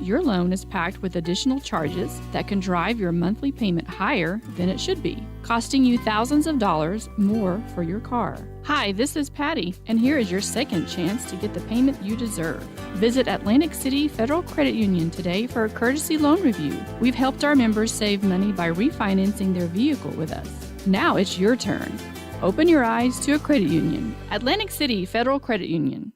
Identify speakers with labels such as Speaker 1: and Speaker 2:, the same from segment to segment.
Speaker 1: your loan is packed with additional charges that can drive your monthly payment higher than it should be, costing you thousands of dollars more for your car. Hi, this is Patty, and here is your second chance to get the payment you deserve. Visit Atlantic City Federal Credit Union today for a courtesy loan review. We've helped our members save money by refinancing their vehicle with us. Now it's your turn. Open your eyes to a credit union. Atlantic City Federal Credit Union.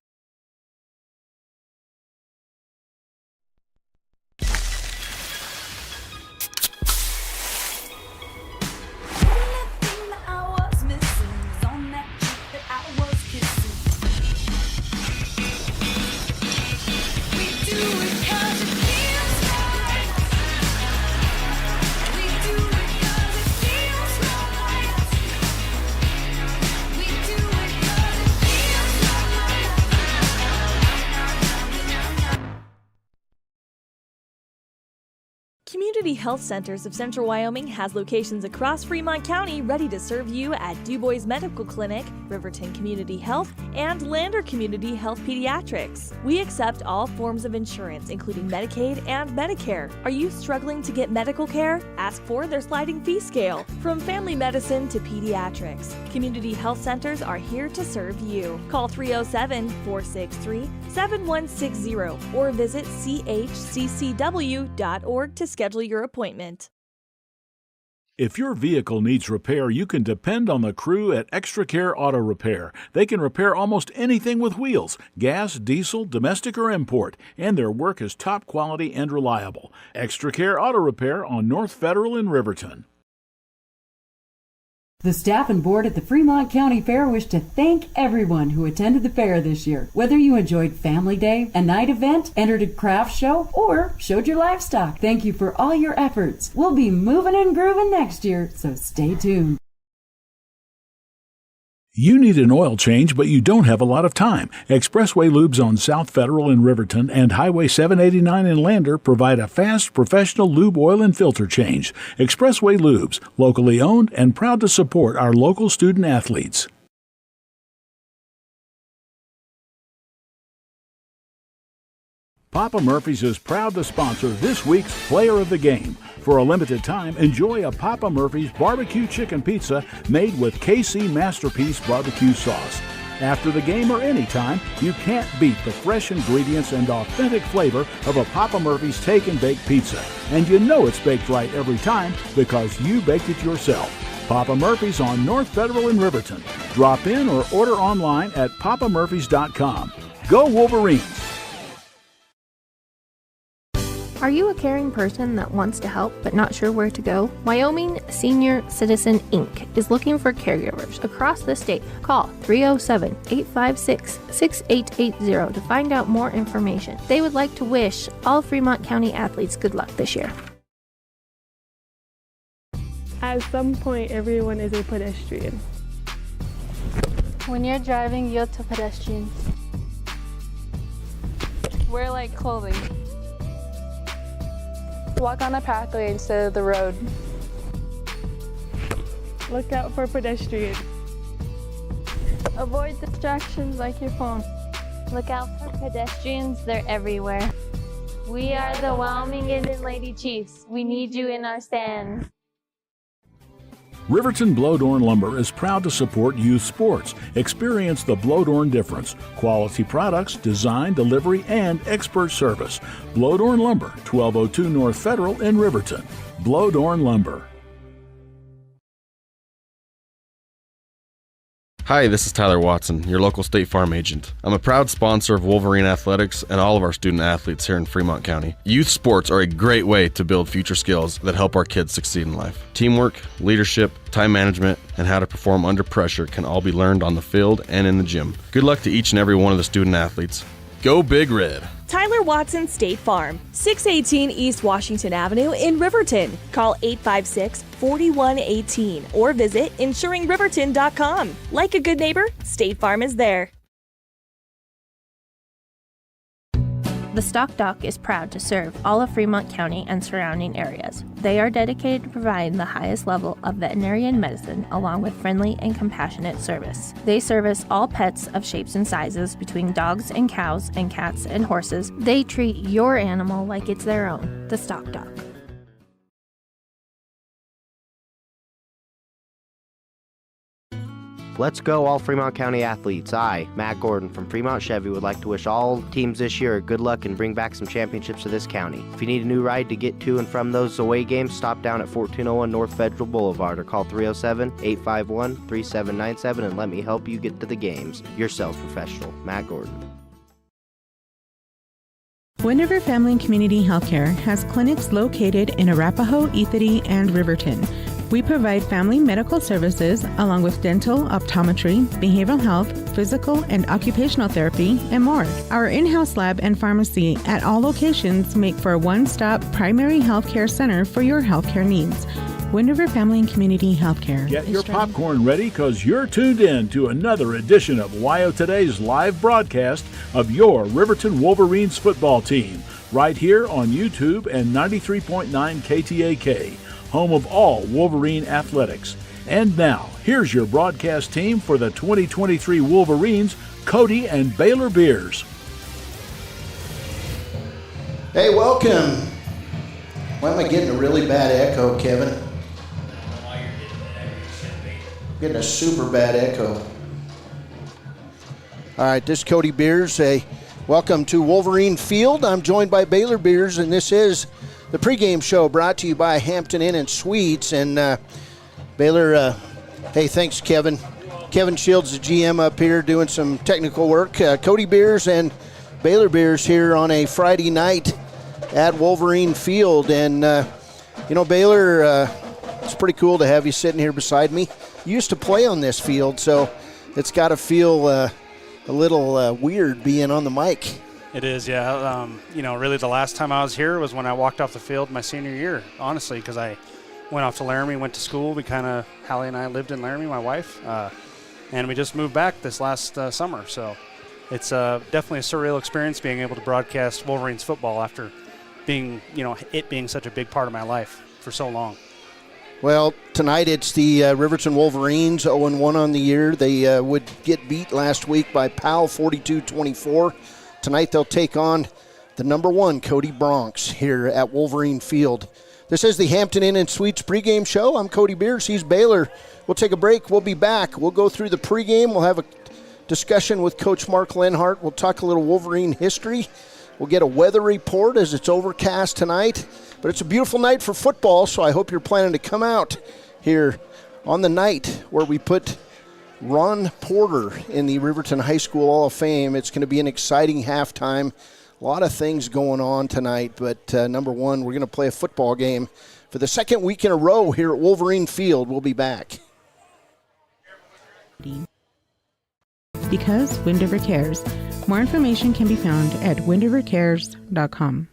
Speaker 2: Community Health Centers of Central Wyoming has locations across Fremont County ready to serve you at Du Bois Medical Clinic, Riverton Community Health, and Lander Community Health Pediatrics. We accept all forms of insurance, including Medicaid and Medicare. Are you struggling to get medical care? Ask for their sliding fee scale. From family medicine to pediatrics, Community Health Centers are here to serve you. Call 307-463-7160 or visit chccw.org to schedule your appointment.
Speaker 3: If your vehicle needs repair, you can depend on the crew at Extra Care Auto Repair. They can repair almost anything with wheels, gas, diesel, domestic, or import, and their work is top quality and reliable. Extra Care Auto Repair on North Federal in Riverton.
Speaker 4: The staff and board at the Fremont County Fair wish to thank everyone who attended the fair this year. Whether you enjoyed Family Day, a night event, entered a craft show, or showed your livestock, thank you for all your efforts. We'll be moving and grooving next year, so stay tuned.
Speaker 3: You need an oil change, but you don't have a lot of time. Expressway Lubes on South Federal in Riverton and Highway 789 in Lander provide a fast, professional lube, oil, and filter change. Expressway Lubes, locally owned and proud to support our local student athletes. Papa Murphy's is proud to sponsor this week's Player of the Game. For a limited time, enjoy a Papa Murphy's barbecue chicken pizza made with KC Masterpiece barbecue sauce. After the game or any time, you can't beat the fresh ingredients and authentic flavor of a Papa Murphy's Take and Bake pizza. And you know it's baked right every time because you baked it yourself. Papa Murphy's on North Federal in Riverton. Drop in or order online at papamurphys.com. Go Wolverines!
Speaker 5: Are you a caring person that wants to help but not sure where to go? Wyoming Senior Citizen Inc. is looking for caregivers across the state. Call 307-856-6880 to find out more information. They would like to wish all Fremont County athletes good luck this year.
Speaker 6: At some point, everyone is a pedestrian.
Speaker 7: When you're driving, yield to pedestrians. Wear light clothing. Walk on a pathway instead of the road.
Speaker 6: Look out for pedestrians.
Speaker 7: Avoid distractions like your phone.
Speaker 8: Look out for pedestrians, they're everywhere. We are the Wyoming Indian Lady Chiefs. We need you in our stand.
Speaker 3: Riverton Blowdorn Lumber is proud to support youth sports. Experience the Blowdorn difference. Quality products, design, delivery, and expert service. Blowdorn Lumber, 1202 North Federal in Riverton. Blowdorn Lumber.
Speaker 9: Hi, this is Tyler Watson, your local State Farm agent. I'm a proud sponsor of Wolverine Athletics and all of our student athletes here in Fremont County. Youth sports are a great way to build future skills that help our kids succeed in life. Teamwork, leadership, time management, and how to perform under pressure can all be learned on the field and in the gym. Good luck to each and every one of the student athletes. Go Big Red!
Speaker 2: Tyler Watson State Farm, 618 East Washington Avenue in Riverton. Call 856-4118 or visit insuringriverton.com. Like a good neighbor, State Farm is there.
Speaker 5: The Stock Dock is proud to serve all of Fremont County and surrounding areas. They are dedicated to providing the highest level of veterinary medicine along with friendly and compassionate service. They service all pets of shapes and sizes between dogs and cows and cats and horses. They treat your animal like it's their own. The Stock Dock.
Speaker 10: Let's go, all Fremont County athletes. I, Matt Gordon from Fremont Chevy, would like to wish all teams this year good luck and bring back some championships to this county. If you need a new ride to get to and from those away games, stop down at 1401 North Federal Boulevard or call 307-851-3797 and let me help you get to the games. Your sales professional, Matt Gordon.
Speaker 11: Wind River Family and Community Healthcare has clinics located in Arapahoe, Ethity, and Riverton. We provide family medical services along with dental, optometry, behavioral health, physical and occupational therapy, and more. Our in-house lab and pharmacy at all locations make for a one-stop primary healthcare center for your healthcare needs. Wind River Family and Community Healthcare.
Speaker 3: Get your popcorn ready because you're tuned in to another edition of WYO Today's live broadcast of your Riverton Wolverines football team right here on YouTube and 93.9 KTAK. Home of all Wolverine athletics. And now, here's your broadcast team for the 2023 Wolverines, Cody and Baylor Beers.
Speaker 12: Hey, welcome. Why am I getting a really bad echo, Kevin? I don't know why you're getting that. You should be. Getting a super bad echo. All right, this is Cody Beers. Hey, welcome to Wolverine Field. I'm joined by Baylor Beers, and this is the pregame show brought to you by Hampton Inn and Suites. And Baylor, hey, thanks, Kevin. Kevin Shields, the GM up here doing some technical work. Cody Beers and Baylor Beers here on a Friday night at Wolverine Field. And, Baylor, it's pretty cool to have you sitting here beside me. You used to play on this field, so it's got to feel a little weird being on the mic.
Speaker 13: It is, yeah. Really the last time I was here was when I walked off the field my senior year, honestly, because I went off to Laramie, went to school. Hallie and I lived in Laramie, my wife, and we just moved back this last summer. So it's definitely a surreal experience being able to broadcast Wolverines football after being, it being such a big part of my life for so long.
Speaker 12: Well, tonight it's the Riverton Wolverines, 0-1 on the year. They would get beat last week by Powell, 42-24. Tonight they'll take on the number 1 Cody Bronx here at Wolverine Field. This is the Hampton Inn and Suites pregame show. I'm Cody Beers. He's Baylor. We'll take a break. We'll be back. We'll go through the pregame. We'll have a discussion with Coach Mark Lenhart. We'll talk a little Wolverine history. We'll get a weather report as it's overcast tonight. But it's a beautiful night for football, so I hope you're planning to come out here on the night where we put Ron Porter in the Riverton High School Hall of Fame. It's going to be an exciting halftime. A lot of things going on tonight, but number one, we're going to play a football game for the second week in a row here at Wolverine Field. We'll be back.
Speaker 11: Because Wind River cares. More information can be found at windrivercares.com.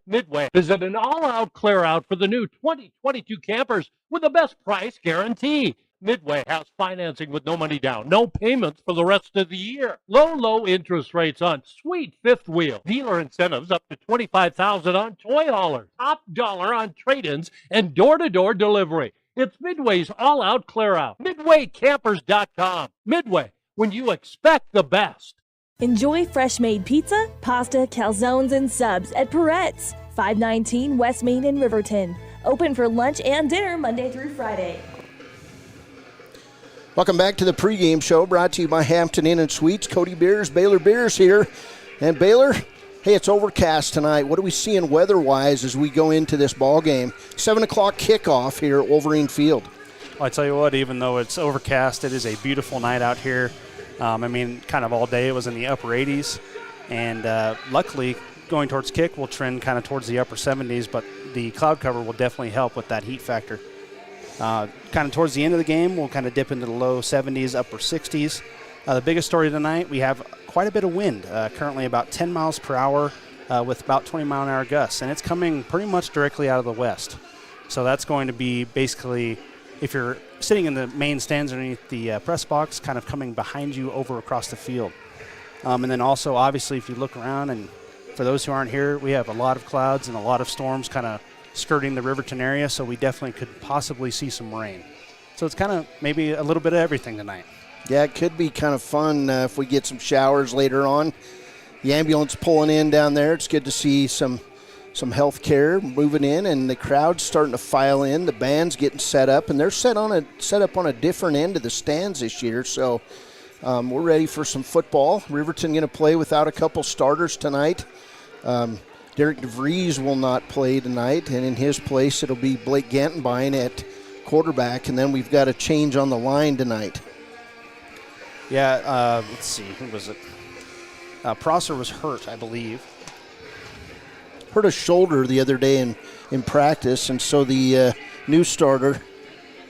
Speaker 14: Midway is at an all-out clear-out for the new 2022 campers with the best price guarantee. Midway has financing with no money down, no payments for the rest of the year. Low interest rates on sweet fifth wheel. Dealer incentives up to $25,000 on toy haulers. Top dollar on trade-ins and door-to-door delivery. It's Midway's all-out clear-out. MidwayCampers.com. Midway, when you expect the best.
Speaker 2: Enjoy fresh-made pizza, pasta, calzones, and subs at Peretz, 519 West Main in Riverton. Open for lunch and dinner Monday through Friday.
Speaker 12: Welcome back to the pregame show brought to you by Hampton Inn and Suites. Cody Beers, Baylor Beers here. And Baylor, hey, it's overcast tonight. What are we seeing weather-wise as we go into this ball game? 7 o'clock kickoff here at Wolverine Field.
Speaker 13: Well, I tell you what, even though it's overcast, it is a beautiful night out here. Kind of all day it was in the upper 80s. And luckily, going towards kick, we'll trend kind of towards the upper 70s, but the cloud cover will definitely help with that heat factor. Kind of towards the end of the game, we'll kind of dip into the low 70s, upper 60s. The biggest story tonight, we have quite a bit of wind, currently about 10 miles per hour with about 20-mile-an-hour gusts, and it's coming pretty much directly out of the west. So that's going to be basically, if you're sitting in the main stands underneath the press box, kind of coming behind you over across the field. And then also, obviously, if you look around, and for those who aren't here, we have a lot of clouds and a lot of storms kind of skirting the Riverton area, so we definitely could possibly see some rain. So it's kind of maybe a little bit of everything tonight.
Speaker 12: Yeah, it could be kind of fun if we get some showers later on. The ambulance pulling in down there. It's good to see some health care moving in, and the crowd's starting to file in. The band's getting set up, and they're set up on a different end of the stands this year. So we're ready for some football. Riverton going to play without a couple starters tonight. Derek DeVries will not play tonight, and in his place it'll be Blake Gantenbein at quarterback, and then we've got a change on the line tonight.
Speaker 13: Yeah, let's see, who was it? Prosser was hurt, I believe.
Speaker 12: Hurt a shoulder the other day in practice, and so the new starter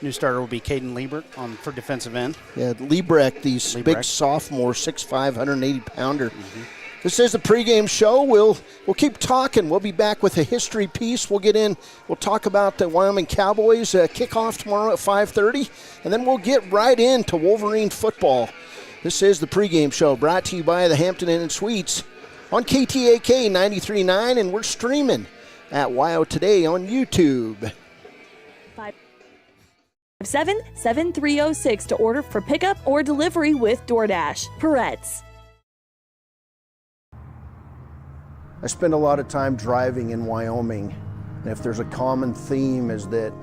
Speaker 13: will be Caden Liebert for defensive end.
Speaker 12: Yeah, Liebrecht, the big sophomore, 6'5", 180-pounder. Mm-hmm. This is the pregame show. We'll keep talking. We'll be back with a history piece. We'll talk about the Wyoming Cowboys kickoff tomorrow at 5:30, and then we'll get right into Wolverine football. This is the pregame show brought to you by the Hampton Inn & Suites on KTAK 93.9, and we're streaming at WYO Today on YouTube.
Speaker 2: 557-7306 to order for pickup or delivery with DoorDash. Peretz.
Speaker 12: I spend a lot of time driving in Wyoming, and if there's a common theme is that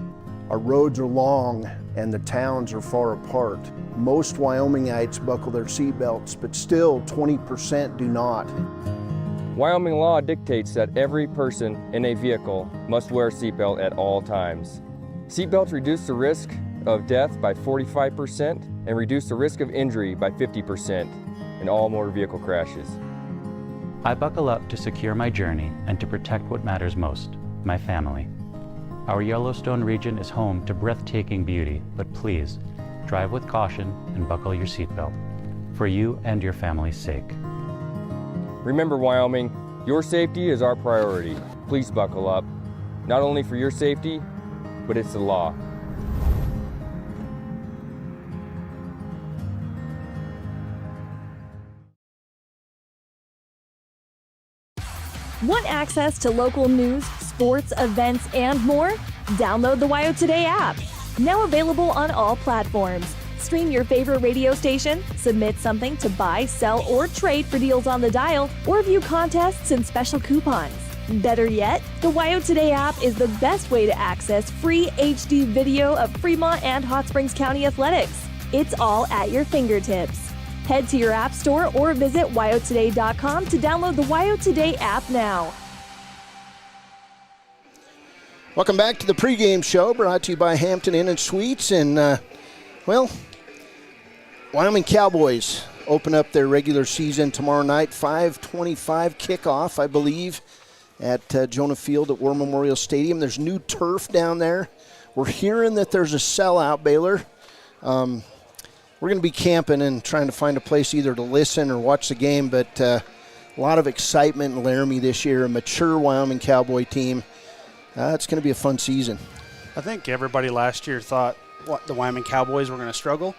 Speaker 12: our roads are long and the towns are far apart. Most Wyomingites buckle their seatbelts, but still 20% do not.
Speaker 15: Wyoming law dictates that every person in a vehicle must wear a seatbelt at all times. Seatbelts reduce the risk of death by 45% and reduce the risk of injury by 50% in all motor vehicle crashes.
Speaker 16: I buckle up to secure my journey and to protect what matters most, my family. Our Yellowstone region is home to breathtaking beauty, but please, drive with caution and buckle your seatbelt, for you and your family's sake.
Speaker 15: Remember, Wyoming, your safety is our priority. Please buckle up, not only for your safety, but it's the law.
Speaker 2: Want access to local news, sports, events, and more? Download the WYO Today app. Now available on all platforms. Stream your favorite radio station, submit something to buy, sell, or trade for deals on the dial, or view contests and special coupons. Better yet, the WYO Today app is the best way to access free HD video of Fremont and Hot Springs County athletics. It's all at your fingertips. Head to your app store or visit wyotoday.com to download the WYO Today app now.
Speaker 12: Welcome back to the pregame show brought to you by Hampton Inn & Suites. And, Wyoming Cowboys open up their regular season tomorrow night, 5:25 kickoff, I believe, at Jonah Field at War Memorial Stadium. There's new turf down there. We're hearing that there's a sellout, Baylor. We're going to be camping and trying to find a place either to listen or watch the game, but a lot of excitement in Laramie this year, a mature Wyoming Cowboy team. It's going to be a fun season.
Speaker 13: I think everybody last year thought the Wyoming Cowboys were going to struggle,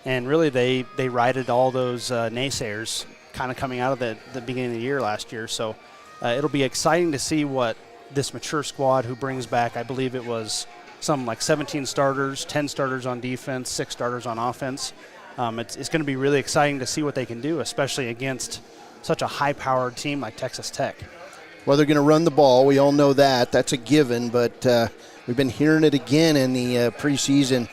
Speaker 13: and really they righted all those naysayers kind of coming out of the beginning of the year last year. So it'll be exciting to see what this mature squad who brings back, I believe it was something like 17 starters, 10 starters on defense, 6 starters on offense. It's going to be really exciting to see what they can do, especially against such a high-powered team like Texas Tech.
Speaker 12: Well, they're going to run the ball. We all know that. That's a given, but we've been hearing it again in the preseason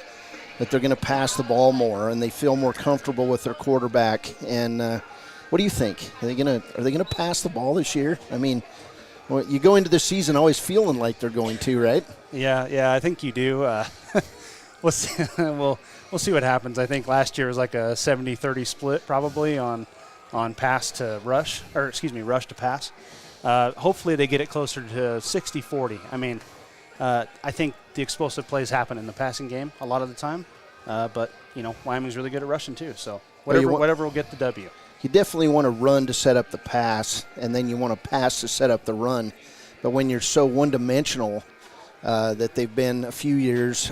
Speaker 12: that they're going to pass the ball more, and they feel more comfortable with their quarterback. And what do you think? Are they going to pass the ball this year? I mean, you go into the season always feeling like they're going to, right?
Speaker 13: Yeah, I think you do. We'll see. We'll see what happens. I think last year was like a 70-30 split probably on pass to rush, rush to pass. Hopefully they get it closer to 60-40. I mean, I think the explosive plays happen in the passing game a lot of the time, but Wyoming's really good at rushing too. So whatever will get the W.
Speaker 12: You definitely want to run to set up the pass, and then you want to pass to set up the run. But when you're so one-dimensional that they've been a few years,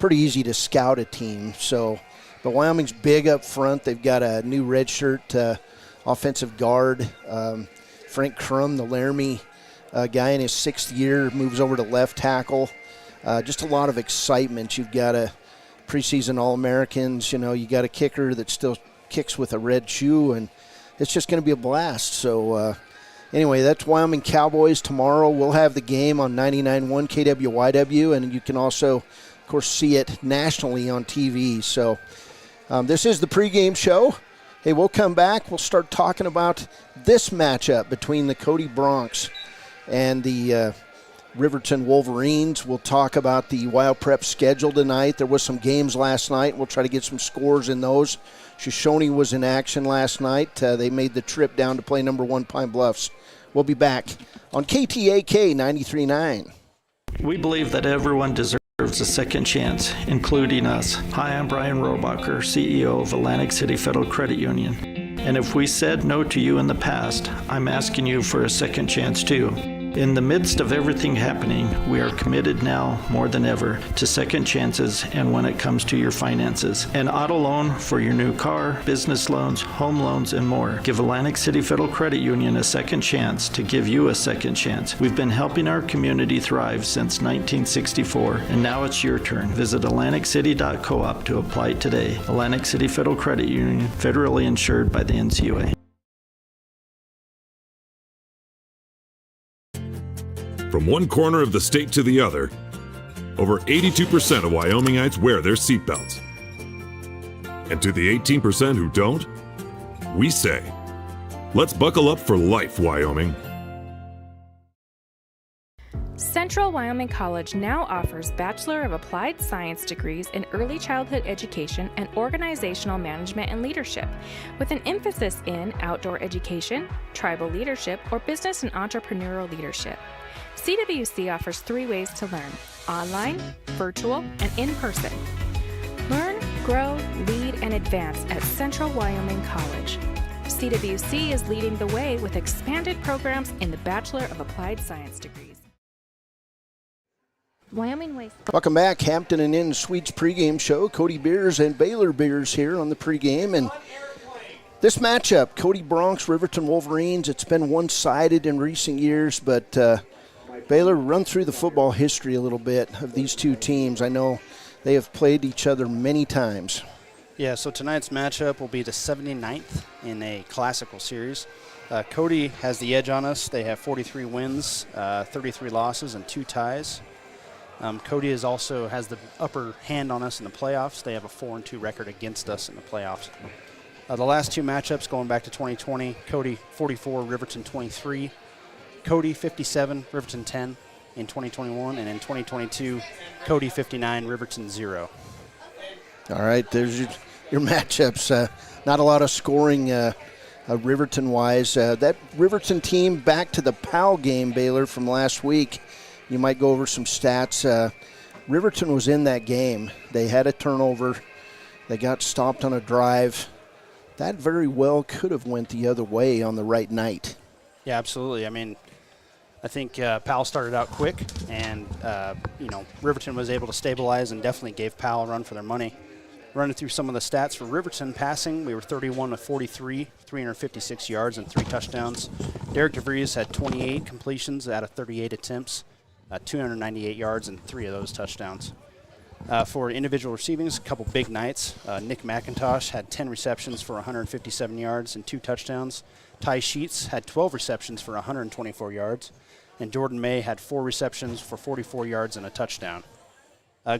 Speaker 12: pretty easy to scout a team. So, but Wyoming's big up front. They've got a new redshirt offensive guard, Frank Crum, the Laramie guy in his 6th year, moves over to left tackle. Just a lot of excitement. You've got a preseason All-Americans. You got a kicker that still kicks with a red shoe, and it's just going to be a blast. So anyway, that's Wyoming Cowboys tomorrow. We'll have the game on 99.1 KWYW, and you can also, of course, see it nationally on TV. So this is the pregame show. Hey, we'll come back. We'll start talking about this matchup between the Cody Broncs and the Riverton Wolverines. We'll talk about the Wild Prep schedule tonight. There was some games last night. We'll try to get some scores in those. Shoshone was in action last night. They made the trip down to play number 1 Pine Bluffs. We'll be back on KTAK 93.9.
Speaker 17: We believe that everyone deserves a second chance, including us. Hi, I'm Brian Rohbacher, CEO of Atlantic City Federal Credit Union. And if we said no to you in the past, I'm asking you for a second chance too. In the midst of everything happening, we are committed now more than ever to second chances and when it comes to your finances. An auto loan for your new car, business loans, home loans, and more. Give Atlantic City Federal Credit Union a second chance to give you a second chance. We've been helping our community thrive since 1964, and now it's your turn. Visit AtlanticCity.coop to apply today. Atlantic City Federal Credit Union, federally insured by the NCUA.
Speaker 18: From one corner of the state to the other, over 82% of Wyomingites wear their seatbelts. And to the 18% who don't, we say, let's buckle up for life, Wyoming.
Speaker 19: Central Wyoming College now offers Bachelor of Applied Science degrees in Early Childhood Education and Organizational Management and Leadership, with an emphasis in outdoor education, tribal leadership, or business and entrepreneurial leadership. CWC offers 3 ways to learn: online, virtual, and in person. Learn, grow, lead, and advance at Central Wyoming College. CWC is leading the way with expanded programs in the Bachelor of Applied Science degrees.
Speaker 5: Wyoming Waste.
Speaker 12: Welcome back, Hampton and Inn Suites pregame show. Cody Beers and Baylor Beers here on the pregame. And this matchup, Cody Broncs, Riverton Wolverines, it's been one-sided in recent years, but Baylor, run through the football history a little bit of these two teams. I know they have played each other many times.
Speaker 13: Yeah, so tonight's matchup will be the 79th in a classical series. Cody has the edge on us. They have 43 wins, 33 losses, and 2 ties. Cody has the upper hand on us in the playoffs. They have a 4-2 record against us in the playoffs. The last 2 matchups going back to 2020, Cody 44, Riverton 23. Cody 57, Riverton 10 in 2021, and in 2022, Cody 59, Riverton 0.
Speaker 12: All right, there's your matchups. Not a lot of scoring Riverton-wise. That Riverton team back to the PAL game, Baylor, from last week. You might go over some stats. Riverton was in that game. They had a turnover. They got stopped on a drive. That very well could have went the other way on the right night.
Speaker 13: Yeah, absolutely. I mean, I think Powell started out quick, and Riverton was able to stabilize and definitely gave Powell a run for their money. Running through some of the stats for Riverton passing, we were 31 of 43, 356 yards and 3 touchdowns. Derek DeVries had 28 completions out of 38 attempts, 298 yards and 3 of those touchdowns. For individual receivings, a couple big nights. Nick McIntosh had 10 receptions for 157 yards and 2 touchdowns. Ty Sheets had 12 receptions for 124 yards. And Jordan May had 4 receptions for 44 yards and a touchdown.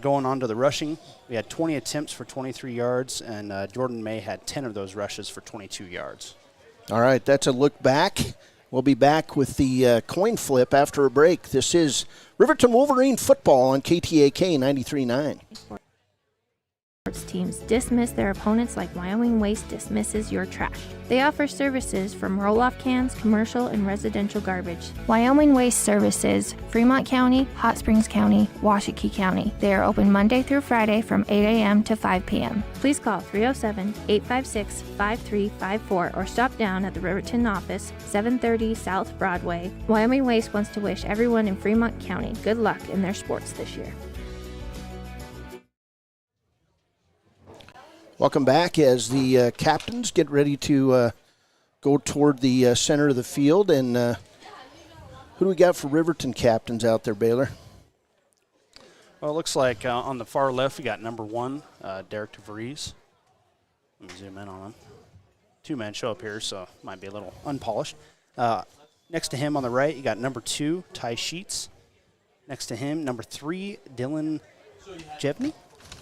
Speaker 13: Going on to the rushing, we had 20 attempts for 23 yards, and Jordan May had 10 of those rushes for 22 yards.
Speaker 12: All right, that's a look back. We'll be back with the coin flip after a break. This is Riverton Wolverine football on KTAK 93.9.
Speaker 5: Sports teams dismiss their opponents like Wyoming Waste dismisses your trash. They offer services from roll-off cans, commercial, and residential garbage. Wyoming Waste services Fremont County, Hot Springs County, Washakie County. They are open Monday through Friday from 8 a.m. to 5 p.m. Please call 307-856-5354 or stop down at the Riverton office, 730 South Broadway. Wyoming Waste wants to wish everyone in Fremont County good luck in their sports this year.
Speaker 12: Welcome back as the captains get ready to go toward the center of the field. And who do we got for Riverton captains out there, Baylor?
Speaker 13: Well, it looks like on the far left we got number 1, Derek DeVries. Let me zoom in on him. 2 men show up here, so might be a little unpolished. Next to him on the right, you got number 2, Ty Sheets. Next to him, number 3, Dylan Jevney,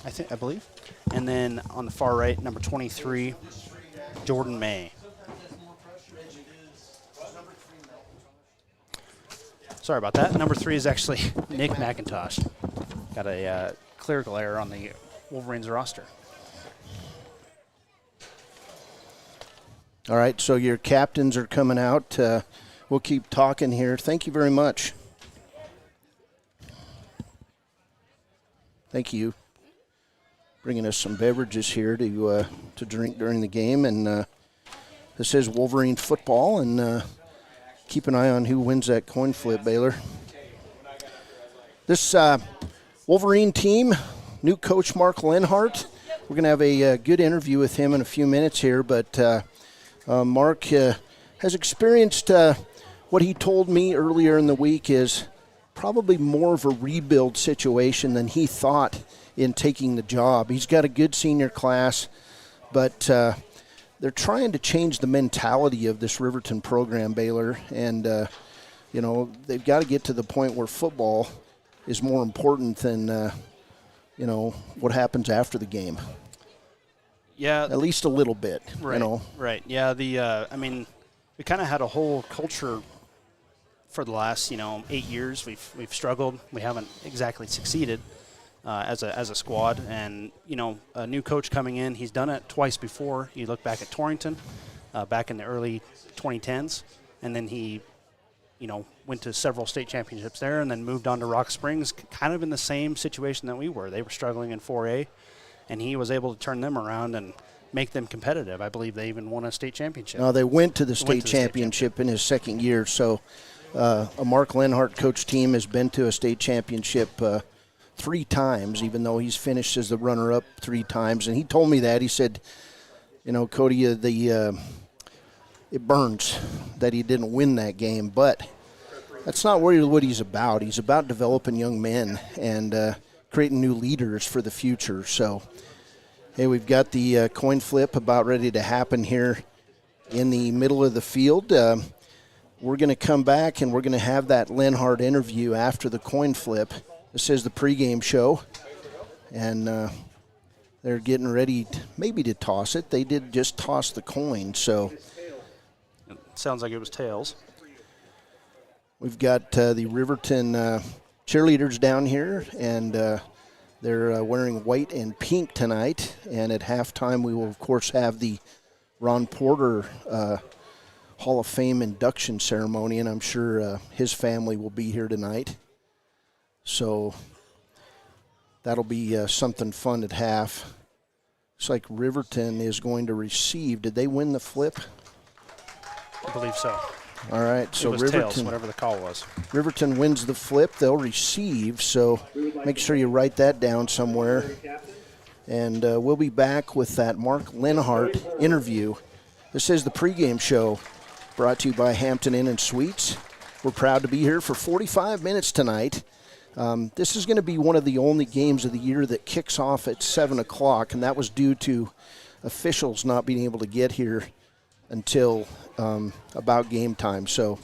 Speaker 13: I believe. And then on the far right, number 23, Jordan May. Sorry about that. Number 3 is actually Nick McIntosh. Got a clerical error on the Wolverines roster.
Speaker 12: All right, so your captains are coming out. We'll keep talking here. Thank you very much. Thank you. Bringing us some beverages here to drink during the game. And this is Wolverine football, and keep an eye on who wins that coin flip, Baylor. This Wolverine team, new coach Mark Lenhart. We're going to have a good interview with him in a few minutes here, but Mark has experienced what he told me earlier in the week is probably more of a rebuild situation than he thought in taking the job. He's got a good senior class, but they're trying to change the mentality of this Riverton program, Baylor, and they've got to get to the point where football is more important than what happens after the game.
Speaker 13: Yeah,
Speaker 12: at least a little bit.
Speaker 13: Right. Right. Yeah. We kind of had a whole culture for the last 8 years. We've struggled. We haven't exactly succeeded as a squad. And a new coach coming in, he's done it twice before. You look back at Torrington, back in the early 2010s, and then he went to several state championships there, and then moved on to Rock Springs, kind of in the same situation that we were. They were struggling in 4A. And he was able to turn them around and make them competitive. I believe they even won a state championship.
Speaker 12: No, they went to the state championship in his second year. So a Mark Lenhart coach team has been to a state championship 3 times, even though he's finished as the runner-up 3 times. And he told me that. He said, Cody, it burns that he didn't win that game. But that's not what he's about. He's about developing young men and creating new leaders for the future. So, hey, we've got the coin flip about ready to happen here in the middle of the field. We're going to come back and we're going to have that Lenhart interview after the coin flip. This is the pregame show, and they're getting ready maybe to toss it. They did just toss the coin, so.
Speaker 13: It sounds like it was tails.
Speaker 12: We've got the Riverton cheerleaders down here, and they're wearing white and pink tonight. And at halftime, we will, of course, have the Ron Porter Hall of Fame induction ceremony, and I'm sure his family will be here tonight. So that'll be something fun at half. Looks like Riverton is going to receive. Did they win the flip?
Speaker 13: I believe so.
Speaker 12: All right, so
Speaker 13: it was
Speaker 12: Riverton,
Speaker 13: tails, whatever the call was.
Speaker 12: Riverton wins the flip. They'll receive, so make sure you write that down somewhere. And we'll be back with that Mark Lenhart interview. This is the pregame show brought to you by Hampton Inn and Suites. We're proud to be here for 45 minutes tonight. This is going to be one of the only games of the year that kicks off at 7 o'clock, and that was due to officials not being able to get here until about game time. So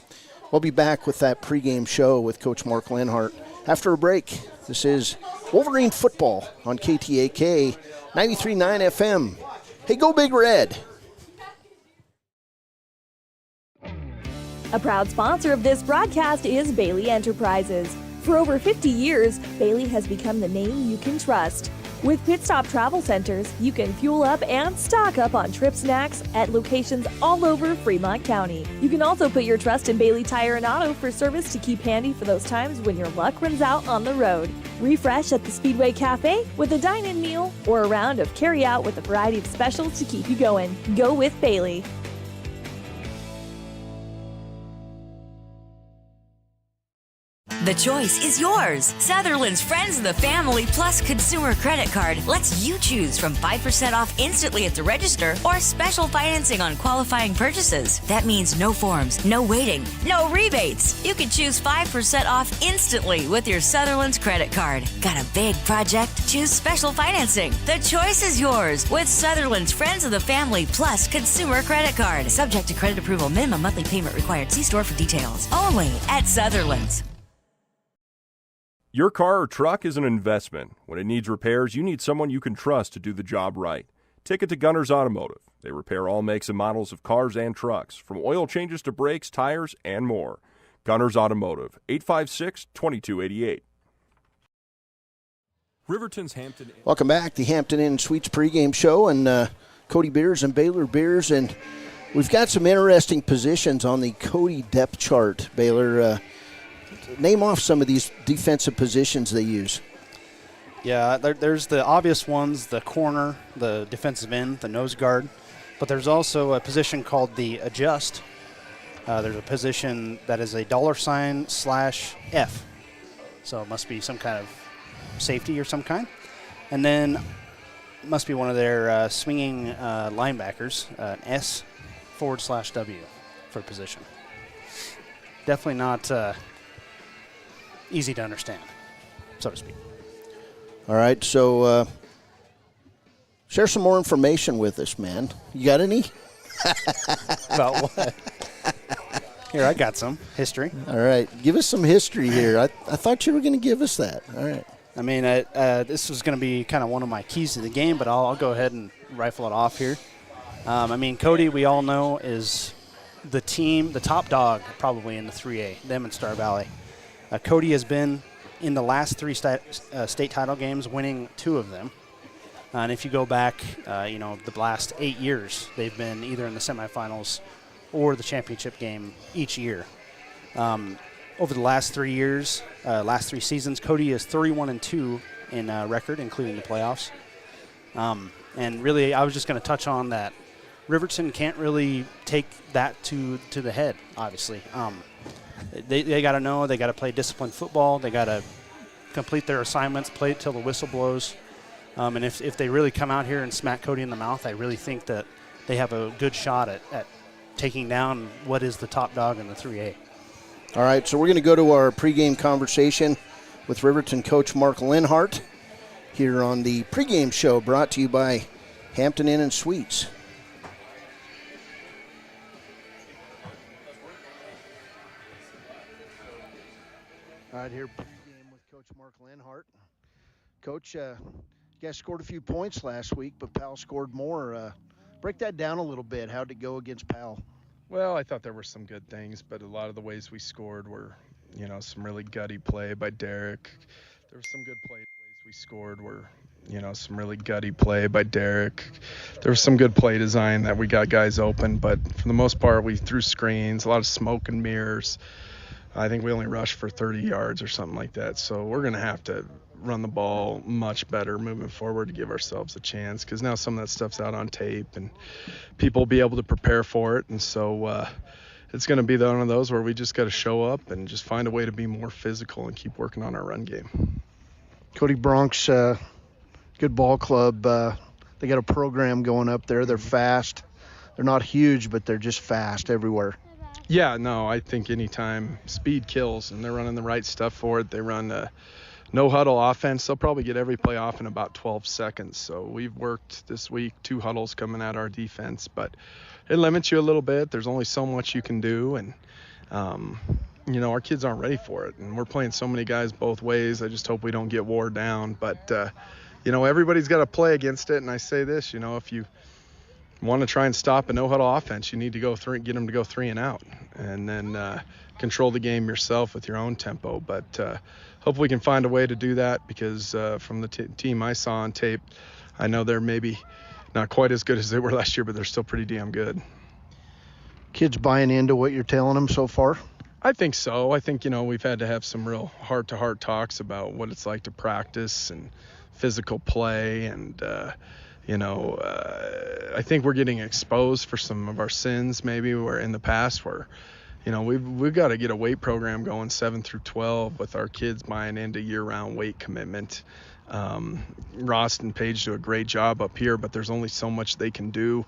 Speaker 12: we'll be back with that pregame show with Coach Mark Lenhart after a break. This is Wolverine football on KTAK 93.9 FM. Hey, go Big Red!
Speaker 2: A proud sponsor of this broadcast is Bailey Enterprises. For over 50 years, Bailey has become the name you can trust. With Pit Stop Travel Centers, you can fuel up and stock up on trip snacks at locations all over Fremont County. You can also put your trust in Bailey Tire and Auto for service to keep handy for those times when your luck runs out on the road. Refresh at the Speedway Cafe with a dine-in meal or a round of carry-out with a variety of specials to keep you going. Go with Bailey.
Speaker 20: The choice is yours. Sutherland's Friends of the Family Plus Consumer Credit Card lets you choose from 5% off instantly at the register or special financing on qualifying purchases. That means no forms, no waiting, no rebates. You can choose 5% off instantly with your Sutherland's credit card. Got a big project? Choose special financing. The choice is yours with Sutherland's Friends of the Family Plus Consumer Credit Card. Subject to credit approval. Minimum monthly payment required. See store for details. Only at Sutherland's.
Speaker 21: Your car or truck is an investment. When it needs repairs, you need someone you can trust to do the job right. Take it to Gunner's Automotive. They repair all makes and models of cars and trucks, from oil changes to brakes, tires, and more. Gunner's Automotive, 856-2288. Riverton's Hampton Inn.
Speaker 12: Welcome back, the Hampton Inn Suites pregame show, and Cody Beers and Baylor Beers, and we've got some interesting positions on the Cody depth chart. Baylor, name off some of these defensive positions they use.
Speaker 13: Yeah, there's the obvious ones, the corner, the defensive end, the nose guard. But there's also a position called the adjust. There's a position that is a $/F. So it must be some kind of safety or some kind. And then must be one of their swinging linebackers, an S/W for position. Definitely not easy to understand, so to speak.
Speaker 12: All right, so share some more information with us, man. You got any?
Speaker 13: About what? Here, I got some history.
Speaker 12: All right, give us some history here. I thought you were going to give us that. All right.
Speaker 13: I mean, this was going to be kind of one of my keys to the game, but I'll go ahead and rifle it off here. I mean, Cody, we all know, is the team, the top dog probably in the 3A, them and Star Valley. Cody has been in the last 3 state title games, winning 2 of them. And if you go back, the last 8 years, they've been either in the semifinals or the championship game each year. Over the last 3 years, last 3 seasons, Cody is 31-2 in record, including the playoffs. And really, I was just going to touch on that. Riverton can't really take that to the head, obviously. They got to know, they got to play disciplined football, they got to complete their assignments, play it till the whistle blows. And if they really come out here and smack Cody in the mouth, I really think that they have a good shot at taking down what is the top dog in the 3A.
Speaker 12: All right, so we're going to go to our pregame conversation with Riverton coach Mark Linhart here on the pregame show brought to you by Hampton Inn and Suites. All right, here pregame with Coach Mark Linhart. Coach, you guys scored a few points last week, but Powell scored more. Break that down a little bit. How'd it go against Powell?
Speaker 22: Well, I thought there were some good things, but a lot of the ways we scored were, some really gutty play by Derek. There were some good ways we scored were, some really gutty play by Derek. There was some good play design that we got guys open, but for the most part, we threw screens, a lot of smoke and mirrors. I think we only rushed for 30 yards or something like that. So we're going to have to run the ball much better moving forward to give ourselves a chance, because now some of that stuff's out on tape and people will be able to prepare for it. And so it's going to be one of those where we just got to show up and just find a way to be more physical and keep working on our run game.
Speaker 12: Cody Bronx, good ball club. They got a program going up there. They're fast. They're not huge, but they're just fast everywhere.
Speaker 22: Yeah, no, I think anytime speed kills and they're running the right stuff for it, they run no huddle offense. They'll probably get every play off in about 12 seconds. So we've worked this week 2 huddles coming at our defense, but it limits you a little bit. There's only so much you can do, and our kids aren't ready for it. And we're playing so many guys both ways. I just hope we don't get wore down. But everybody's got to play against it. And I say this, if you want to try and stop a no-huddle offense, you need to get them to go 3 and out, and then control the game yourself with your own tempo. But hopefully we can find a way to do that, because from the team I saw on tape, I know they're maybe not quite as good as they were last year, but they're still pretty damn good.
Speaker 12: Kids buying into what you're telling them so far?
Speaker 22: I think so. I think, we've had to have some real heart-to-heart talks about what it's like to practice and physical play, and I think we're getting exposed for some of our sins maybe where in the past where, we've got to get a weight program going 7 through 12 with our kids buying into year-round weight commitment. Ross and Paige do a great job up here, but there's only so much they can do.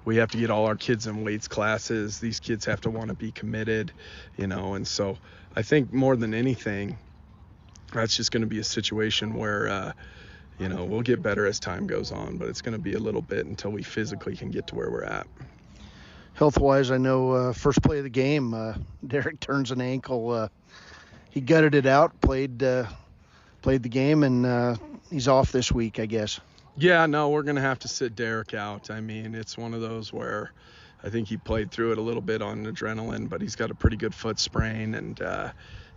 Speaker 22: We have to get all our kids in weights classes. These kids have to want to be committed, and so I think more than anything, that's just going to be a situation where, we'll get better as time goes on, but it's going to be a little bit until we physically can get to where we're at.
Speaker 12: Health-wise, I know first play of the game, Derek turns an ankle. He gutted it out, played the game, and he's off this week, I guess.
Speaker 22: Yeah, no, we're going to have to sit Derek out. I mean, it's one of those where I think he played through it a little bit on adrenaline, but he's got a pretty good foot sprain, and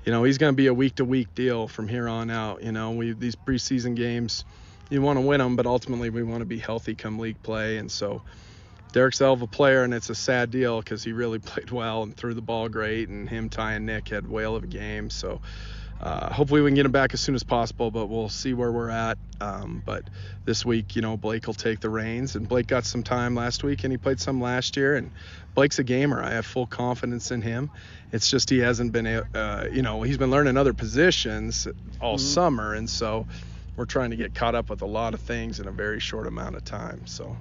Speaker 22: he's going to be a week-to-week deal from here on out. These preseason games, you want to win them, but ultimately we want to be healthy come league play, and so Derek's a hell of a player, and it's a sad deal because he really played well and threw the ball great, and him, Ty, and Nick had whale of a game. So hopefully we can get him back as soon as possible, but we'll see where we're at. But this week, Blake will take the reins, and Blake got some time last week, and he played some last year, and Blake's a gamer. I have full confidence in him. It's just he hasn't been, he's been learning other positions all summer, and so we're trying to get caught up with a lot of things in a very short amount of time. So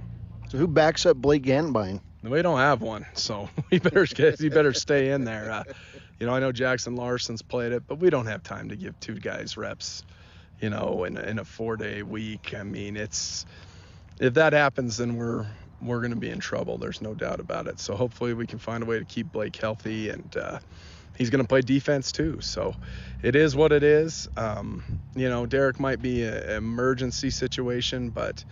Speaker 12: who backs up Blake Ganbine?
Speaker 22: We don't have one, so he better stay in there. I know Jackson Larson's played it, but we don't have time to give two guys reps, in a 4-day week. I mean, if that happens, then we're going to be in trouble. There's no doubt about it. So hopefully we can find a way to keep Blake healthy, and he's going to play defense too. So it is what it is. Derek might be an emergency situation, but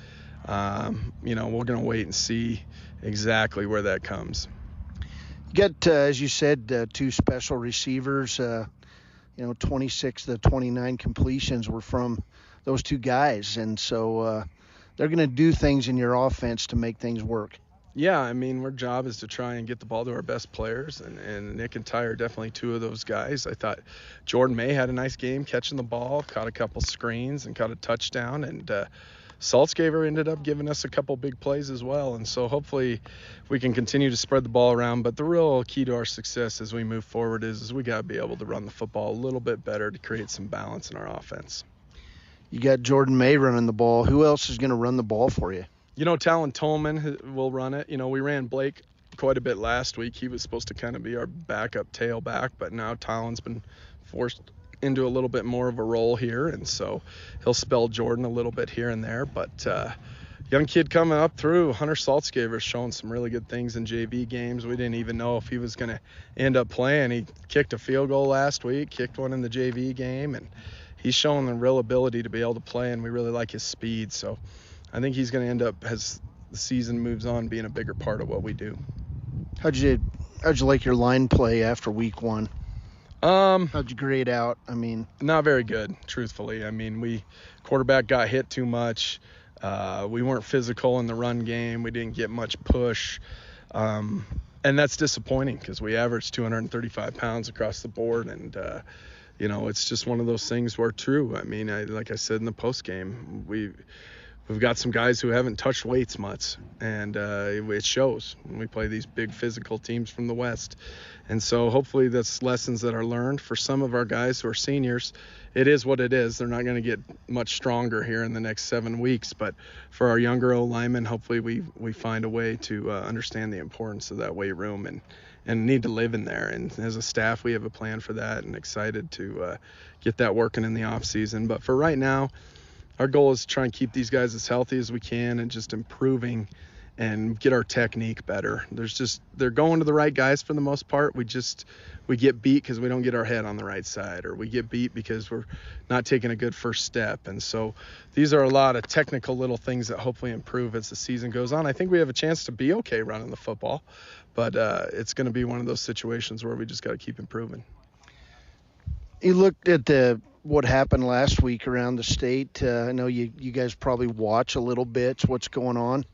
Speaker 22: we're going to wait and see exactly where that comes.
Speaker 12: You got, as you said, two special receivers. 26 to 29 completions were from those two guys, and so they're going to do things in your offense to make things work.
Speaker 22: Yeah, I mean, our job is to try and get the ball to our best players, and Nick and Ty are definitely two of those guys. I thought Jordan May had a nice game catching the ball, caught a couple screens, and caught a touchdown, and Saltzgaver ended up giving us a couple big plays as well, and so hopefully we can continue to spread the ball around. But the real key to our success as we move forward is we got to be able to run the football a little bit better to create some balance in our offense.
Speaker 12: You got Jordan May running the ball. Who else is going to run the ball for you?
Speaker 22: Talon Tolman will run it. We ran Blake quite a bit last week. He was supposed to kind of be our backup tailback, but now Talon's been forced into a little bit more of a role here, and so he'll spell Jordan a little bit here and there. But young kid coming up through, Hunter Saltzgaver, showing some really good things in JV games. We didn't even know if he was going to end up playing. He kicked a field goal last week, kicked one in the JV game, and he's showing the real ability to be able to play, and we really like his speed. So I think he's going to end up, as the season moves on, being a bigger part of what we do.
Speaker 12: How'd you like your line play after week one? How'd you grade out? I mean,
Speaker 22: not very good, truthfully. I mean, quarterback got hit too much. We weren't physical in the run game. We didn't get much push. And that's disappointing because we averaged 235 pounds across the board. And, it's just one of those things where true. I mean, like I said in the postgame, we've got some guys who haven't touched weights much, and it shows when we play these big physical teams from the West. And so hopefully that's lessons that are learned for some of our guys who are seniors. It is what it is. They're not going to get much stronger here in the next 7 weeks, but for our younger O-linemen, hopefully we find a way to understand the importance of that weight room and need to live in there. And as a staff, we have a plan for that and excited to get that working in the off season. But for right now, our goal is to try and keep these guys as healthy as we can and just improving and get our technique better. They're going to the right guys for the most part. We get beat because we don't get our head on the right side, or we get beat because we're not taking a good first step. And so these are a lot of technical little things that hopefully improve as the season goes on. I think we have a chance to be okay running the football, but it's going to be one of those situations where we just got to keep improving.
Speaker 12: You looked at what happened last week around the state. I know you guys probably watch a little bit what's going on.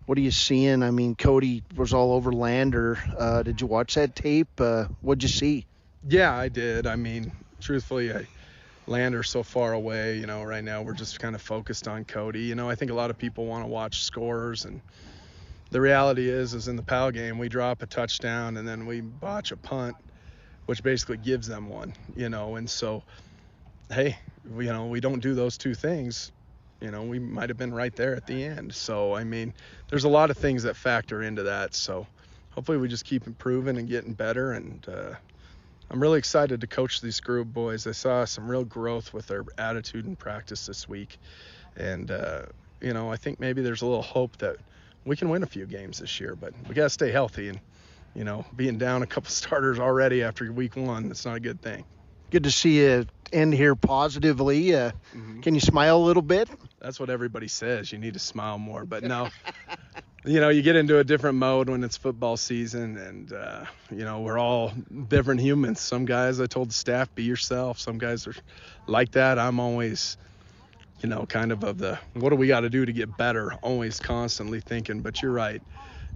Speaker 12: What are you seeing? I mean, Cody was all over Lander. Did you watch that tape? What'd you see?
Speaker 22: Yeah, I did. I mean, truthfully, Lander's so far away. Right now we're just kind of focused on Cody. I think a lot of people want to watch scores, and the reality is in the PAL game, we drop a touchdown and then we botch a punt. which basically gives them one, and so, hey, we don't do those two things, we might have been right there at the end. So, I mean, there's a lot of things that factor into that. So hopefully we just keep improving and getting better. And I'm really excited to coach these group boys. I saw some real growth with their attitude and practice this week. And, I think maybe there's a little hope that we can win a few games this year, but we got to stay healthy. And, being down a couple starters already after week 1, that's not a good thing.
Speaker 12: Good to see you end here positively. Can you smile a little bit?
Speaker 22: That's what everybody says. You need to smile more. But no, you get into a different mode when it's football season, and, we're all different humans. Some guys, I told the staff, be yourself. Some guys are like that. I'm always, kind of the, what do we got to do to get better? Always constantly thinking. But you're right.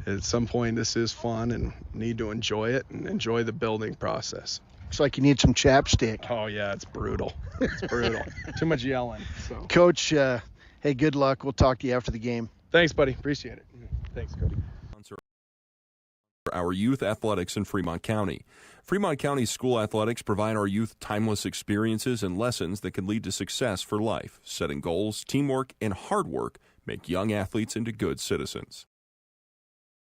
Speaker 22: At some point, this is fun and need to enjoy it and enjoy the building process.
Speaker 12: Looks like you need some chapstick.
Speaker 22: Oh, yeah, it's brutal. It's brutal. Too much yelling. So.
Speaker 12: Coach, hey, good luck. We'll talk to you after the game.
Speaker 22: Thanks, buddy. Appreciate it. Thanks, Cody.
Speaker 21: Our youth athletics in Fremont County. Fremont County school athletics provide our youth timeless experiences and lessons that can lead to success for life. Setting goals, teamwork, and hard work make young athletes into good citizens.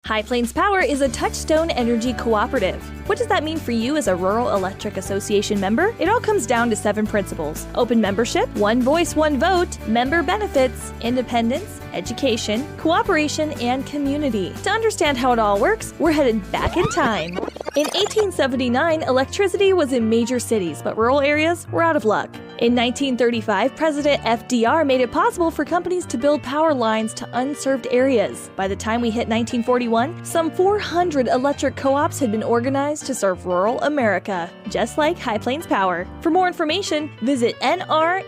Speaker 2: High Plains Power is a Touchstone Energy cooperative. What does that mean for you as a Rural Electric Association member? It all comes down to 7 principles: open membership, one voice, one vote, member benefits, independence, education, cooperation, and community. To understand how it all works, we're headed back in time. In 1879, electricity was in major cities, but rural areas were out of luck. In 1935, President FDR made it possible for companies to build power lines to unserved areas. By the time we hit 1941, some 400 electric co-ops had been organized to serve rural America, just like High Plains Power. For more information, visit nreca.org.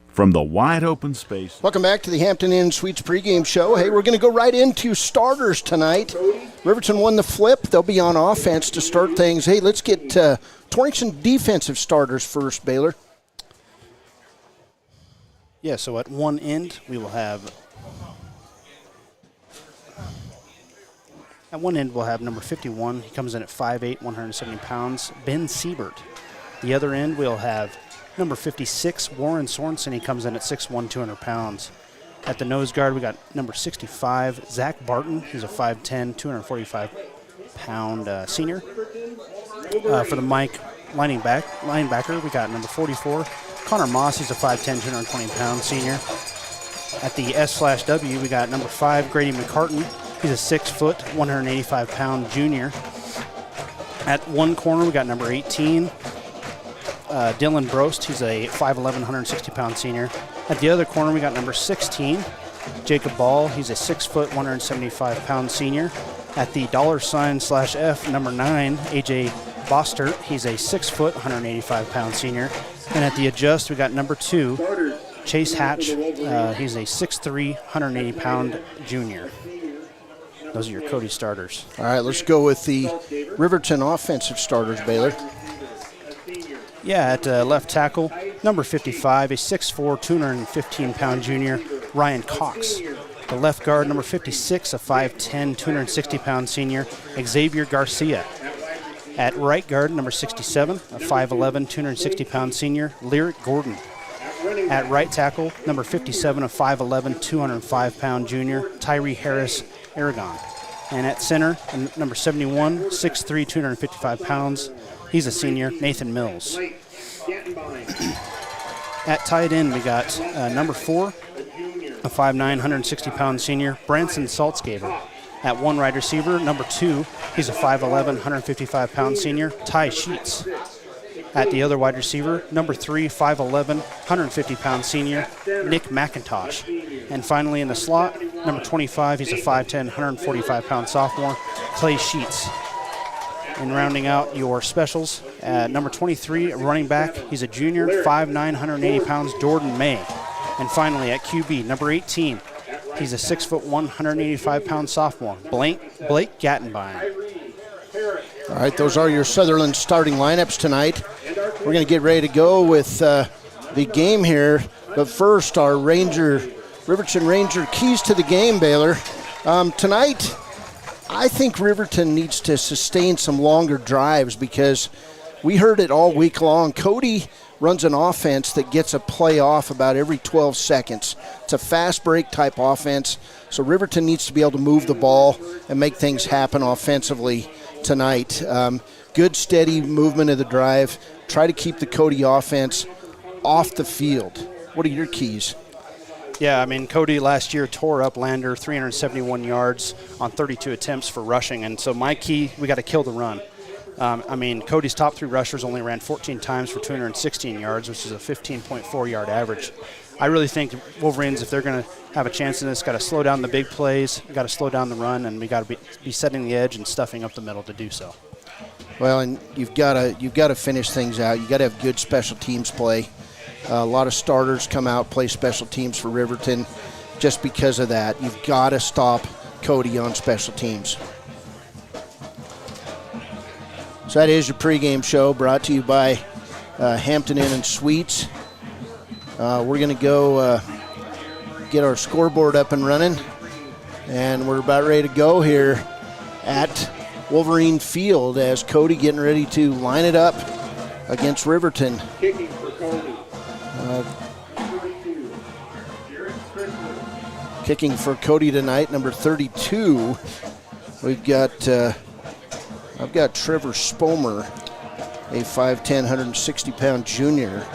Speaker 3: From the wide open space.
Speaker 12: Welcome back to the Hampton Inn Suites pregame show. Hey, we're going to go right into starters tonight. Riverton won the flip. They'll be on offense to start things. Hey, let's get Torrington defensive starters first, Baylor.
Speaker 1: Yeah, so at one end, we will have number 51. He comes in at 5'8", 170 pounds, Ben Siebert. The other end, we'll have number 56, Warren Sorensen. He comes in at 6'1", 200 pounds. At the nose guard, we got number 65, Zach Barton. He's a 5'10", 245-pound senior. For the Mike linebacker, we got number 44, Connor Moss. He's a 5'10", 220-pound senior. At the S/W, we got number 5, Grady McCartan. He's a 6', 185-pound junior. At one corner, we got number 18, Dylan Brost. He's a 5'11", 160-pound senior. At the other corner, we got number 16, Jacob Ball. He's a 6', 175-pound senior. At the $/F, number 9, AJ Bostert. He's a 6', 185-pound senior. And at the adjust, we got number 2, Chase Hatch. He's a 6'3", 180-pound junior. Those are your Cody starters.
Speaker 12: All right, let's go with the Riverton offensive starters, Baylor.
Speaker 1: Yeah, at left tackle, number 55, a 6'4", 215-pound junior, Ryan Cox. The left guard, number 56, a 5'10", 260-pound senior, Xavier Garcia. At right guard, number 67, a 5'11", 260-pound senior, Lyric Gordon. At right tackle, number 57, a 5'11", 205-pound junior, Tyree Harris Aragon. And at center, number 71, 6'3", 255 pounds. He's a senior, Nathan Mills. At tight end, we got number 4, a 5'9", 160-pound senior, Branson Saltzgaver. At one wide receiver, number 2, he's a 5'11", 155-pound senior, Ty Sheets. At the other wide receiver, number 3, 5'11", 150-pound senior, Nick McIntosh. And finally in the slot, number 25, he's a 5'10", 145-pound sophomore, Clay Sheets. And rounding out your specials, number 23, running back, he's a junior, 5'9", 180 pounds, Jordan May. And finally at QB, number 18, he's a 6'1", 185-pound sophomore, Blake Gattenbein.
Speaker 12: All right, those are your Sutherland starting lineups tonight. We're going to get ready to go with the game here. But first, our Riverton Ranger keys to the game, Baylor. Tonight, I think Riverton needs to sustain some longer drives because we heard it all week long. Cody runs an offense that gets a play off about every 12 seconds. It's a fast break type offense, so Riverton needs to be able to move the ball and make things happen offensively tonight. Good, steady movement of the drive. Try to keep the Cody offense off the field. What are your keys?
Speaker 1: Yeah, I mean, Cody last year tore up Lander 371 yards on 32 attempts for rushing, and so my key, we got to kill the run. I mean, Cody's top 3 rushers only ran 14 times for 216 yards, which is a 15.4-yard average. I really think Wolverines, if they're going to have a chance in this, got to slow down the big plays, got to slow down the run, and we got to be setting the edge and stuffing up the middle to do so.
Speaker 12: Well, and you've got to finish things out. You got to have good special teams play. A lot of starters come out, play special teams for Riverton. Just because of that, you've got to stop Cody on special teams. So that is your pregame show, brought to you by Hampton Inn and Suites. We're going to go get our scoreboard up and running, and we're about ready to go here at Wolverine Field as Cody getting ready to line it up against Riverton.
Speaker 4: Kicking for Cody.
Speaker 12: Kicking for Cody tonight, number 32. We've got I've got Trevor Spomer, a 5'10", 160-pound junior.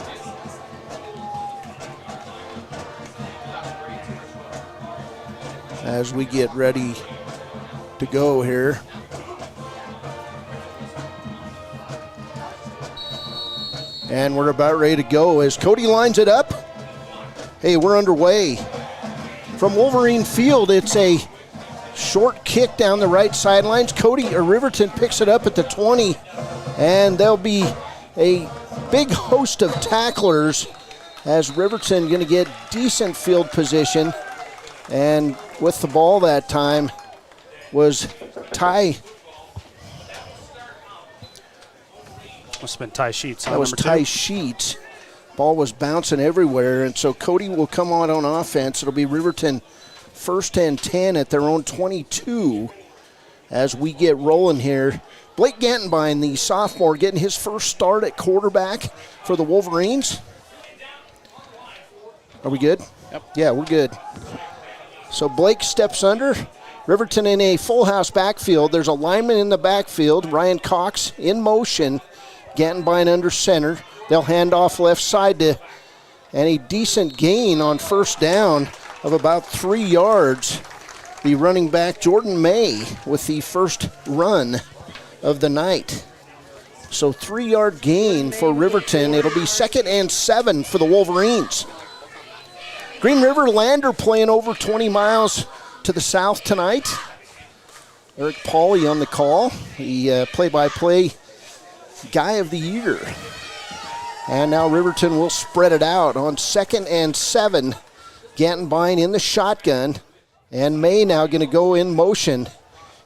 Speaker 12: As we get ready to go here. And we're about ready to go as Cody lines it up. Hey, we're underway. From Wolverine Field, it's a short kick down the right sidelines. Riverton picks it up at the 20, and there'll be a big host of tacklers as Riverton going to get decent field position. And with the ball that time was Ty.
Speaker 1: Must have been Ty Sheets.
Speaker 12: That was Ty Sheets. Ball was bouncing everywhere, and so Cody will come on offense. It'll be Riverton first and 10 at their own 22 as we get rolling here. Blake Gantenbein, the sophomore, getting his first start at quarterback for the Wolverines. Are we good?
Speaker 1: Yep.
Speaker 12: Yeah, we're good. So Blake steps under. Riverton in a full house backfield. There's a lineman in the backfield. Ryan Cox in motion. Gantenbein under center. They'll hand off left side to, and a decent gain on first down of about 3 yards. The running back, Jordan May, with the first run of the night. So 3-yard gain for Riverton. It'll be 2nd and 7 for the Wolverines. Green River Lander playing over 20 miles to the south tonight. Eric Pauly on the call, the play-by-play guy of the year. And now Riverton will spread it out on 2nd and 7. Gantenbein in the shotgun, and May now going to go in motion.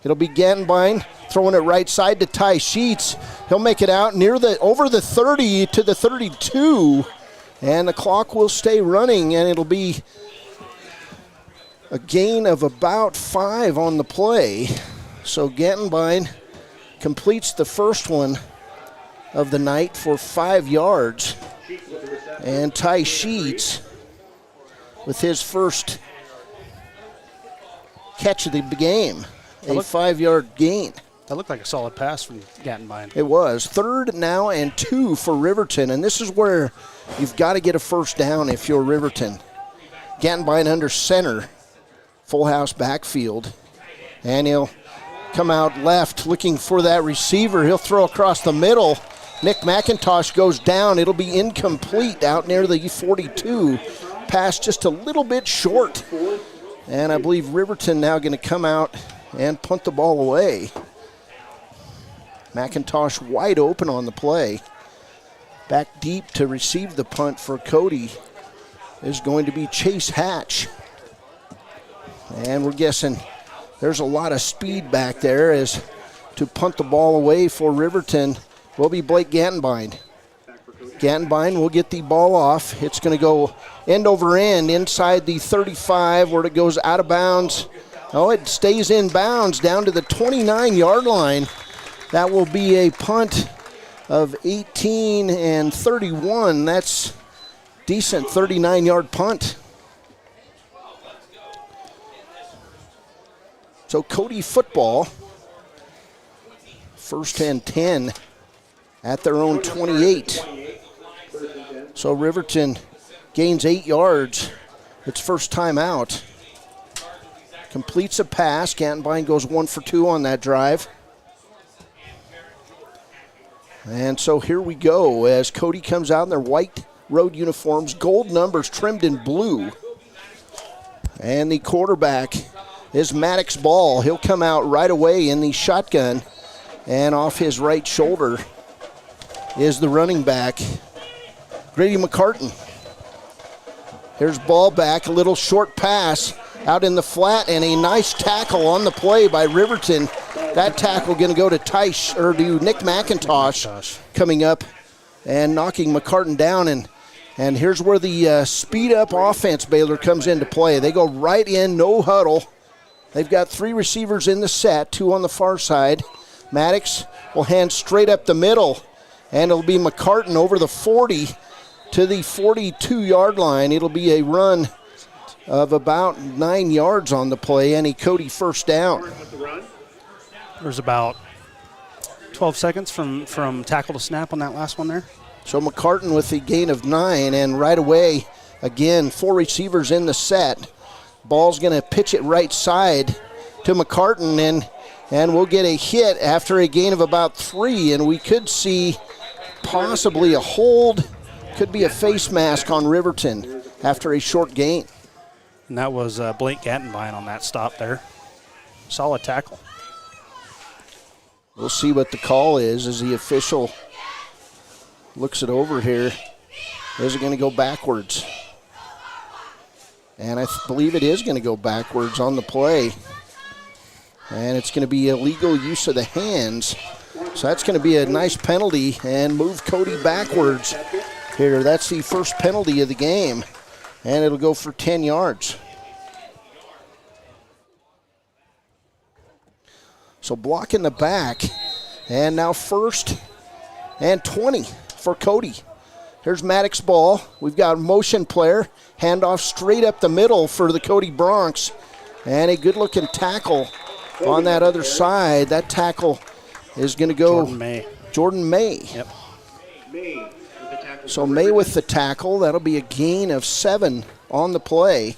Speaker 12: It'll be Gantenbein throwing it right side to Ty Sheets. He'll make it out over the 30 to the 32, and the clock will stay running, and it'll be a gain of about 5 on the play. So Gantenbein completes the first one of the night for 5 yards. And Ty Sheets with his first catch of the game, a 5-yard gain.
Speaker 1: That looked like a solid pass from Gantenbein.
Speaker 12: It was. 3rd now and 2 for Riverton, and this is where you've got to get a first down if you're Riverton. Gantenbein under center, full house backfield, and he'll come out left looking for that receiver. He'll throw across the middle. Nick McIntosh goes down. It'll be incomplete out near the 42. Pass just a little bit short. And I believe Riverton now going to come out and punt the ball away. McIntosh wide open on the play. Back deep to receive the punt for Cody is going to be Chase Hatch. And we're guessing there's a lot of speed back there as to punt the ball away for Riverton will be Blake Gantenbein. Gantenbein will get the ball off. It's going to go end over end inside the 35 where it goes out of bounds Oh, it stays in bounds down to the 29-yard line. That will be a punt of 18 and 31. That's decent 39-yard punt. So Cody football, 1st and 10 at their own 28. So Riverton gains 8 yards. Its first time out. Completes a pass. Gantenbein goes 1 for 2 on that drive. And so here we go as Cody comes out in their white road uniforms, gold numbers trimmed in blue. And the quarterback is Maddox Ball. He'll come out right away in the shotgun. And off his right shoulder is the running back, Grady McCartan. Here's Ball back, a little short pass out in the flat, and a nice tackle on the play by Riverton. That tackle going to go to Nick McIntosh coming up and knocking McCartan down. And here's where the speed-up offense, Baylor, comes into play. They go right in, no huddle. They've got 3 receivers in the set, 2 on the far side. Maddox will hand straight up the middle, and it'll be McCartan over the 40 to the 42-yard line. It'll be a run of about 9 yards on the play, and a Cody first down.
Speaker 13: There's about 12 seconds from tackle to snap on that last one there.
Speaker 12: So McCartan with the gain of 9, and right away, again, 4 receivers in the set. Ball's going to pitch it right side to McCartan, and we'll get a hit after a gain of about 3, and we could see possibly a hold, could be a face mask on Riverton after a short gain.
Speaker 13: And that was Blake Gantenbein on that stop there. Solid tackle.
Speaker 12: We'll see what the call is as the official looks it over here. Is it going to go backwards? And I believe it is going to go backwards on the play. And it's going to be illegal use of the hands. So that's going to be a nice penalty and move Cody backwards here. That's the first penalty of the game. And it'll go for 10 yards. So block in the back. And now 1st and 20 for Cody. Here's Maddox Ball. We've got a motion player. Handoff straight up the middle for the Cody Bronx. And a good-looking tackle on that other side. That tackle is going to go Jordan May.
Speaker 13: Yep.
Speaker 12: So May with the tackle. That'll be a gain of 7 on the play.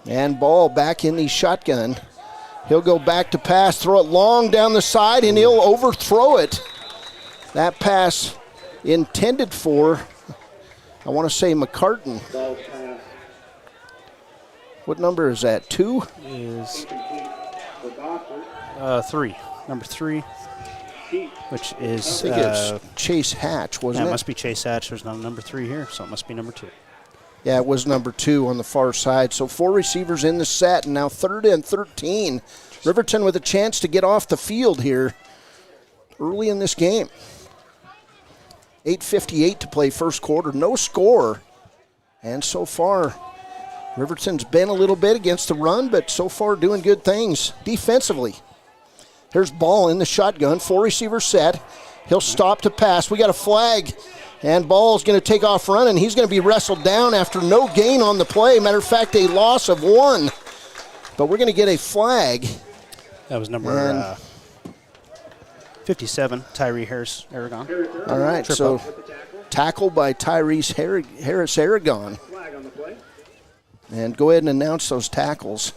Speaker 12: And Ball back in the shotgun. He'll go back to pass, throw it long down the side, and he'll overthrow it. That pass intended for, I want to say, McCartan. What number is that? 2?
Speaker 13: Is 3. Number 3, which is
Speaker 12: I think it's Chase Hatch, wasn't it?
Speaker 13: It must be Chase Hatch. There's no number 3 here, so it must be number 2.
Speaker 12: Yeah, it was number 2 on the far side. So 4 receivers in the set, and now 3rd and 13. Riverton with a chance to get off the field here early in this game. 8:58 to play first quarter. No score. And so far, Riverton's been a little bit against the run, but so far doing good things defensively. Here's Ball in the shotgun. 4 receiver set. He'll stop to pass. We got a flag. And Ball's going to take off running. He's going to be wrestled down after no gain on the play. Matter of fact, a loss of 1. But we're going to get a flag.
Speaker 13: That was number 57, Tyree Harris Aragon.
Speaker 12: All right, so tackle by Tyrese Harris Aragon. And go ahead and announce those tackles.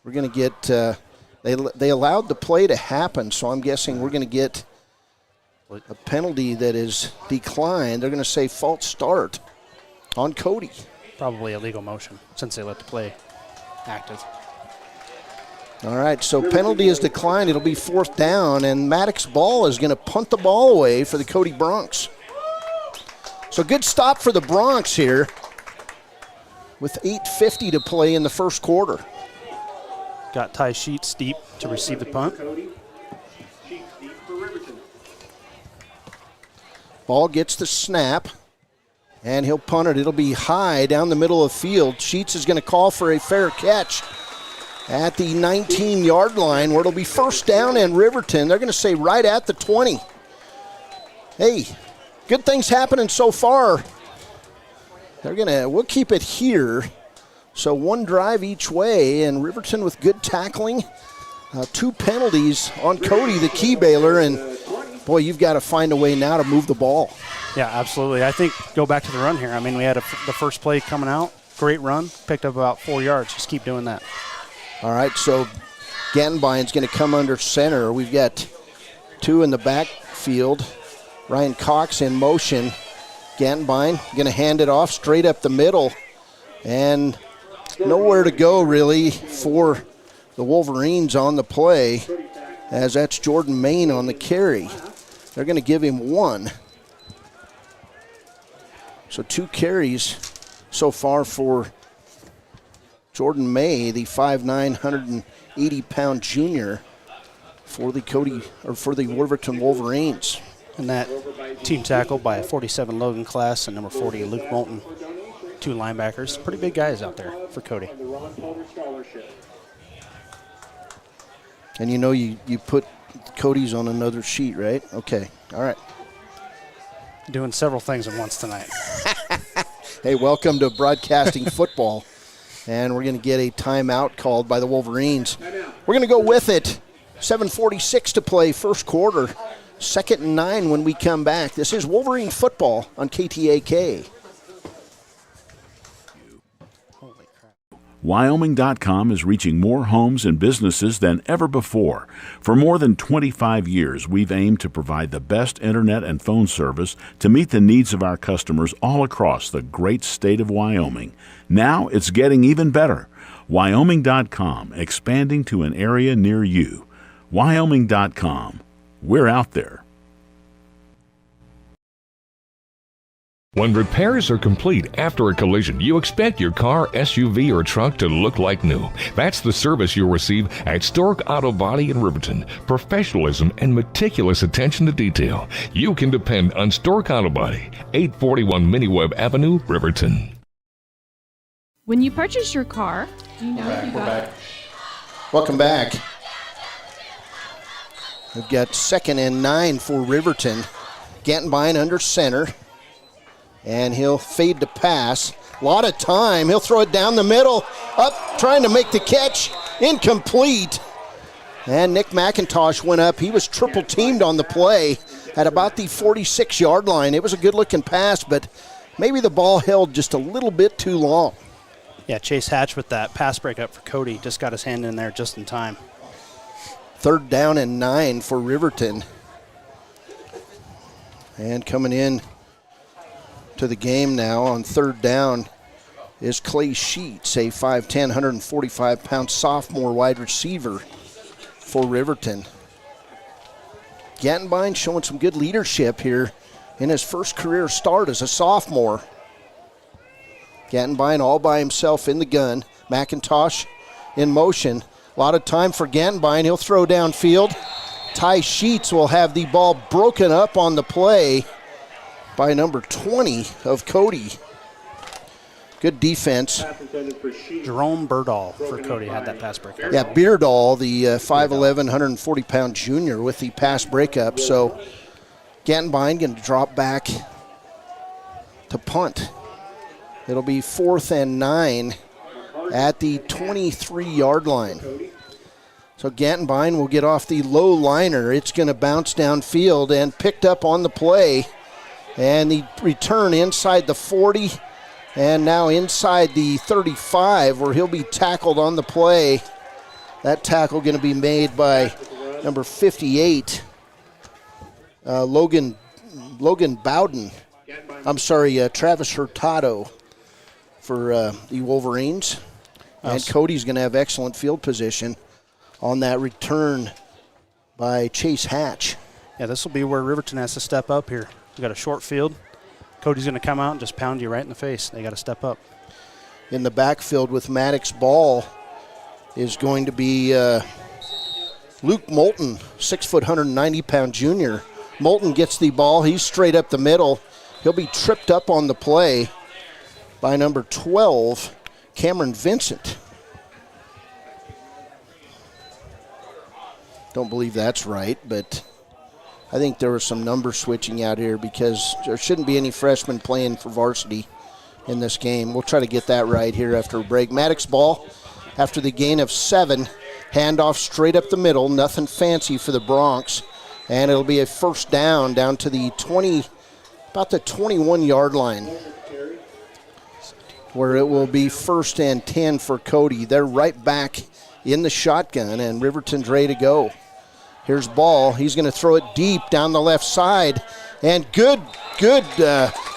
Speaker 12: We're going to get, they allowed the play to happen, so I'm guessing we're going to get a penalty that is declined. They're going to say false start on Cody.
Speaker 13: Probably a legal motion since they let the play active.
Speaker 12: All right, so penalty is declined. It'll be 4th down, and Maddox Ball is going to punt the ball away for the Cody Bronx. So good stop for the Bronx here with 8:50 to play in the first quarter.
Speaker 13: Got Ty Sheets deep to receive the punt.
Speaker 12: Ball gets the snap. And he'll punt it. It'll be high down the middle of the field. Sheets is going to call for a fair catch at the 19-yard line, where it'll be first down and Riverton. They're going to say right at the 20. Hey, good things happening so far. We'll keep it here. So one drive each way, and Riverton with good tackling. 2 penalties on Cody, the key Baylor, and boy, you've got to find a way now to move the ball.
Speaker 1: Yeah, absolutely. I think go back to the run here. I mean, we had the first play coming out. Great run. Picked up about 4 yards. Just keep doing that.
Speaker 12: All right, so Gantenbein's going to come under center. We've got 2 in the backfield. Ryan Cox in motion. Gantenbein going to hand it off straight up the middle. And nowhere to go, really, for the Wolverines on the play, as that's Jordan Main on the carry. They're going to give him 1. So 2 carries so far for Jordan May, the 5'9", 180-pound junior for the Wolverton Wolverines.
Speaker 1: And that team tackle by 47 Logan Class and number 40 Luke Moulton. 2 linebackers. Pretty big guys out there for Cody.
Speaker 12: And you know you put Cody's on another sheet, right? Okay, all right.
Speaker 1: Doing several things at once tonight.
Speaker 12: Hey, welcome to broadcasting football. And we're going to get a timeout called by the Wolverines. We're going to go with it. 7:46 to play, first quarter. 2nd and 9 when we come back. This is Wolverine football on KTAK.
Speaker 3: Wyoming.com is reaching more homes and businesses than ever before. For more than 25 years, we've aimed to provide the best internet and phone service to meet the needs of our customers all across the great state of Wyoming. Now it's getting even better. Wyoming.com, expanding to an area near you. Wyoming.com. We're out there.
Speaker 4: When repairs are complete after a collision, you expect your car, SUV, or truck to look like new. That's the service you'll receive at Stork Auto Body in Riverton. Professionalism and meticulous attention to detail. You can depend on Stork Auto Body, 841 Miniweb Avenue, Riverton.
Speaker 6: When you purchase your car, do you know if you got...
Speaker 12: Welcome back. We've got 2nd and 9 for Riverton. Gantenbein under center. And he'll fade to pass. A lot of time. He'll throw it down the middle. Up, trying to make the catch. Incomplete. And Nick McIntosh went up. He was triple teamed on the play at about the 46-yard line. It was a good-looking pass, but maybe the ball held just a little bit too long.
Speaker 1: Yeah, Chase Hatch with that pass breakup for Cody. Just got his hand in there just in time.
Speaker 12: 3rd down and 9 for Riverton. And coming in to the game now on 3rd down is Clay Sheets, a 5'10", 145-pound sophomore wide receiver for Riverton. Gantenbein showing some good leadership here in his first career start as a sophomore. Gantenbein all by himself in the gun. McIntosh in motion. A lot of time for Gantenbein. He'll throw downfield. Ty Sheets will have the ball broken up on the play by number 20 of Cody. Good defense.
Speaker 1: Jerome Birdall for Cody had that pass breakup.
Speaker 12: Yeah, Beardall, the 5'11", 140-pound junior with the pass breakup. So Gantenbein going to drop back to punt. It'll be 4th and 9 at the 23-yard line. So Gantenbein will get off the low liner. It's going to bounce downfield and picked up on the play. And the return inside the 40 and now inside the 35 where he'll be tackled on the play. That tackle going to be made by number 58, Logan Bowden. I'm sorry, Travis Hurtado for the Wolverines. And Cody's going to have excellent field position on that return by Chase Hatch.
Speaker 1: Yeah, this will be where Riverton has to step up here. We got a short field. Cody's going to come out and just pound you right in the face. They got to step up.
Speaker 12: In the backfield with Maddox Ball is going to be Luke Moulton, 6', 190-pound junior. Moulton gets the ball. He's straight up the middle. He'll be tripped up on the play by number 12, Cameron Vincent. Don't believe that's right, but I think there was some number switching out here because there shouldn't be any freshmen playing for varsity in this game. We'll try to get that right here after a break. Maddox ball after the gain of 7. Handoff straight up the middle. Nothing fancy for the Broncs. And it'll be a first down to the 20, about the 21-yard line, where it will be 1st and 10 for Cody. They're right back in the shotgun, and Riverton's ready to go. Here's ball. He's going to throw it deep down the left side. And good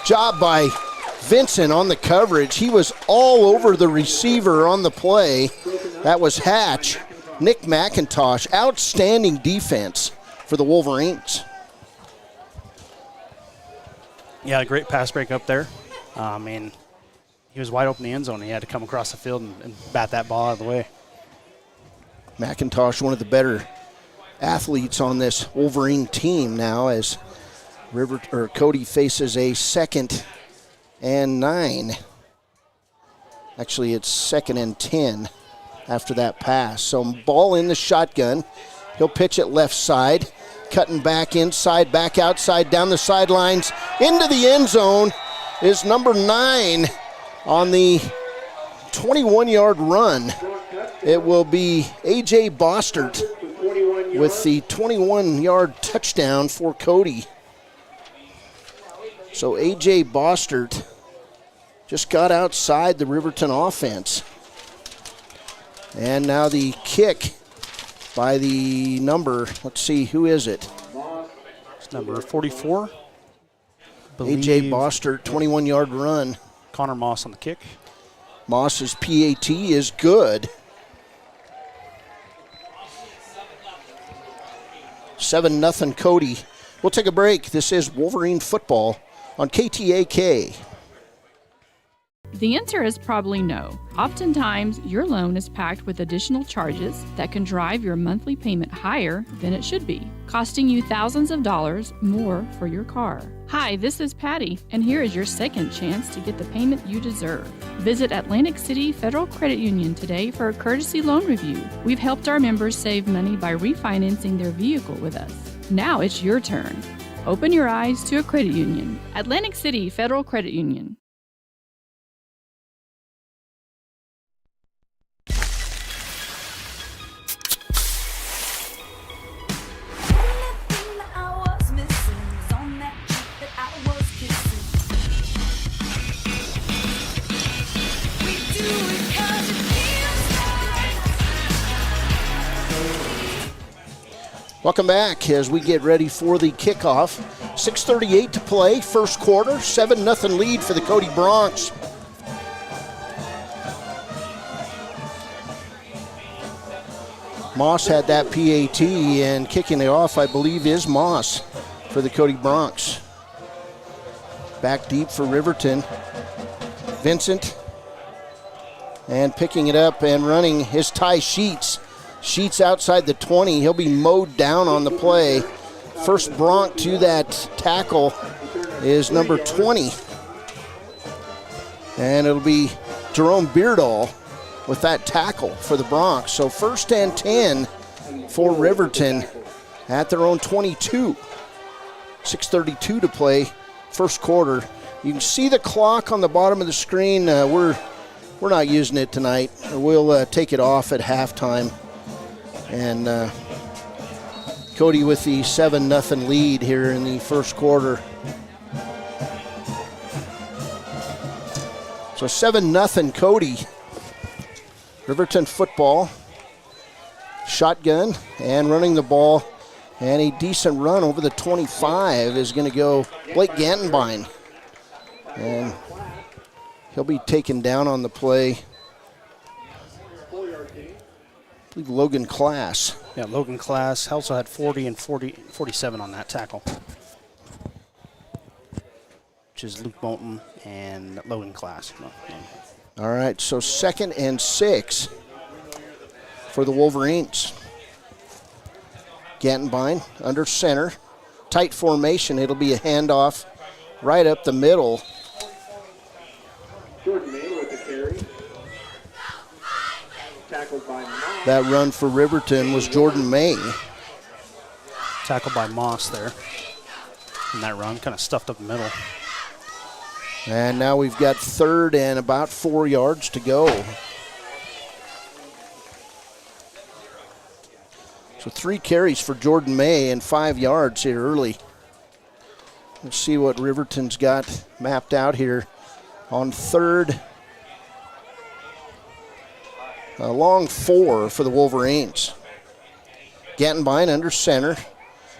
Speaker 12: job by Vincent on the coverage. He was all over the receiver on the play. That was Hatch. Nick McIntosh. Outstanding defense for the Wolverines.
Speaker 1: Yeah, great pass break up there. He was wide open in the end zone. He had to come across the field and bat that ball out of the way.
Speaker 12: McIntosh, one of the better athletes on this Wolverine team now, as Cody faces a 2nd and 9. Actually, it's 2nd and 10 after that pass. So ball in the shotgun. He'll pitch it left side, cutting back inside, back outside, down the sidelines, into the end zone is number 9 on the 21-yard run. It will be A.J. Bostert with the 21-yard touchdown for Cody. So A.J. Bostert just got outside the Riverton offense. And now the kick by the number, let's see, who is it?
Speaker 1: It's number 44.
Speaker 12: A.J. Bostert, 21-yard run.
Speaker 1: Connor Moss on the kick.
Speaker 12: Moss's PAT is good. 7-0 Cody. We'll take a break. This is Wolverine football on KTAK.
Speaker 6: The answer is probably no. Oftentimes, your loan is packed with additional charges that can drive your monthly payment higher than it should be, costing you thousands of dollars more for your car. Hi, this is Patty, and here is your second chance to get the payment you deserve. Visit Atlantic City Federal Credit Union today for a courtesy loan review. We've helped our members save money by refinancing their vehicle with us. Now it's your turn. Open your eyes to a credit union. Atlantic City Federal Credit Union.
Speaker 12: Welcome back as we get ready for the kickoff. 6:38 to play, first quarter, 7-0 lead for the Cody Broncs. Moss had that PAT, and kicking it off, I believe, is Moss for the Cody Broncs. Back deep for Riverton. Vincent, and picking it up and running his Ty Sheets. Sheets outside the 20. He'll be mowed down on the play. First Bronc to that tackle is number 20. And it'll be Jerome Beardall with that tackle for the Broncs. So 1st and 10 for Riverton at their own 22. 6:32 to play, first quarter. You can see the clock on the bottom of the screen. We're not using it tonight. We'll take it off at halftime. And Cody with the 7-0 lead here in the first quarter. So 7-0 Cody. Riverton football. Shotgun and running the ball. And a decent run over the 25 is going to go Blake Gantenbein. And he'll be taken down on the play. I believe Logan Class.
Speaker 1: Yeah, Logan Class also had 40 and 47 on that tackle, which is Luke Bolton and Logan Class.
Speaker 12: All right, so 2nd and 6 for the Wolverines. Gantenbein under center. Tight formation. It'll be a handoff right up the middle.
Speaker 7: Jordan May with the carry. Tackled by Moss.
Speaker 12: That run for Riverton was Jordan May.
Speaker 1: Tackled by Moss there. And that run kind of stuffed up the middle.
Speaker 12: And now we've got 3rd and about 4 yards to go. So 3 carries for Jordan May and 5 yards here early. Let's see what Riverton's got mapped out here on 3rd. A long 4 for the Wolverines. Gantenbein under center.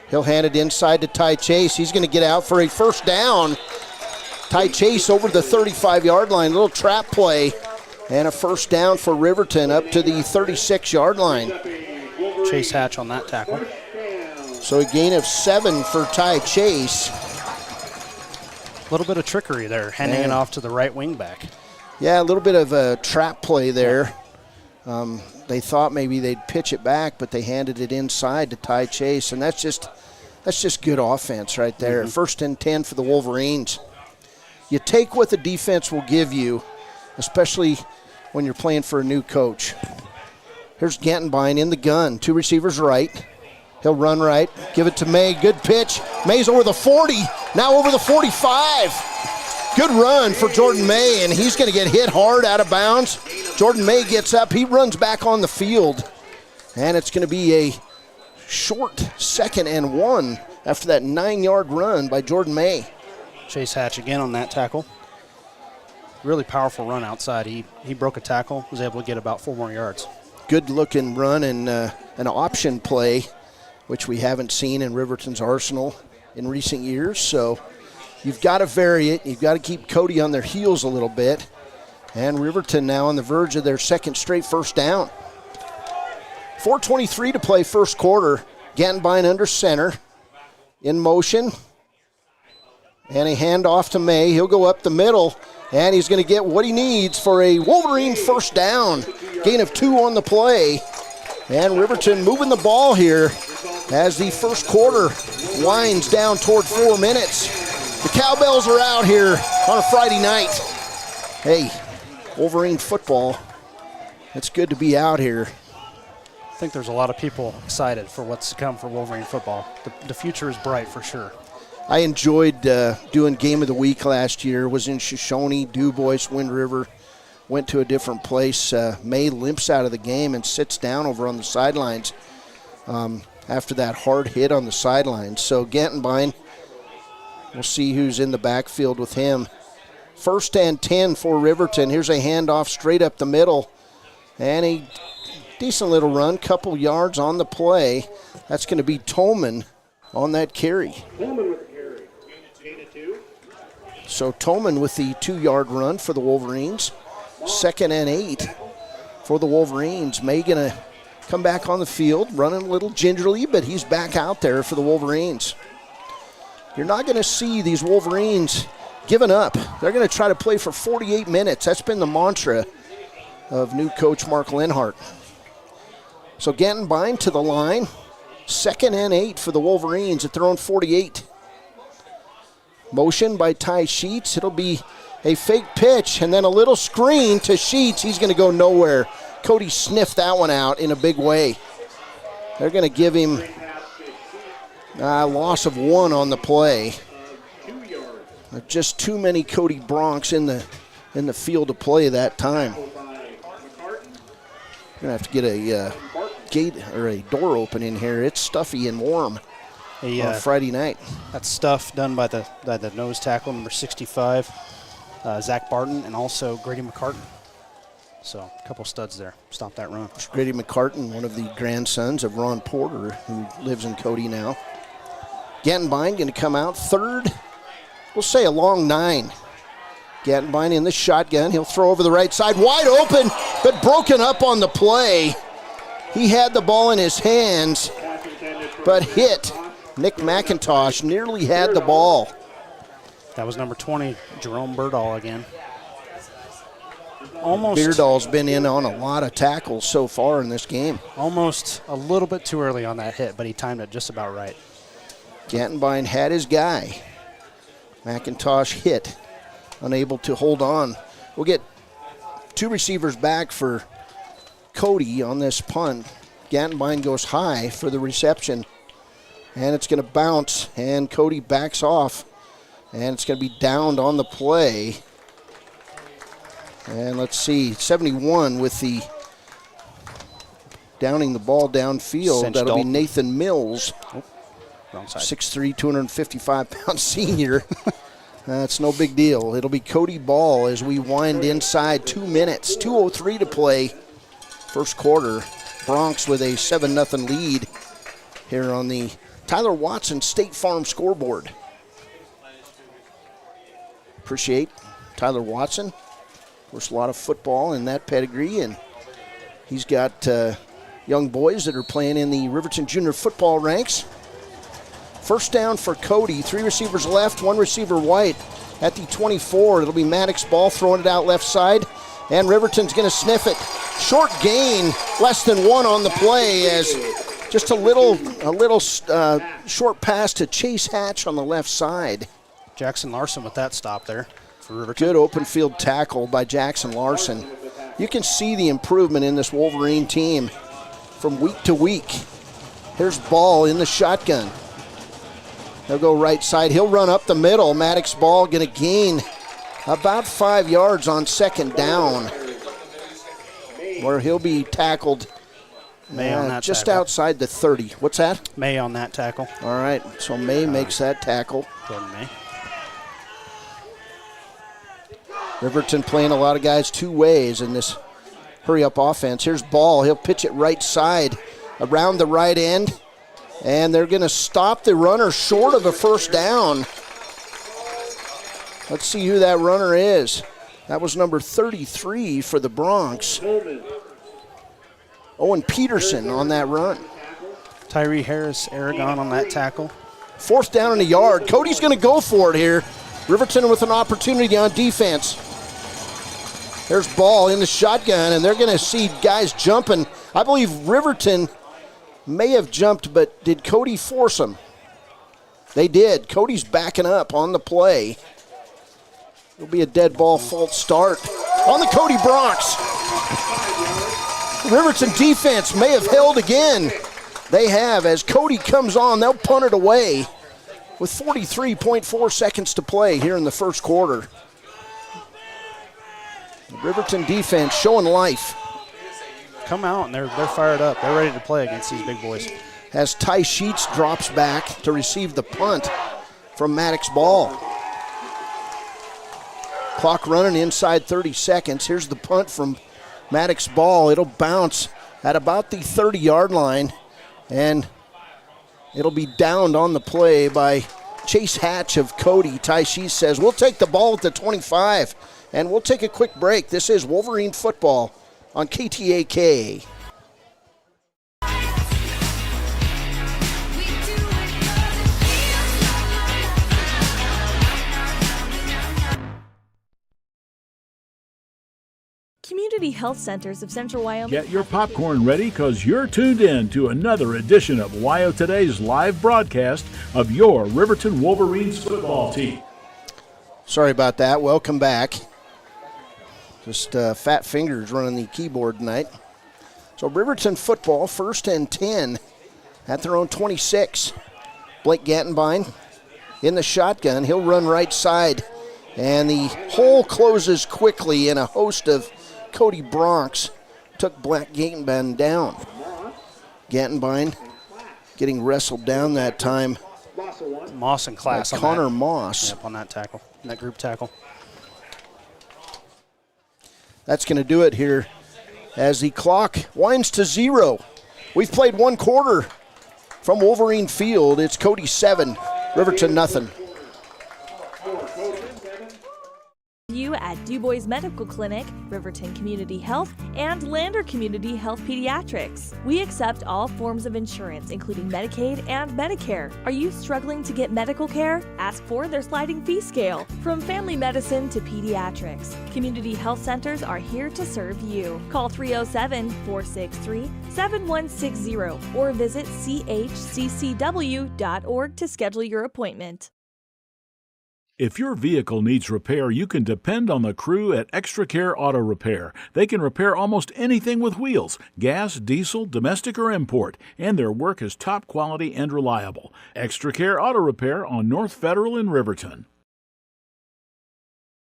Speaker 12: He'll hand it inside to Ty Chase. He's going to get out for a first down. Ty Chase over the 35-yard line. Little trap play. And a first down for Riverton up to the 36-yard line.
Speaker 1: Chase Hatch on that tackle.
Speaker 12: So a gain of 7 for Ty Chase.
Speaker 1: A little bit of trickery there, handing it off to the right wing back.
Speaker 12: Yeah, a little bit of a trap play there. They thought maybe they'd pitch it back, but they handed it inside to Ty Chase, and that's just good offense right there. 1st and 10 for the Wolverines. You take what the defense will give you, especially when you're playing for a new coach. Here's Gantenbein in the gun. 2 receivers right. He'll run right. Give it to May. Good pitch. May's over the 40. Now over the 45. Good run for Jordan May, and he's going to get hit hard out of bounds. Jordan May gets up. He runs back on the field. And it's going to be a short 2nd and 1 after that 9-yard run by Jordan May.
Speaker 1: Chase Hatch again on that tackle. Really powerful run outside. He broke a tackle, was able to get about 4 more yards.
Speaker 12: Good-looking run and an option play, which we haven't seen in Riverton's arsenal in recent years. So you've got to vary it. You've got to keep Cody on their heels a little bit. And Riverton now on the verge of their 2nd straight first down. 4:23 to play first quarter. Gantenbein under center. In motion. And a handoff to May. He'll go up the middle. And he's going to get what he needs for a Wolverine first down. Gain of 2 on the play. And Riverton moving the ball here as the first quarter winds down toward 4 minutes. The Cowbells are out here on a Friday night. Hey, Wolverine football, it's good to be out here.
Speaker 1: I think there's a lot of people excited for what's to come for Wolverine football. The future is bright for sure.
Speaker 12: I enjoyed doing Game of the Week last year. Was in Shoshone, DuBois, Wind River. Went to a different place. May limps out of the game and sits down over on the sidelines after that hard hit on the sidelines. So Gantenbein, we'll see who's in the backfield with him. 1st and 10 for Riverton. Here's a handoff straight up the middle. And a decent little run, couple yards on the play. That's going to be Tolman on that carry.
Speaker 7: Tolman with the carry. Gain of 2.
Speaker 12: So Tolman with the 2-yard run for the Wolverines. 2nd and 8 for the Wolverines. May going to come back on the field, running a little gingerly, but he's back out there for the Wolverines. You're not going to see these Wolverines giving up. They're going to try to play for 48 minutes. That's been the mantra of new coach Mark Lenhart. So Gantenbein to the line. 2nd and 8 for the Wolverines at their own 48. Motion by Ty Sheets. It'll be a fake pitch and then a little screen to Sheets. He's going to go nowhere. Cody sniffed that one out in a big way. They're going to give him a loss of 1 on the play. Just too many Cody Broncs in the field to play that time. We're going to have to get a gate or a door open in here. It's stuffy and warm on Friday night.
Speaker 1: That's stuff done by the nose tackle, number 65. Zach Barton, and also Grady McCartan. So a couple studs there. Stop that run.
Speaker 12: Grady McCartan, one of the grandsons of Ron Porter, who lives in Cody now. Gantenbein going to come out 3rd. We'll say a long 9. Gantenbein in the shotgun. He'll throw over the right side. Wide open, but broken up on the play. He had the ball in his hands, but hit. Nick McIntosh nearly had the ball.
Speaker 1: That was number 20, Jerome Berdahl again.
Speaker 12: Beardall's been in on a lot of tackles so far in this game.
Speaker 1: Almost a little bit too early on that hit, but he timed it just about right.
Speaker 12: Gantenbein had his guy. McIntosh hit, unable to hold on. We'll get 2 receivers back for Cody on this punt. Gantenbein goes high for the reception, and it's going to bounce, and Cody backs off, and it's going to be downed on the play. And let's see, 71 with the downing the ball downfield.
Speaker 1: Cinch
Speaker 12: That'll
Speaker 1: Dalton.
Speaker 12: be Nathan Mills.
Speaker 1: Wrong side.
Speaker 12: 6'3", 255-pound senior. That's no big deal. It'll be Cody Ball as we wind inside 2 minutes. 2:03 to play. First quarter. Bronx with a 7-0 lead here on the Tyler Watson State Farm scoreboard. Appreciate Tyler Watson. Of course, a lot of football in that pedigree, and he's got young boys that are playing in the Riverton Junior football ranks. First down for Cody. 3 receivers left, 1 receiver white at the 24. It'll be Maddox Ball throwing it out left side, and Riverton's going to sniff it. Short gain, less than 1 on the play, as just a little short pass to Chase Hatch on the left side.
Speaker 1: Jackson Larson with that stop there for Riverton.
Speaker 12: Good open field tackle by Jackson Larson. You can see the improvement in this Wolverine team from week to week. Here's Ball in the shotgun. He'll go right side. He'll run up the middle. Maddox Ball going to gain about 5 yards on second down, where he'll be tackled
Speaker 1: May on that
Speaker 12: just
Speaker 1: tackle.
Speaker 12: outside the 30. What's that?
Speaker 1: May on that tackle.
Speaker 12: All right, so May makes that tackle.
Speaker 1: Jordan May.
Speaker 12: Riverton playing a lot of guys 2 ways in this hurry-up offense. Here's Ball. He'll pitch it right side around the right end, and they're going to stop the runner short of a first down. Let's see who that runner is. That was number 33 for the Bronx. Owen Peterson on that run.
Speaker 1: Tyree Harris, Aragon on that tackle.
Speaker 12: 4th down and a yard. Cody's going to go for it here. Riverton with an opportunity on defense. There's Ball in the shotgun, and they're going to see guys jumping. I believe Riverton may have jumped, but did Cody force them? They did. Cody's backing up on the play. It'll be a dead ball false start on the Cody Bronx. Riverton defense may have held again. They have. As Cody comes on, they'll punt it away with 43.4 seconds to play here in the first quarter. The Riverton defense showing life.
Speaker 1: Come out, and they're fired up. They're ready to play against these big boys.
Speaker 12: As Ty Sheets drops back to receive the punt from Maddox Ball. Clock running inside 30 seconds. Here's the punt from Maddox Ball. It'll bounce at about the 30-yard line, and it'll be downed on the play by Chase Hatch of Cody. Ty Sheets says, we'll take the ball at the 25, and we'll take a quick break. This is Wolverine football on KTAK.
Speaker 2: Community Health Centers of Central Wyoming.
Speaker 3: Get your popcorn ready because you're tuned in to another edition of Wyo Today's live broadcast of your Riverton Wolverines football team.
Speaker 12: Sorry about that. Welcome back. Just fat fingers running the keyboard tonight. So Riverton football, 1st and 10 at their own 26. Blake Gantenbein in the shotgun. He'll run right side. And the hole closes quickly, and a host of Cody Bronx took Black Gantenbein down. Gantenbein getting wrestled down that time.
Speaker 1: Moss and Class on
Speaker 12: Connor
Speaker 1: that.
Speaker 12: Moss.
Speaker 1: Yep, on that tackle, that group tackle.
Speaker 12: That's going to do it here as the clock winds to 0. We've played 1 quarter from Wolverine Field. It's Cody 7, Riverton nothing.
Speaker 2: You at Du Bois Medical Clinic, Riverton Community Health, and Lander Community Health Pediatrics. We accept all forms of insurance, including Medicaid and Medicare. Are you struggling to get medical care? Ask for their sliding fee scale. From family medicine to pediatrics, community health centers are here to serve you. Call 307-463-7160 or visit chccw.org to schedule your appointment.
Speaker 3: If your vehicle needs repair, you can depend on the crew at Extra Care Auto Repair. They can repair almost anything with wheels, gas, diesel, domestic, or import, and their work is top quality and reliable. Extra Care Auto Repair on North Federal in Riverton.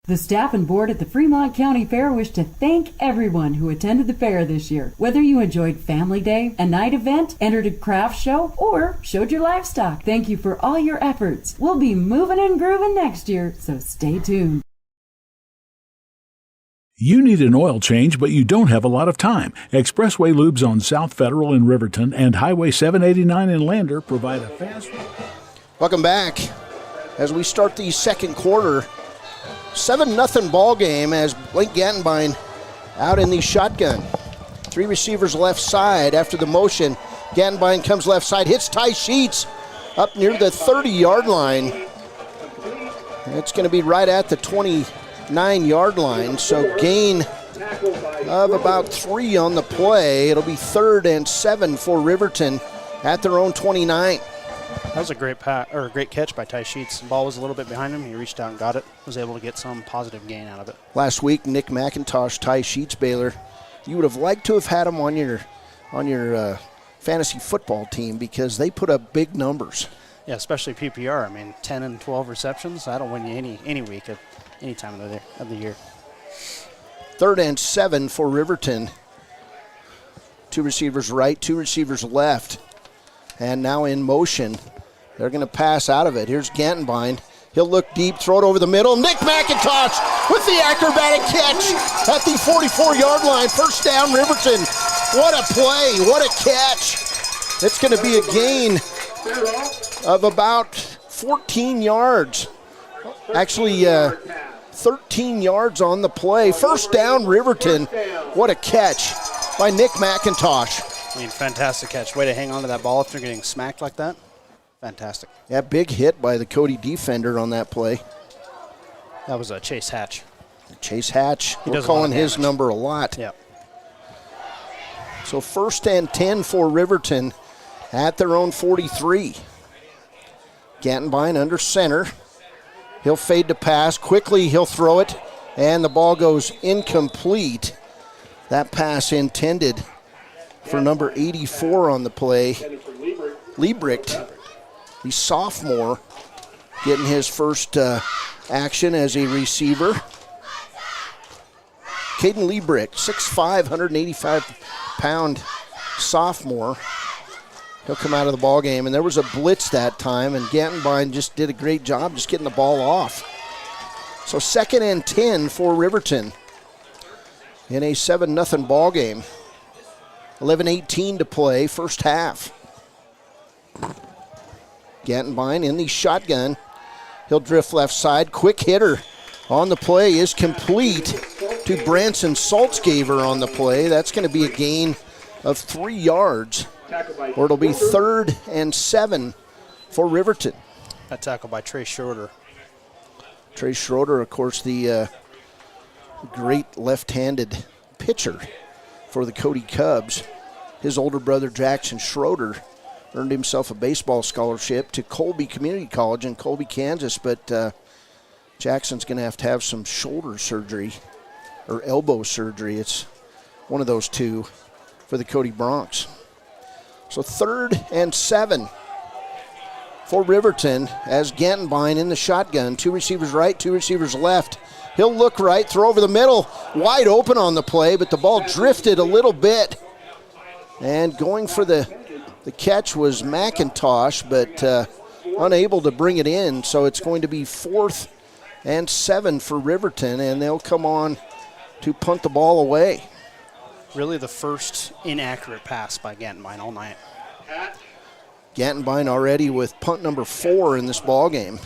Speaker 8: The staff and board at the Fremont County Fair wish to thank everyone who attended the fair this year. Whether you enjoyed Family Day, a night event, entered a craft show, or showed your livestock, thank you for all your efforts. We'll be moving and grooving next year, so stay tuned.
Speaker 3: You need an oil change, but you don't have a lot of time. Expressway Lubes on South Federal in Riverton and Highway 789 in Lander provide a fast...
Speaker 12: Welcome back. As we start the second quarter, 7-0 ball game as Blake Gantenbein out in the shotgun. 3 receivers left side after the motion. Gantenbein comes left side, hits Ty Sheets up near the 30-yard line. It's going to be right at the 29-yard line, so gain of about 3 on the play. It'll be 3rd and 7 for Riverton at their own 29.
Speaker 1: That was a great great catch by Ty Sheets. The ball was a little bit behind him. He reached out and got it. Was able to get some positive gain out of it.
Speaker 12: Last week, Nick McIntosh, Ty Sheets, Baylor. You would have liked to have had him on your fantasy football team because they put up big numbers.
Speaker 1: Yeah, especially PPR. I mean, 10 and 12 receptions. That'll win you any week at any time of the year.
Speaker 12: 3rd and 7 for Riverton. 2 receivers right, 2 receivers left. And now in motion, they're going to pass out of it. Here's Gantenbein. He'll look deep, throw it over the middle. Nick McIntosh with the acrobatic catch at the 44-yard line. 1st down, Riverton. What a play, what a catch. It's going to be a gain of about 14 yards. Actually, 13 yards on the play. 1st down, Riverton. What a catch by Nick McIntosh.
Speaker 1: I mean, fantastic catch. Way to hang on to that ball after getting smacked like that. Fantastic.
Speaker 12: Yeah, big hit by the Cody defender on that play.
Speaker 1: That was Chase Hatch.
Speaker 12: Chase Hatch. We're calling his number a lot.
Speaker 1: Yep.
Speaker 12: So 1st and 10 for Riverton at their own 43. Gantenbein under center. He'll fade to pass. Quickly he'll throw it, and the ball goes incomplete. That pass intended for number 84 on the play. Liebricht, the sophomore, getting his first action as a receiver. Caden Liebricht, 6'5", 185-pound sophomore. He'll come out of the ball game, and there was a blitz that time, and Gantenbein just did a great job just getting the ball off. So 2nd and 10 for Riverton in a 7-0 ball game. 11:18 to play, 1st half. Gantenbein in the shotgun. He'll drift left side. Quick hitter on the play is complete to Branson Saltzgaver on the play. That's going to be a gain of 3 yards, or it'll be 3rd and 7 for Riverton.
Speaker 1: That tackle by Trey Schroeder.
Speaker 12: Trey Schroeder, of course, the great left-handed pitcher for the Cody Cubs. His older brother, Jackson Schroeder, earned himself a baseball scholarship to Colby Community College in Colby, Kansas, but Jackson's going to have some shoulder surgery or elbow surgery. It's one of those two for the Cody Broncs. So 3rd and 7 for Riverton as Gantenbein in the shotgun. 2 receivers right, 2 receivers left. He'll look right, throw over the middle, wide open on the play, but the ball drifted a little bit. And going for the catch was McIntosh, but unable to bring it in. So it's going to be 4th and 7 for Riverton, and they'll come on to punt the ball away.
Speaker 1: Really the first inaccurate pass by Gantenbein all night.
Speaker 12: Gantenbein already with punt number 4 in this ball game.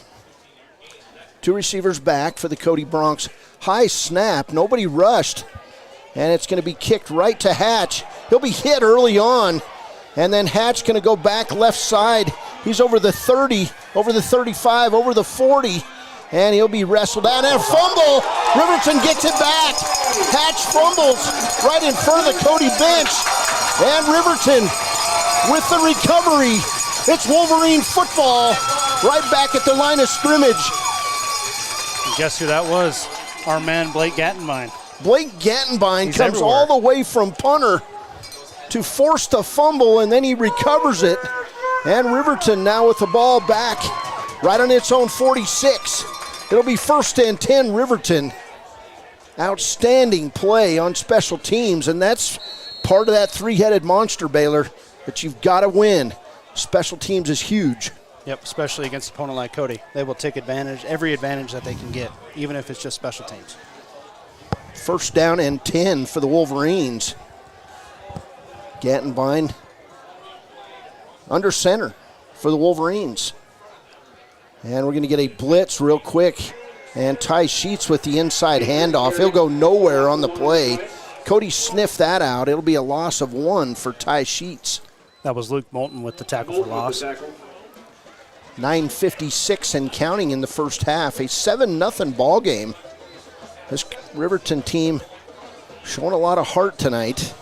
Speaker 12: 2 receivers back for the Cody Broncs. High snap, nobody rushed, and it's going to be kicked right to Hatch. He'll be hit early on, and then Hatch going to go back left side. He's over the 30, over the 35, over the 40, and he'll be wrestled out. And a fumble! Riverton gets it back. Hatch fumbles right in front of the Cody bench, and Riverton with the recovery. It's Wolverine football right back at the line of scrimmage.
Speaker 13: And guess who that was? Our man, Blake Gattenbein.
Speaker 12: Blake Gattenbein
Speaker 13: He's
Speaker 12: comes
Speaker 13: everywhere.
Speaker 12: all the way from punter to force the fumble, and then he recovers it. And Riverton now with the ball back right on its own 46. It'll be 1st and 10 Riverton. Outstanding play on special teams, and that's part of that three-headed monster, Baylor, that you've got to win. Special teams is huge.
Speaker 1: Yep, especially against an opponent like Cody. They will take every advantage that they can get, even if it's just special teams.
Speaker 12: 1st down and 10 for the Wolverines. Gattenbein under center for the Wolverines. And we're going to get a blitz real quick. And Ty Sheets with the inside handoff. He'll go nowhere on the play. Cody sniffed that out. It'll be a loss of 1 for Ty Sheets.
Speaker 1: That was Luke Moulton with the tackle for loss.
Speaker 12: 9:56 and counting in the first half. A 7-0 ball game. This Riverton team showing a lot of heart tonight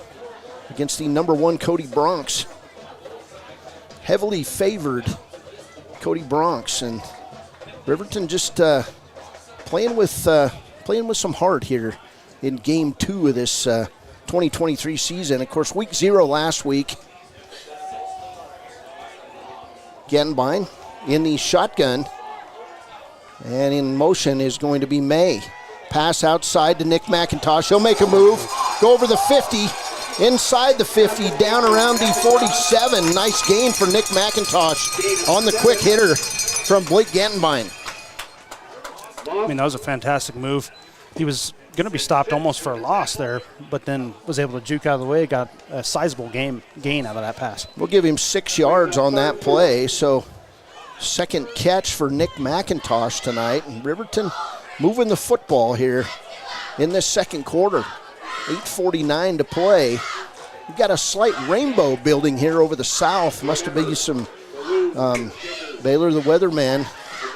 Speaker 12: against the number 1 Cody Bronx. Heavily favored Cody Bronx, and Riverton just playing with some heart here in game 2 of this 2023 season. Of course, week 0 last week. Gattenbein in the shotgun, and in motion is going to be May. Pass outside to Nick McIntosh. He'll make a move, go over the 50, inside the 50, down around the 47. Nice gain for Nick McIntosh on the quick hitter from Blake Gattenbein.
Speaker 1: I mean, that was a fantastic move. He was going to be stopped almost for a loss there, but then was able to juke out of the way, got a sizable gain out of that pass.
Speaker 12: We'll give him 6 yards on that play, so second catch for Nick McIntosh tonight. And Riverton moving the football here in this second quarter. 8:49 to play. We've got a slight rainbow building here over the south. Must have been some Baylor the weatherman.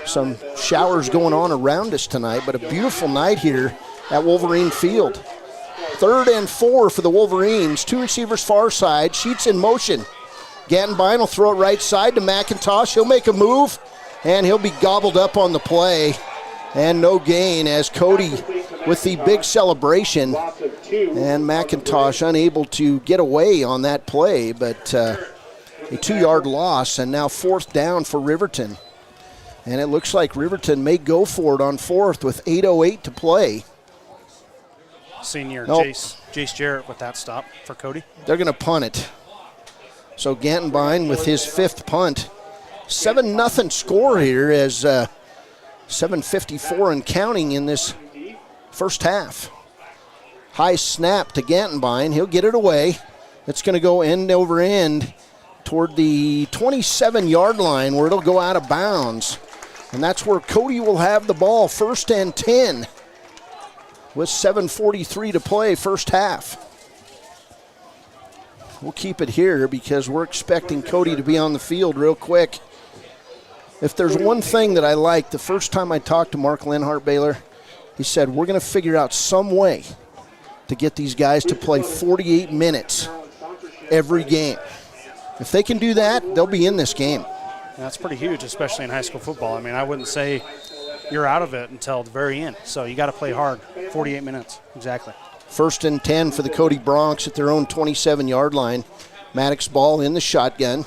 Speaker 12: Some showers going on around us tonight, but a beautiful night here at Wolverine Field. 3rd and 4 for the Wolverines. 2 receivers far side. Sheets in motion. Gattenbein will throw it right side to McIntosh. He'll make a move, and he'll be gobbled up on the play. And no gain as Cody with the big celebration. And McIntosh unable to get away on that play, but a 2-yard loss, and now 4th down for Riverton. And it looks like Riverton may go for it on 4th with 8:08 to play.
Speaker 1: Senior
Speaker 12: Nope.
Speaker 1: Jace Jarrett with that stop for Cody.
Speaker 12: They're going to punt it. So Gattenbein with his 5th punt. 7-0 score here as 7:54 and counting in this first half. High snap to Gattenbein. He'll get it away. It's going to go end over end toward the 27-yard line where it'll go out of bounds. And that's where Cody will have the ball, 1st and 10 with 7:43 to play first half. We'll keep it here because we're expecting Cody to be on the field real quick. If there's one thing that I like, the first time I talked to Mark Lenhart, Baylor, he said, we're going to figure out some way to get these guys to play 48 minutes every game. If they can do that, they'll be in this game.
Speaker 1: That's pretty huge, especially in high school football. I mean, I wouldn't say you're out of it until the very end. So you got to play hard, 48 minutes, exactly.
Speaker 12: 1st and 10 for the Cody Bronx at their own 27-yard line. Maddox ball in the shotgun.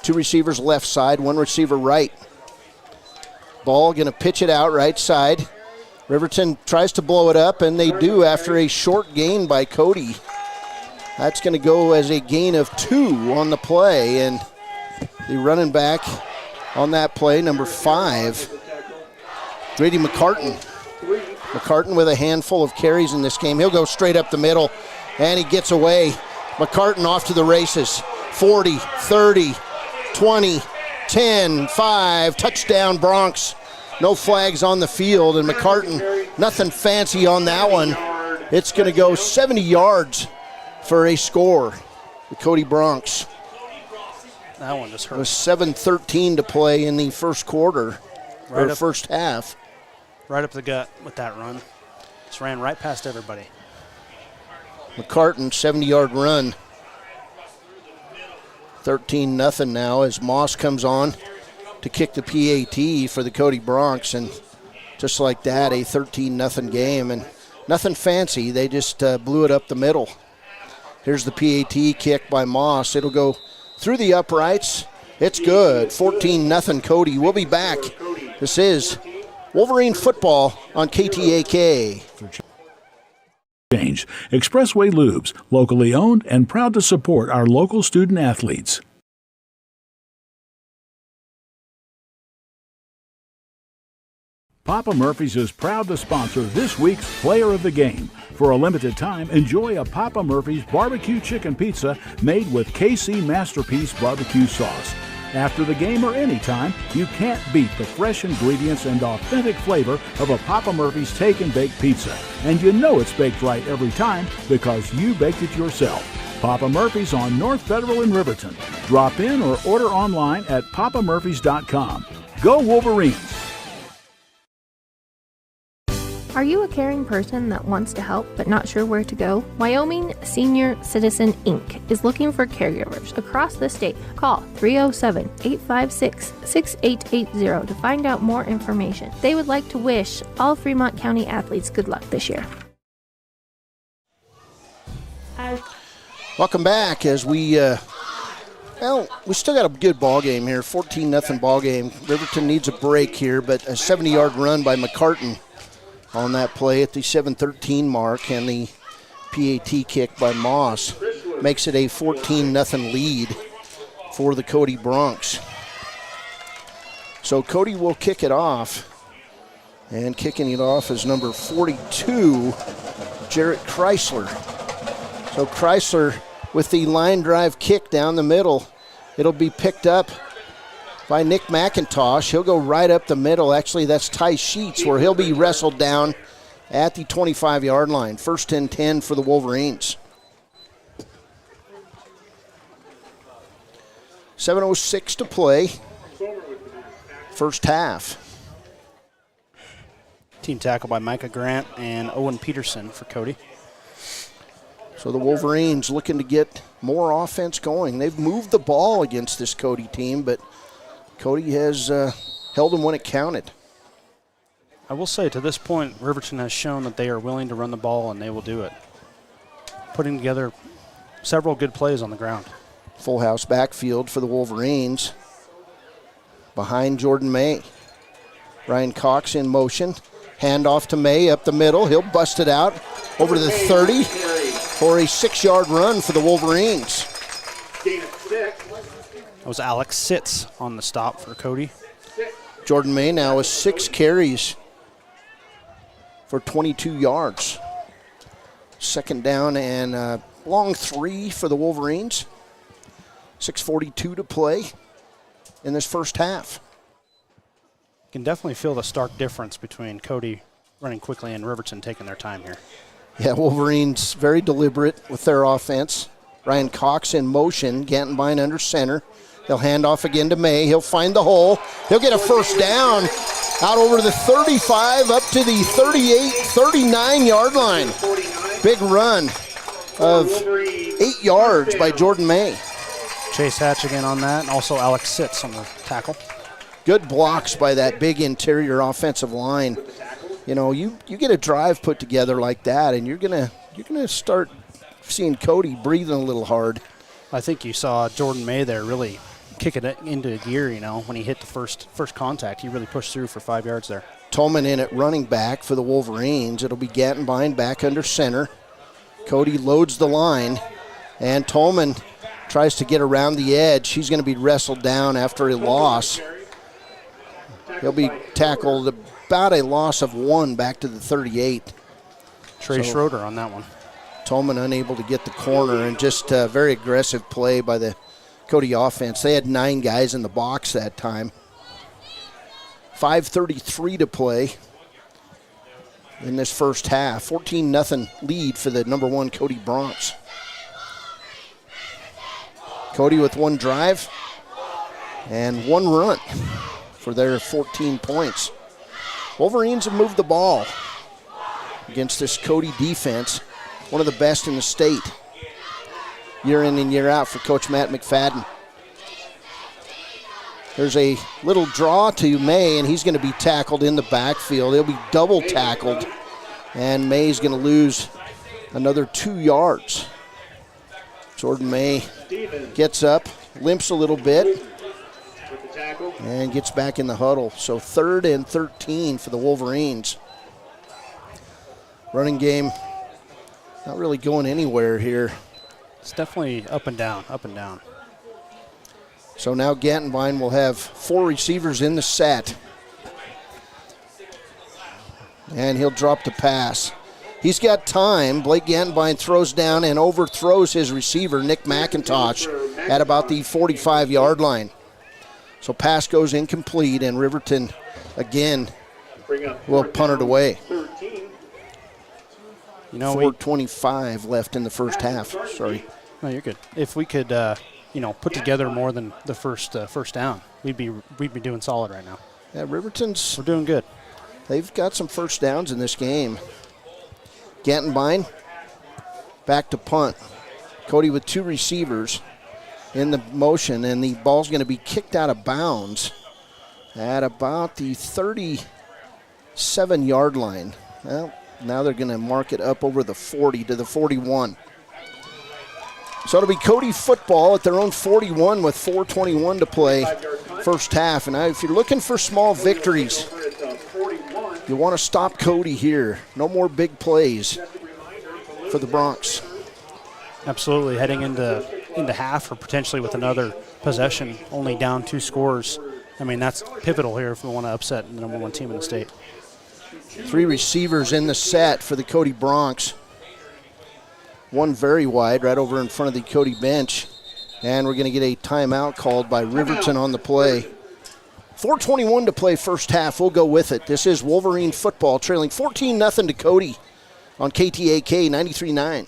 Speaker 12: 2 receivers left side, 1 receiver right. Ball going to pitch it out right side. Riverton tries to blow it up, and they do after a short gain by Cody. That's going to go as a gain of 2 on the play, and the running back on that play, number 5, Grady McCartan. McCartan with a handful of carries in this game. He'll go straight up the middle, and he gets away. McCartan off to the races. 40, 30, 20, 10, 5, touchdown Bronx. No flags on the field, and McCartan, nothing fancy on that one. It's going to go 70 yards for a score. The Cody Bronx.
Speaker 1: That one just hurt.
Speaker 12: With 7:13 to play in the first quarter,
Speaker 1: Right
Speaker 12: or
Speaker 1: up-
Speaker 12: first half.
Speaker 1: Right up the gut with that run. Just ran right past everybody.
Speaker 12: McCartan, 70-yard run. 13-0 now as Moss comes on to kick the PAT for the Cody Bronx. And just like that, a 13-0 game, and nothing fancy. They just blew it up the middle. Here's the PAT kick by Moss. It'll go through the uprights. It's good. 14-0 Cody. We'll be back. This is Wolverine football on KTAK.
Speaker 3: Expressway Lubes, locally owned and proud to support our local student athletes. Papa Murphy's is proud to sponsor this week's Player of the Game. For a limited time, enjoy a Papa Murphy's barbecue chicken pizza made with KC Masterpiece barbecue sauce. After the game or anytime, you can't beat the fresh ingredients and authentic flavor of a Papa Murphy's Take and Bake pizza. And you know it's baked right every time because you baked it yourself. Papa Murphy's on North Federal in Riverton. Drop in or order online at papamurphys.com. Go Wolverines!
Speaker 5: Are you a caring person that wants to help but not sure where to go? Wyoming Senior Citizen Inc. is looking for caregivers across the state. Call 307-856-6880 to find out more information. They would like to wish all Fremont County athletes good luck this year.
Speaker 12: Welcome back as we still got a good ball game here. 14-0 ball game. Riverton needs a break here, but a 70-yard run by McCartan on that play at the 7:13 mark, and the PAT kick by Moss makes it a 14-0 lead for the Cody Broncs. So Cody will kick it off, and kicking it off is number 42, Jarrett Chrysler. So Chrysler with the line drive kick down the middle. It'll be picked up by Nick McIntosh. He'll go right up the middle. Actually, that's Ty Sheets, where he'll be wrestled down at the 25-yard line. First and 10 for the Wolverines. 7:06 to play. First half.
Speaker 1: Team tackle by Micah Grant and Owen Peterson for Cody.
Speaker 12: So the Wolverines looking to get more offense going. They've moved the ball against this Cody team, but Cody has held them when it counted.
Speaker 1: I will say, to this point, Riverton has shown that they are willing to run the ball, and they will do it. Putting together several good plays on the ground.
Speaker 12: Full house backfield for the Wolverines. Behind Jordan May. Ryan Cox in motion. Handoff to May up the middle. He'll bust it out over to the 30 for a 6-yard run for the Wolverines.
Speaker 1: That was Alex Sitz on the stop for Cody.
Speaker 12: Jordan May now with 6 carries for 22 yards. Second down and long 3 for the Wolverines. 6:42 to play in this first half.
Speaker 1: You can definitely feel the stark difference between Cody running quickly and Riverton taking their time here.
Speaker 12: Yeah, Wolverines very deliberate with their offense. Ryan Cox in motion, Gantenbein under center. He'll hand off again to May. He'll find the hole. He'll get a first down out over the 35 up to the 38, 39-yard line. Big run of 8 yards by Jordan May.
Speaker 1: Chase Hatch again on that, and also Alex Sitz on the tackle.
Speaker 12: Good blocks by that big interior offensive line. You know, you get a drive put together like that, and you're gonna start seeing Cody breathing a little hard.
Speaker 1: I think you saw Jordan May there really kick it into gear, you know, when he hit the first contact. He really pushed through for 5 yards there.
Speaker 12: Tolman in at running back for the Wolverines. It'll be Gantenbein back under center. Cody loads the line, and Tolman tries to get around the edge. He's going to be wrestled down after a loss. He'll be tackled about a loss of 1 back to the 38.
Speaker 1: Trey Schroeder on that one.
Speaker 12: Tolman unable to get the corner, and just a very aggressive play by the Cody offense. They had 9 guys in the box that time. 5:33 to play in this first half. 14-0 lead for the number 1 Cody Broncs. Cody with 1 drive and 1 run for their 14 points. Wolverines have moved the ball against this Cody defense, one of the best in the state, year in and year out for Coach Matt McFadden. There's a little draw to May, and he's going to be tackled in the backfield. He'll be double tackled, and May's going to lose another 2 yards. Jordan May gets up, limps a little bit, and gets back in the huddle. So 3rd and 13 for the Wolverines. Running game not really going anywhere here.
Speaker 1: It's definitely up and down, up and down.
Speaker 12: So now Gantenbein will have 4 receivers in the set. And he'll drop the pass. He's got time. Blake Gantenbein throws down and overthrows his receiver, Nick McIntosh, at about the 45-yard line. So pass goes incomplete, and Riverton, again, will punt it away. 4:25 left in the first half. Sorry.
Speaker 1: No, you're good. If we could, put together more than the first down, we'd be doing solid right now.
Speaker 12: Yeah, Riverton's.
Speaker 1: We're doing good.
Speaker 12: They've got some first downs in this game. Gantenbein back to punt. Cody with 2 receivers in the motion, and the ball's going to be kicked out of bounds at about the 37-yard line. Well, now they're going to mark it up over the 40 to the 41. So it'll be Cody football at their own 41 with 4:21 to play first half. And if you're looking for small victories, you want to stop Cody here. No more big plays for the Broncs.
Speaker 1: Absolutely. Heading into half or potentially with another possession, only down 2 scores. I mean, that's pivotal here if we want to upset the number 1 team in the state.
Speaker 12: 3 receivers in the set for the Cody Broncs. 1 very wide right over in front of the Cody bench. And we're going to get a timeout called by Riverton on the play. 4:21 to play first half. We'll go with it. This is Wolverine football trailing 14-0 to Cody on KTAK 93.9.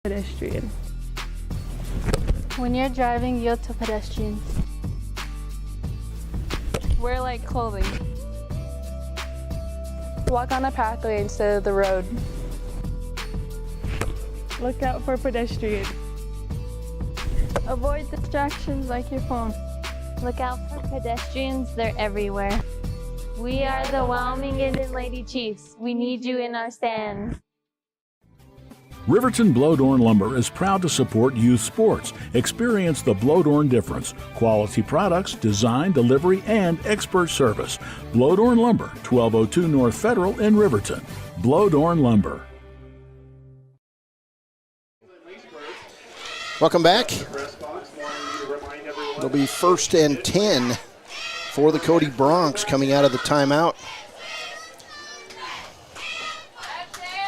Speaker 9: Pedestrian. When you're driving, yield to pedestrians. Wear light clothing. Walk on a pathway instead of the road. Look out for pedestrians. Avoid distractions like your phone.
Speaker 10: Look out for pedestrians, they're everywhere. We are the Wyoming Indian Lady Chiefs. We need you in our stand.
Speaker 3: Riverton Blodorn Lumber is proud to support youth sports. Experience the Blodorn difference. Quality products, design, delivery, and expert service. Blodorn Lumber, 1202 North Federal in Riverton. Blodorn Lumber.
Speaker 12: Welcome back. It'll be 1st and 10 for the Cody Broncs coming out of the timeout.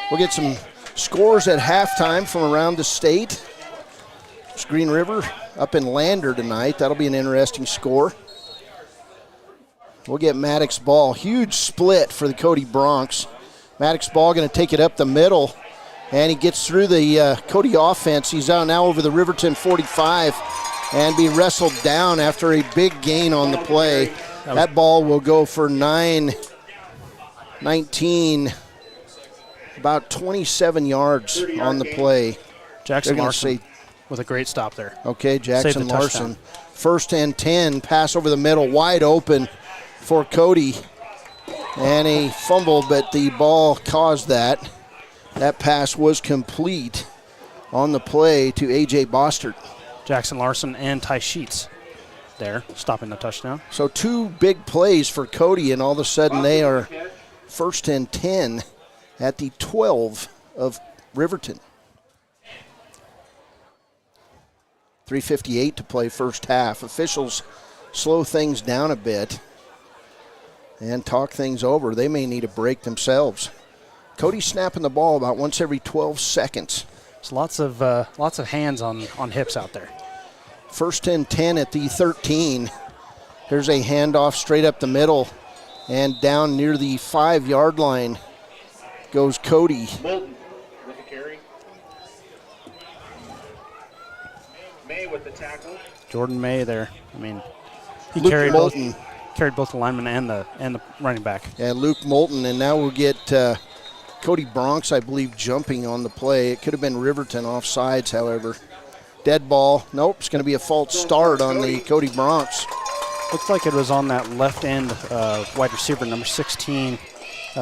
Speaker 12: We'll get some scores at halftime from around the state. It's Green River up in Lander tonight. That'll be an interesting score. We'll get Maddox ball. Huge split for the Cody Broncs. Maddox ball going to take it up the middle, and he gets through the Cody offense. He's out now over the Riverton 45 and be wrestled down after a big gain on the play. That ball will go for 19, about 27 yards on the play.
Speaker 1: Jackson Larson with a great stop there.
Speaker 12: Okay, Jackson Larson. 1st and 10, pass over the middle, wide open for Cody. And a fumble, but the ball caused that. That pass was complete on the play to A.J. Bostert.
Speaker 1: Jackson Larson and Ty Sheets there, stopping the touchdown.
Speaker 12: So 2 big plays for Cody, and all of a sudden they are 1st and 10 at the 12 of Riverton. 3:58 to play first half. Officials slow things down a bit and talk things over. They may need a break themselves. Cody's snapping the ball about once every 12 seconds.
Speaker 1: There's lots of hands on hips out there.
Speaker 12: 1st and 10 at the 13. There's a handoff straight up the middle, and down near the 5-yard line goes Cody.
Speaker 7: Moulton with the carry. May with the tackle.
Speaker 1: Jordan May there. I mean, he
Speaker 12: Luke
Speaker 1: carried
Speaker 12: Moulton.
Speaker 1: both the lineman and the running back.
Speaker 12: Yeah, Luke Moulton, and now we'll get Cody Broncs, I believe, jumping on the play. It could have been Riverton offsides, however. Dead ball. Nope, it's going to be a false start on the Cody Bronx.
Speaker 1: Looked like it was on that left end wide receiver, number 16,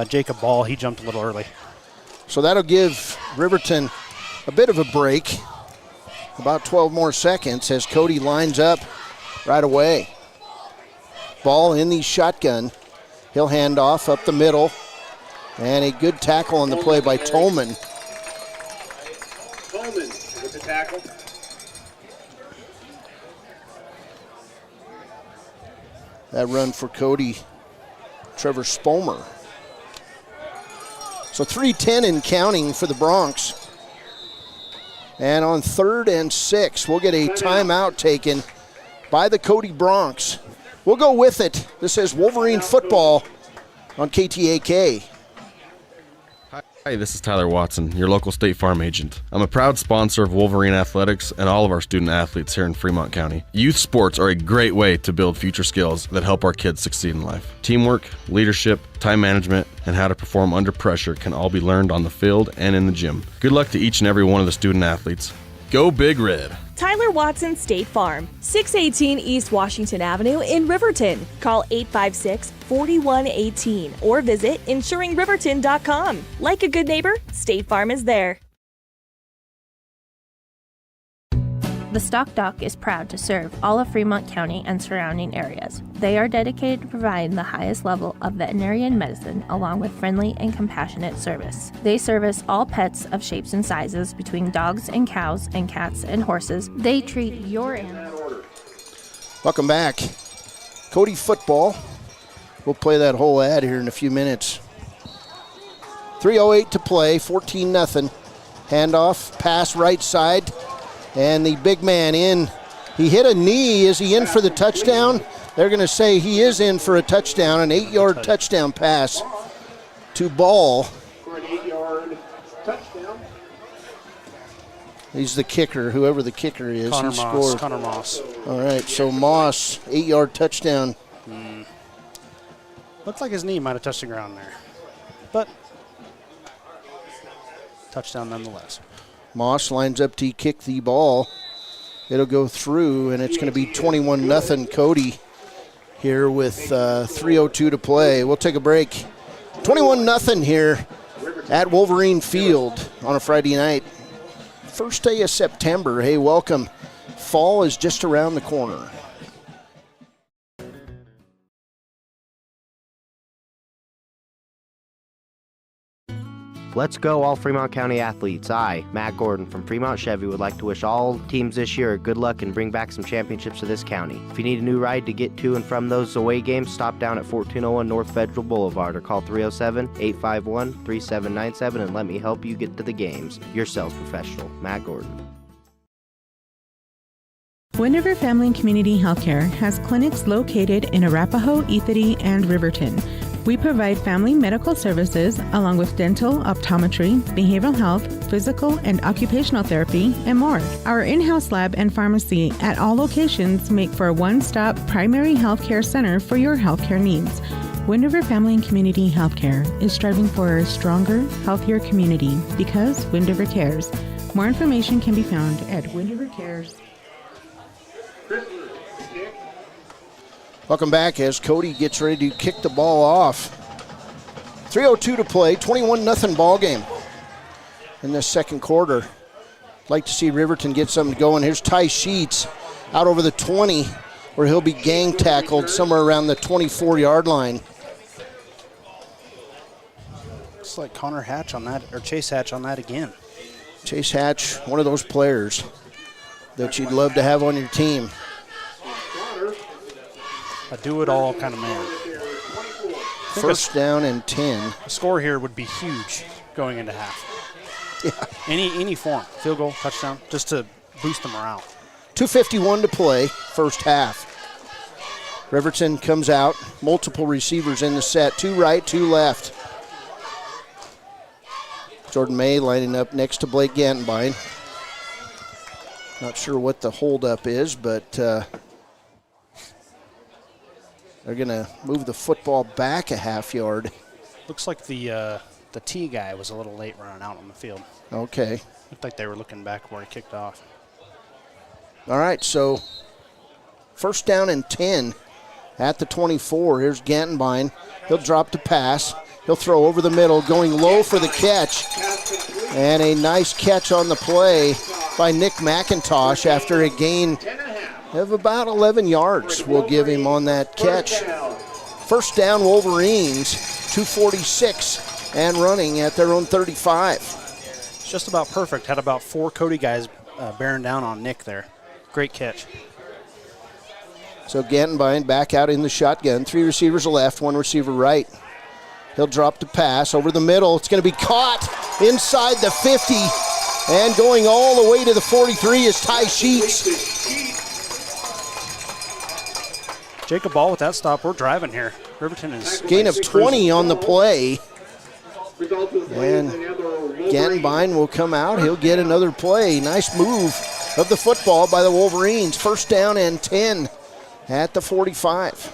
Speaker 1: Jacob Ball. He jumped a little early.
Speaker 12: So that'll give Riverton a bit of a break. About 12 more seconds as Cody lines up right away. Ball in the shotgun. He'll hand off up the middle. And a good tackle on the play by Tolman.
Speaker 7: Tolman with the tackle.
Speaker 12: That run for Cody, Trevor Spomer. So 3:10 and counting for the Bronx. And on 3rd and 6, we'll get a timeout taken by the Cody Bronx. We'll go with it. This is Wolverine football on KTAK.
Speaker 11: Hi, this is Tyler Watson, your local State Farm agent. I'm a proud sponsor of Wolverine Athletics and all of our student athletes here in Fremont County. Youth sports are a great way to build future skills that help our kids succeed in life. Teamwork, leadership, time management, and how to perform under pressure can all be learned on the field and in the gym. Good luck to each and every one of the student athletes. Go Big Red!
Speaker 2: Tyler Watson State Farm, 618 East Washington Avenue in Riverton. Call 856-4118 or visit insuringriverton.com. Like a good neighbor, State Farm is there.
Speaker 5: The Stock Dock is proud to serve all of Fremont County and surrounding areas. They are dedicated to providing the highest level of veterinarian medicine along with friendly and compassionate service. They service all pets of shapes and sizes between dogs and cows and cats and horses. They treat your animals.
Speaker 12: Welcome back. Cody football. We'll play that whole ad here in a few minutes. 3:08 to play, 14-0. Handoff, pass right side. And the big man in. He hit a knee. Is he in for the touchdown? They're going to say he is in for a touchdown, an 8-yard touchdown pass to Ball.
Speaker 7: For an 8-yard touchdown.
Speaker 12: He's the kicker, whoever the kicker is.
Speaker 1: Connor
Speaker 12: he
Speaker 1: Moss.
Speaker 12: scored.
Speaker 1: Connor Moss.
Speaker 12: All right, so Moss, 8-yard touchdown.
Speaker 1: Looked like his knee might have touched the ground there. But touchdown nonetheless.
Speaker 12: Moss lines up to kick the ball. It'll go through, and it's going to be 21-0 Cody here with 3:02 to play. We'll take a break. 21-0 here at Wolverine Field on a Friday night. First day of September. Hey, welcome. Fall is just around the corner.
Speaker 14: Let's go, all Fremont County athletes. I, Matt Gordon from Fremont Chevy, would like to wish all teams this year good luck and bring back some championships to this county. If you need a new ride to get to and from those away games, stop down at 1401 North Federal Boulevard or call 307-851-3797 and let me help you get to the games. Your sales professional, Matt Gordon.
Speaker 23: Wind River Family and Community Healthcare has clinics located in Arapahoe, Ethity, and Riverton. We provide family medical services along with dental, optometry, behavioral health, physical and occupational therapy, and more. Our in-house lab and pharmacy at all locations make for a one-stop primary healthcare center for your healthcare needs. Wind River Family and Community Healthcare is striving for a stronger, healthier community because Wind River cares. More information can be found at Wind River Cares.
Speaker 12: Welcome back as Cody gets ready to kick the ball off. 3:02 to play, 21-0 ball game in the second quarter. Like to see Riverton get something going. Here's Ty Sheets out over the 20, where he'll be gang tackled somewhere around the 24-yard line.
Speaker 1: Looks like Connor Hatch on that, or Chase Hatch on that again.
Speaker 12: Chase Hatch, one of those players that you'd love to have on your team.
Speaker 1: A do-it-all kind of man.
Speaker 12: First down and 10.
Speaker 1: A score here would be huge going into half. Yeah. Any form, field goal, touchdown, just to boost the morale.
Speaker 12: 2:51 to play, first half. Riverton comes out, multiple receivers in the set, two right, two left. Jordan May lining up next to Blake Gantenbein. Not sure what the holdup is, but they're going to move the football back a half yard.
Speaker 1: Looks like the T guy was a little late running out on the field.
Speaker 12: Okay.
Speaker 1: Looked like they were looking back where he kicked off.
Speaker 12: All right, so first down and 10 at the 24. Here's Gantenbein. He'll drop to pass. He'll throw over the middle, going low for the catch. And a nice catch on the play by Nick McIntosh after a gain of about 11 yards. We'll give him on that catch. First down, Wolverines, 2:46 and running at their own 35.
Speaker 1: It's just about perfect. Had about 4 Cody guys bearing down on Nick there. Great catch.
Speaker 12: So Gantenbein back out in the shotgun. 3 receivers left, 1 receiver right. He'll drop to pass over the middle. It's going to be caught inside the 50. And going all the way to the 43 is Ty Sheets.
Speaker 1: Jacob Ball with that stop. We're driving here. Riverton is
Speaker 12: gain of 20 on the play. And Gantenbein will come out. He'll get another play. Nice move of the football by the Wolverines. First down and 10 at the 45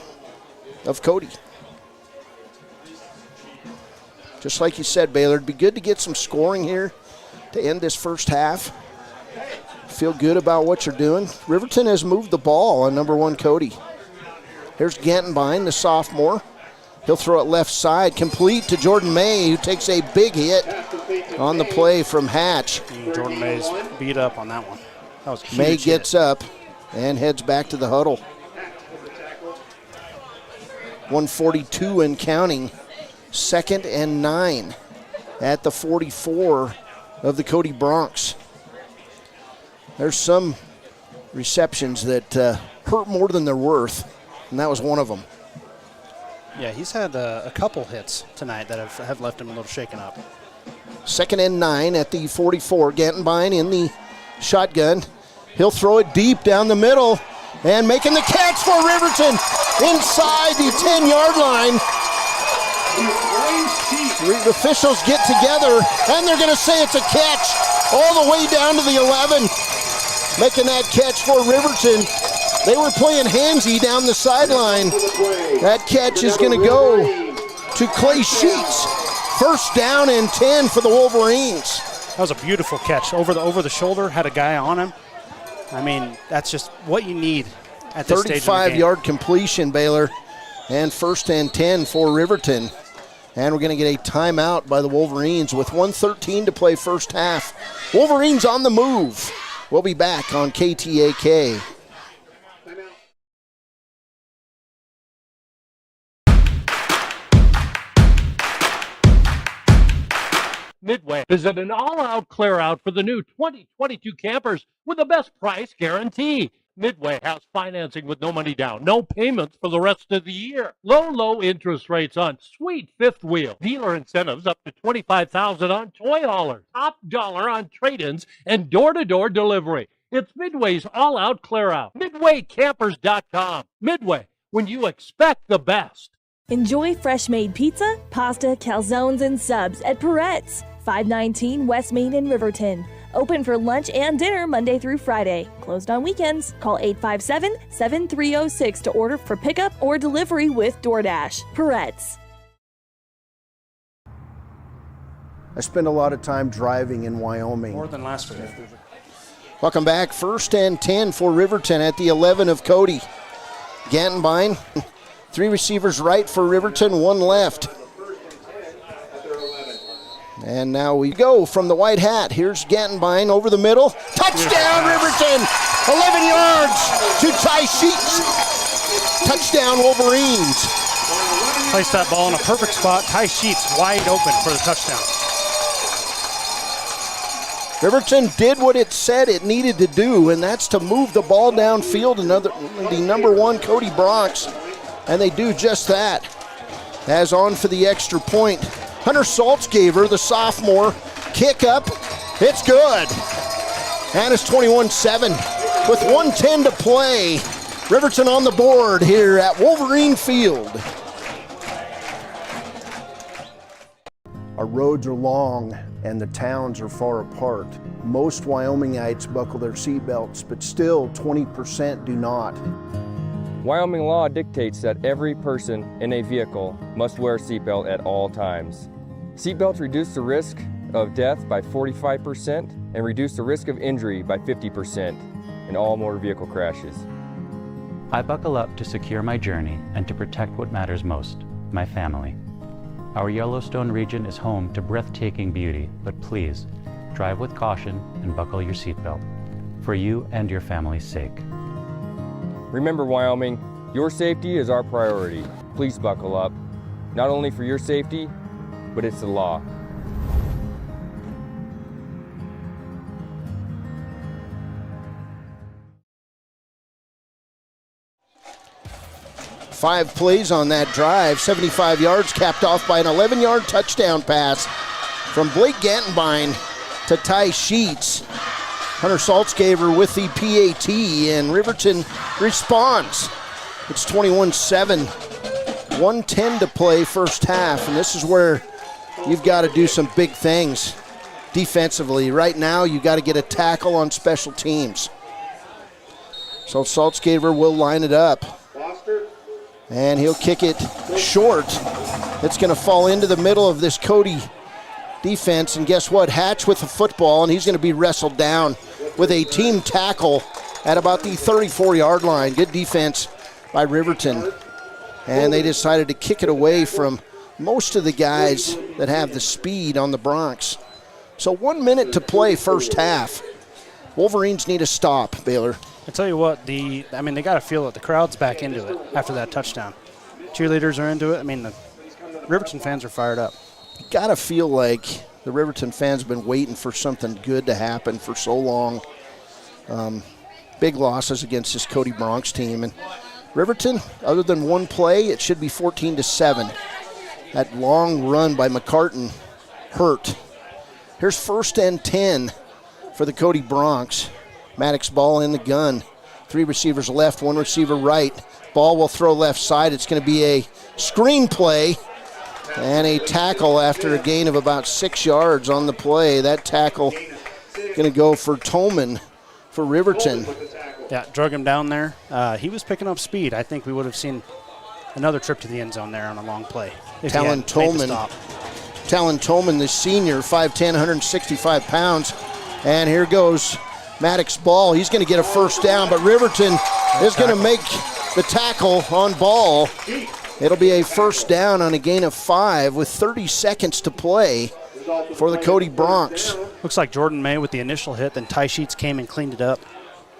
Speaker 12: of Cody. Just like you said, Baylor, it'd be good to get some scoring here to end this first half. Feel good about what you're doing. Riverton has moved the ball on number 1 Cody. Here's Gantenbein, the sophomore. He'll throw it left side, complete to Jordan May, who takes a big hit on the play from Hatch.
Speaker 1: Jordan May's beat up on that one. That was a huge
Speaker 12: May gets up and heads back to the huddle. 1:42 and counting. Second and 9 at the 44 of the Cody Bronx. There's some receptions that hurt more than they're worth, and that was one of them.
Speaker 1: Yeah, he's had a couple hits tonight that have left him a little shaken up.
Speaker 12: Second and 9 at the 44. Gantenbein in the shotgun. He'll throw it deep down the middle and making the catch for Riverton inside the 10-yard line. The officials get together, and they're going to say it's a catch all the way down to the 11. Making that catch for Riverton. They were playing handsy down the sideline. That catch is going to go to Clay Sheets. First down and 10 for the Wolverines.
Speaker 1: That was a beautiful catch. Over the shoulder, had a guy on him. I mean, that's just what you need at this stage of the game.
Speaker 12: 35-yard completion, Baylor. And first and 10 for Riverton. And we're going to get a timeout by the Wolverines with 1:13 to play first half. Wolverines on the move. We'll be back on KTAK.
Speaker 15: Midway is at an all-out clear-out for the new 2022 campers with the best price guarantee. Midway has financing with no money down, no payments for the rest of the year. Low interest rates on sweet fifth wheel. Dealer incentives up to $25,000 on toy haulers. Top dollar on trade-ins and door-to-door delivery. It's Midway's all-out clear-out. MidwayCampers.com. Midway, when you expect the best.
Speaker 2: Enjoy fresh-made pizza, pasta, calzones, and subs at Peretz, 519 West Main in Riverton. Open for lunch and dinner Monday through Friday. Closed on weekends. Call 857-7306 to order for pickup or delivery with DoorDash. Peretz.
Speaker 12: I spend a lot of time driving in Wyoming.
Speaker 1: More than last week.
Speaker 12: Welcome back. First and 10 for Riverton at the 11 of Cody. Gantenbein. 3 receivers right for Riverton, 1 left. And now we go from the white hat. Here's Gantenbein over the middle. Touchdown, Riverton! 11 yards to Ty Sheets. Touchdown, Wolverines.
Speaker 1: Placed that ball in a perfect spot. Ty Sheets wide open for the touchdown.
Speaker 12: Riverton did what it said it needed to do, and that's to move the ball downfield to the number 1 Cody Bronx. And they do just that. As on for the extra point. Hunter Saltzgaver, the sophomore, kick up. It's good. And it's 21-7 with 1:10 to play. Riverton on the board here at Wolverine Field. Our roads are long and the towns are far apart. Most Wyomingites buckle their seatbelts, but still 20% do not.
Speaker 16: Wyoming law dictates that every person in a vehicle must wear a seatbelt at all times. Seatbelts reduce the risk of death by 45% and reduce the risk of injury by 50%. and all motor vehicle crashes.
Speaker 17: I buckle up to secure my journey and to protect what matters most, my family. Our Yellowstone region is home to breathtaking beauty, but please, drive with caution and buckle your seatbelt, for you and your family's sake.
Speaker 16: Remember, Wyoming, your safety is our priority. Please buckle up, not only for your safety, but it's the law.
Speaker 12: Five plays on that drive, 75 yards, capped off by an 11-yard touchdown pass from Blake Gantenbein to Ty Sheets. Hunter Saltzgaver with the PAT, and Riverton responds. It's 21-7, 1:10 to play first half, and this is where you've got to do some big things defensively. Right now, you've got to get a tackle on special teams. So Saltzgaver will line it up, and he'll kick it short. It's going to fall into the middle of this Cody defense, and guess what? Hatch with the football, and he's going to be wrestled down with a team tackle at about the 34-yard line. Good defense by Riverton. And they decided to kick it away from most of the guys that have the speed on the Bronx. So 1 minute to play first half. Wolverines need a stop, Baylor.
Speaker 1: I tell you what, they got to feel it. The crowd's back into it after that touchdown. Cheerleaders are into it. I mean, the Riverton fans are fired up.
Speaker 12: You got to feel like the Riverton fans have been waiting for something good to happen for so long. Big losses against this Cody Bronx team. And Riverton, other than one play, it should be 14-7. That long run by McCartan hurt. Here's 1st and 10 for the Cody Bronx. Maddox ball in the gun. 3 receivers left, 1 receiver right. Ball will throw left side. It's going to be a screen play and a tackle after a gain of about 6 yards on the play. That tackle going to go for Tolman for Riverton.
Speaker 1: Yeah, drug him down there. He was picking up speed. I think we would have seen another trip to the end zone there on a long play.
Speaker 12: Talon Tolman, the senior, 5'10", 165 pounds. And here goes Maddox ball. He's going to get a first down, but Riverton is going to make the tackle on ball. It'll be a first down on a gain of 5 with 30 seconds to play for the Cody Bronx.
Speaker 1: Looks like Jordan May with the initial hit, then Ty Sheets came and cleaned it up.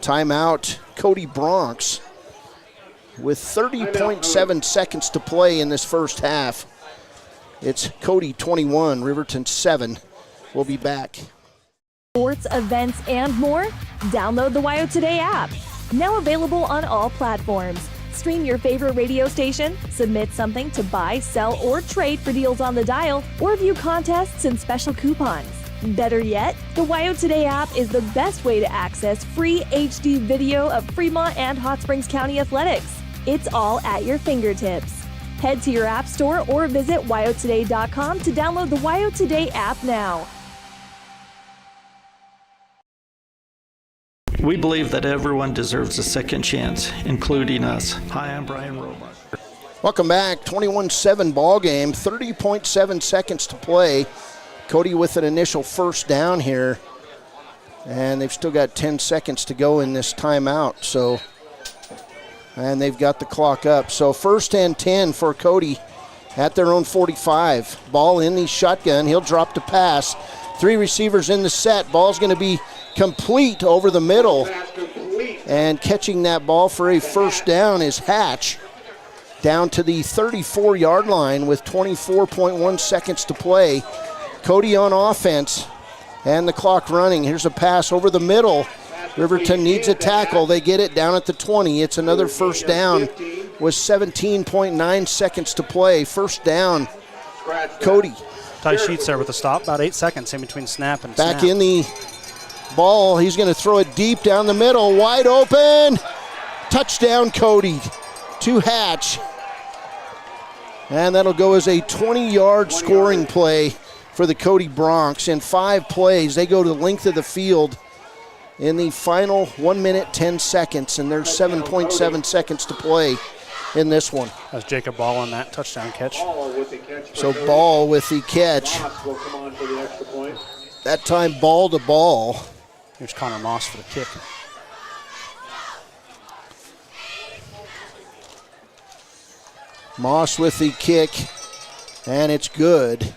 Speaker 12: Timeout, Cody Bronx with 30.7 seconds to play in this first half. It's Cody 21, Riverton 7. We'll be back.
Speaker 2: Sports, events, and more? Download the WYO Today app. Now available on all platforms. Stream your favorite radio station, submit something to buy, sell, or trade for deals on the dial, or view contests and special coupons. Better yet, the WYO Today app is the best way to access free HD video of Fremont and Hot Springs County athletics. It's all at your fingertips. Head to your app store or visit wyotoday.com to download the WYO Today app now.
Speaker 18: We believe that everyone deserves a second chance, including us. Hi, I'm Brian Roebuck.
Speaker 12: Welcome back. 21-7 ball game, 30.7 seconds to play. Cody with an initial first down here, and they've still got 10 seconds to go in this timeout. So, and they've got the clock up. So 1st and 10 for Cody at their own 45. Ball in the shotgun. He'll drop to pass. 3 receivers in the set. Ball's going to be complete over the middle. And catching that ball for a first down is Hatch. Down to the 34-yard line with 24.1 seconds to play. Cody on offense and the clock running. Here's a pass over the middle. Riverton needs a tackle. They get it down at the 20. It's another first down with 17.9 seconds to play. First down, Cody.
Speaker 1: Ty Sheets there with a stop, about 8 seconds in between snap and snap.
Speaker 12: Back in the ball. He's going to throw it deep down the middle. Wide open. Touchdown, Cody. To Hatch. And that'll go as a 20-yard scoring play for the Cody Bronx. In 5 plays, they go to the length of the field in the final 1 minute, 10 seconds, and there's 7.7 seconds to play in this one.
Speaker 1: That's Jacob Ball on that touchdown catch.
Speaker 12: So Ball with the catch. That time ball to ball.
Speaker 1: Here's Connor Moss for the kick.
Speaker 12: Moss with the kick, and it's good.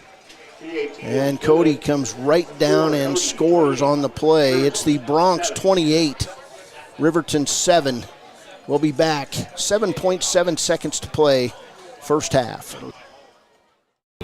Speaker 12: And Cody comes right down and scores on the play. It's the Bronx 28, Riverton 7. We'll be back. 7.7 seconds to play, first half.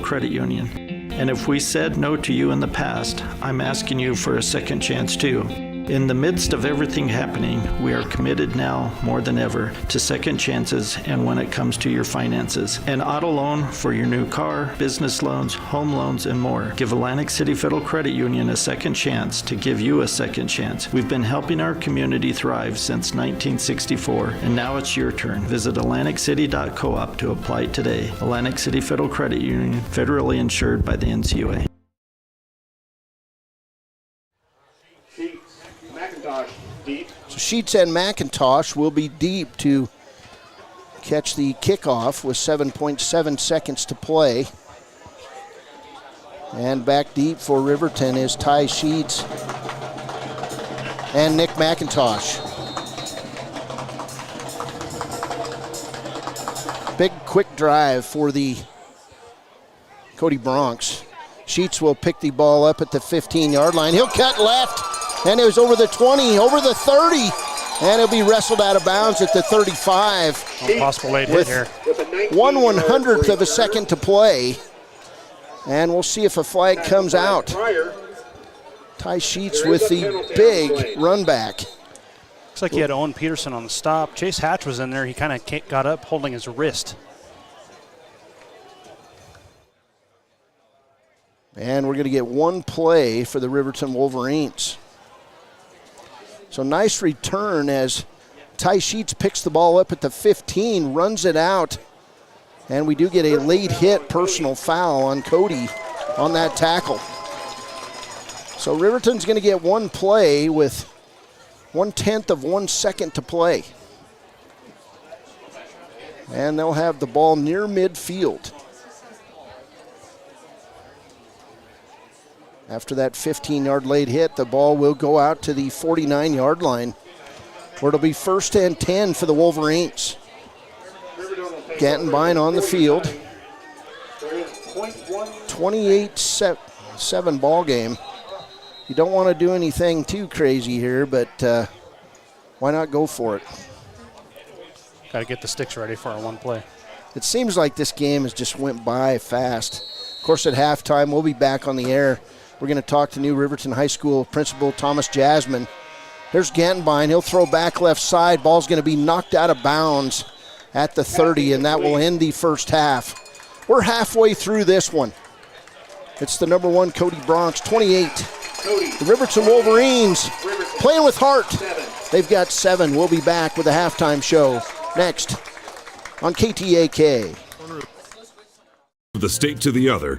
Speaker 18: Credit union. And if we said no to you in the past, I'm asking you for a second chance too. In the midst of everything happening, we are committed now more than ever to second chances and when it comes to your finances. An auto loan for your new car, business loans, home loans, and more. Give Atlantic City Federal Credit Union a second chance to give you a second chance. We've been helping our community thrive since 1964, and now it's your turn. Visit AtlanticCity.coop to apply today. Atlantic City Federal Credit Union, federally insured by the NCUA.
Speaker 12: So Sheets and McIntosh will be deep to catch the kickoff with 7.7 seconds to play. And back deep for Riverton is Ty Sheets and Nick McIntosh. Big quick drive for the Cody Bronx. Sheets will pick the ball up at the 15-yard line. He'll cut left. And it was over the 20, over the 30, and it'll be wrestled out of bounds at the 35.
Speaker 1: Possible late hit here.
Speaker 12: 1/100th of a second to play. And we'll see if a flag comes out. Ty Sheets with the big run back.
Speaker 1: Looks like he had Owen Peterson on the stop. Chase Hatch was in there. He kind of got up holding his wrist.
Speaker 12: And we're going to get one play for the Riverton Wolverines. So nice return as Ty Sheets picks the ball up at the 15, runs it out. And we do get a late hit personal foul on Cody on that tackle. So Riverton's going to get one play with 1/10 of 1 second to play. And they'll have the ball near midfield. After that 15-yard late hit, the ball will go out to the 49-yard line, where it'll be 1st and 10 for the Wolverines. Gantenbein on the field. 28-7 ball game. You don't want to do anything too crazy here, but why not go for it?
Speaker 1: Got to get the sticks ready for our one play.
Speaker 12: It seems like this game has just went by fast. Of course, at halftime, we'll be back on the air. We're going to talk to new Riverton High School principal Thomas Jasmine. Here's Gantenbein. He'll throw back left side. Ball's going to be knocked out of bounds at the 30, and that will end the first half. We're halfway through this one. It's the number 1 Cody Bronx, 28. The Riverton Wolverines playing with heart. They've got 7. We'll be back with a halftime show next on KTAK.
Speaker 19: From the state to the other,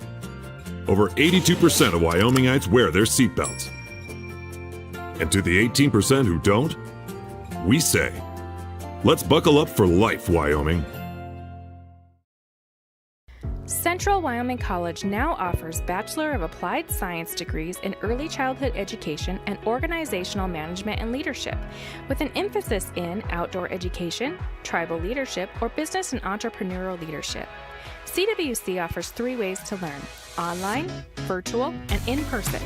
Speaker 19: over 82% of Wyomingites wear their seatbelts. And to the 18% who don't, we say, let's buckle up for life, Wyoming.
Speaker 20: Central Wyoming College now offers Bachelor of Applied Science degrees in Early Childhood Education and Organizational Management and Leadership, with an emphasis in outdoor education, tribal leadership, or business and entrepreneurial leadership. CWC offers 3 ways to learn: online, virtual, and in person.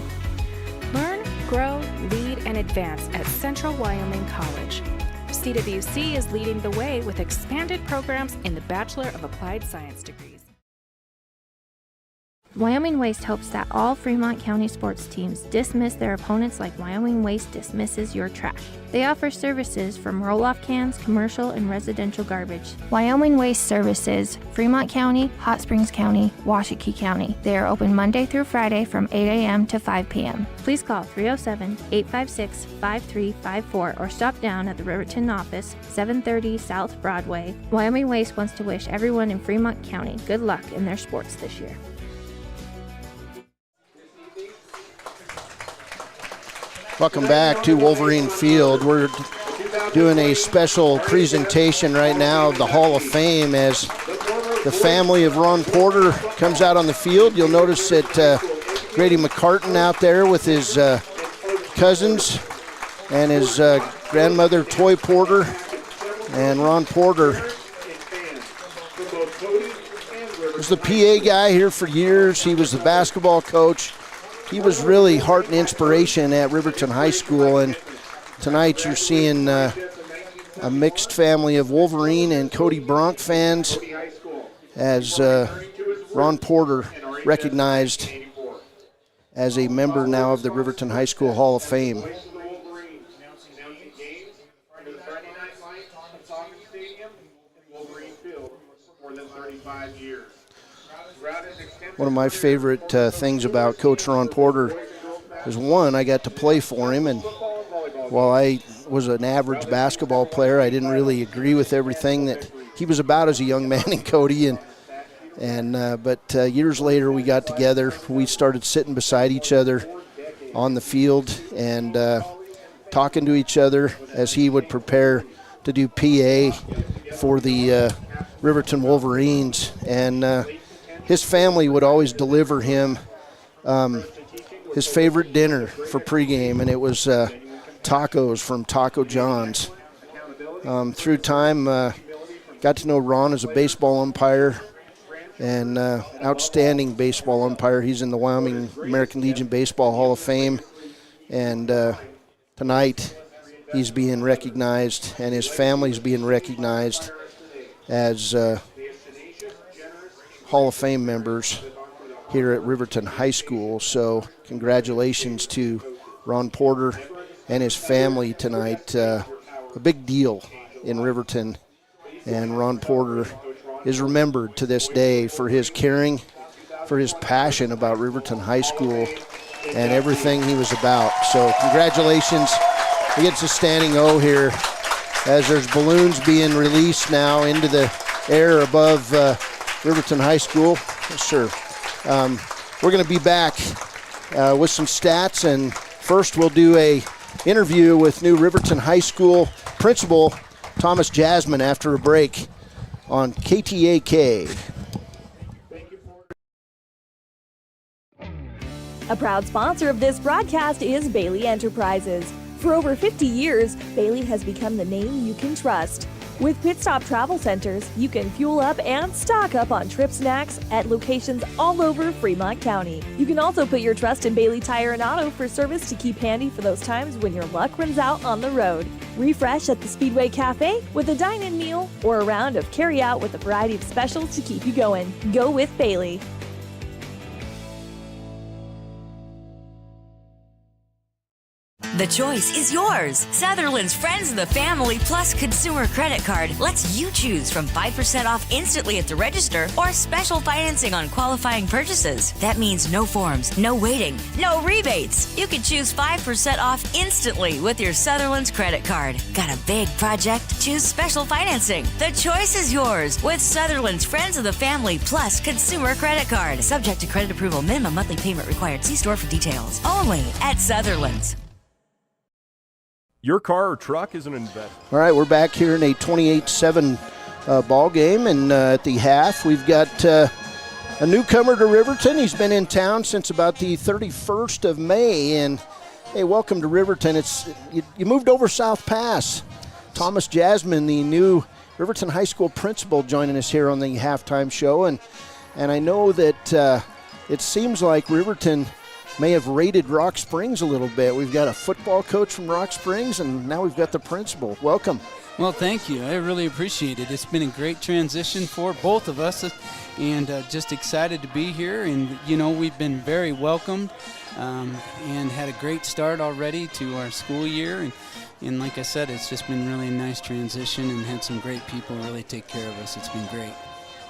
Speaker 20: Learn, grow, lead, and advance at Central Wyoming College. CWC is leading the way with expanded programs in the Bachelor of Applied Science degrees.
Speaker 5: Wyoming Waste hopes that all Fremont County sports teams dismiss their opponents like Wyoming Waste dismisses your trash. They offer services from roll-off cans, commercial, and residential garbage. Wyoming Waste services Fremont County, Hot Springs County, Washakie County. They are open Monday through Friday from 8 a.m. to 5 p.m. Please call 307-856-5354 or stop down at the Riverton office, 730 South Broadway. Wyoming Waste wants to wish everyone in Fremont County good luck in their sports this year.
Speaker 12: Welcome back to Wolverine Field. We're doing a special presentation right now of the Hall of Fame as the family of Ron Porter comes out on the field. You'll notice that Grady McCartan out there with his cousins and his grandmother, Toy Porter, and Ron Porter was the PA guy here for years. He was the basketball coach. He was really heart and inspiration at Riverton High School. And tonight you're seeing a mixed family of Wolverine and Cody Bronc fans as Ron Porter recognized as a member now of the Riverton High School Hall of Fame. One of my favorite things about Coach Ron Porter is, one, I got to play for him, and while I was an average basketball player, I didn't really agree with everything that he was about as a young man in Cody, but years later we got together. We started sitting beside each other on the field and talking to each other as he would prepare to do PA for the Riverton Wolverines, and his family would always deliver him his favorite dinner for pregame, and it was tacos from Taco John's. Through time, got to know Ron as a baseball umpire, and outstanding baseball umpire. He's in the Wyoming American Legion Baseball Hall of Fame, and tonight he's being recognized, and his family's being recognized as Hall of Fame members here at Riverton High School. So congratulations to Ron Porter and his family tonight. A big deal in Riverton, and Ron Porter is remembered to this day for his caring, for his passion about Riverton High School and everything he was about. So congratulations. He gets a standing O here as there's balloons being released now into the air above Riverton High School. Yes, sir. We're going to be back with some stats, and first we'll do a interview with new Riverton High School principal Thomas Jasmine after a break on KTAK.
Speaker 2: A proud sponsor of this broadcast is Bailey Enterprises. For over 50 years, Bailey has become the name you can trust. With Pit Stop Travel Centers, you can fuel up and stock up on trip snacks at locations all over Fremont County. You can also put your trust in Bailey Tire and Auto for service to keep handy for those times when your luck runs out on the road. Refresh at the Speedway Cafe with a dine-in meal or a round of carry-out with a variety of specials to keep you going. Go with Bailey.
Speaker 4: The choice is yours. Sutherland's Friends of the Family Plus Consumer Credit Card lets you choose from 5% off instantly at the register or special financing on qualifying purchases. That means no forms, no waiting, no rebates. You can choose 5% off instantly with your Sutherland's credit card. Got a big project? Choose special financing. The choice is yours with Sutherland's Friends of the Family Plus Consumer Credit Card. Subject to credit approval. Minimum monthly payment required. See store for details. Only at Sutherland's.
Speaker 21: Your car or truck is an investment.
Speaker 12: All right, we're back here in a 28-7 ball game, and at the half, we've got a newcomer to Riverton. He's been in town since about the 31st of May, and hey, welcome to Riverton. You moved over South Pass. Thomas Jasmine, the new Riverton High School principal, joining us here on the halftime show, and I know that it seems like Riverton may have raided Rock Springs a little bit. We've got a football coach from Rock Springs, and now we've got the principal. Welcome.
Speaker 22: Well, thank you. I really appreciate it. It's been a great transition for both of us, and just excited to be here. And, we've been very welcomed and had a great start already to our school year. And like I said, it's just been really a nice transition and had some great people really take care of us. It's been great.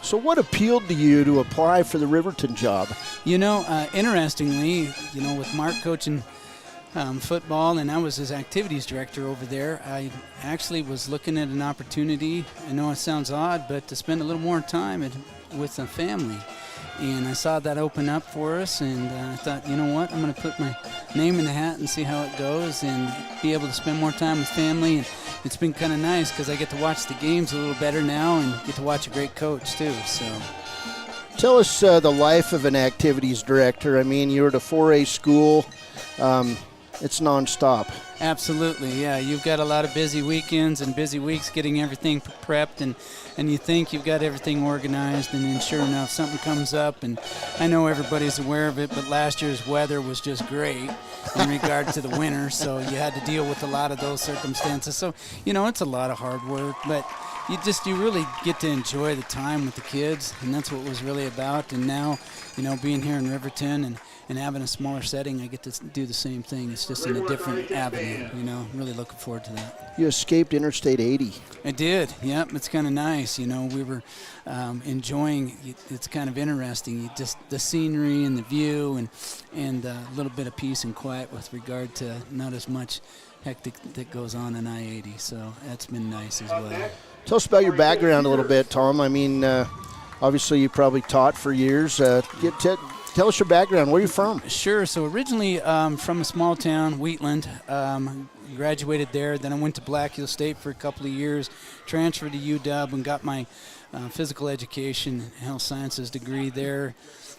Speaker 12: So what appealed to you to apply for the Riverton job?
Speaker 22: Interestingly, with Mark coaching football, and I was his activities director over there, I actually was looking at an opportunity, I know it sounds odd, but to spend a little more time with a family. And I saw that open up for us, and I thought, you know what, I'm going to put my name in the hat and see how it goes and be able to spend more time with family. And it's been kind of nice because I get to watch the games a little better now and get to watch a great coach too. So,
Speaker 12: tell us the life of an activities director. I mean, you're at a 4A school, and it's nonstop.
Speaker 22: Absolutely, yeah. You've got a lot of busy weekends and busy weeks getting everything prepped, and you think you've got everything organized, and then sure enough, something comes up, and I know everybody's aware of it, but last year's weather was just great in regard to the winter, so you had to deal with a lot of those circumstances. So, it's a lot of hard work, but you really get to enjoy the time with the kids, and that's what it was really about. And now, being here in Riverton and having a smaller setting, I get to do the same thing. It's just in a different avenue, really looking forward to that.
Speaker 12: You escaped Interstate 80.
Speaker 22: I did, yep. It's kind of nice, we were enjoying, it's kind of interesting, just the scenery and the view and a little bit of peace and quiet with regard to not as much hectic that goes on in I-80, so that's been nice as well.
Speaker 12: Tell us about your background a little bit, Tom. I mean, obviously you probably taught for years. Tell us your background. Where are you from?
Speaker 22: Sure. So originally from a small town, Wheatland. Graduated there. Then I went to Black Hills State for a couple of years, transferred to UW and got my physical education and health sciences degree there,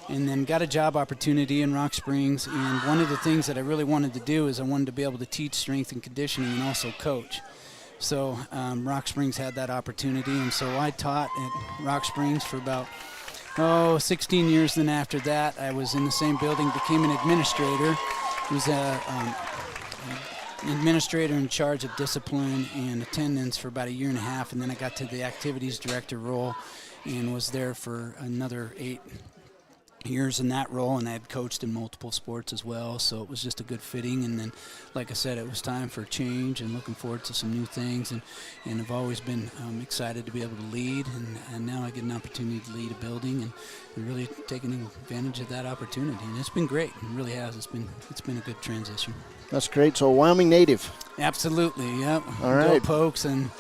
Speaker 22: and then got a job opportunity in Rock Springs. And one of the things that I really wanted to do is I wanted to be able to teach strength and conditioning and also coach. So Rock Springs had that opportunity, and so I taught at Rock Springs for about 16 years. Then after that, I was in the same building, became an administrator. Was an administrator in charge of discipline and attendance for about a year and a half, and then I got to the activities director role and was there for another 8 years in that role, and I had coached in multiple sports as well, so it was just a good fitting. And then, like I said, it was time for a change and looking forward to some new things, and I've always been excited to be able to lead, and now I get an opportunity to lead a building and really taking advantage of that opportunity, and it's been great. It really has. It's been a good transition.
Speaker 12: That's great. So Wyoming native.
Speaker 22: Absolutely, yep.
Speaker 12: All right.
Speaker 22: Go Pokes. And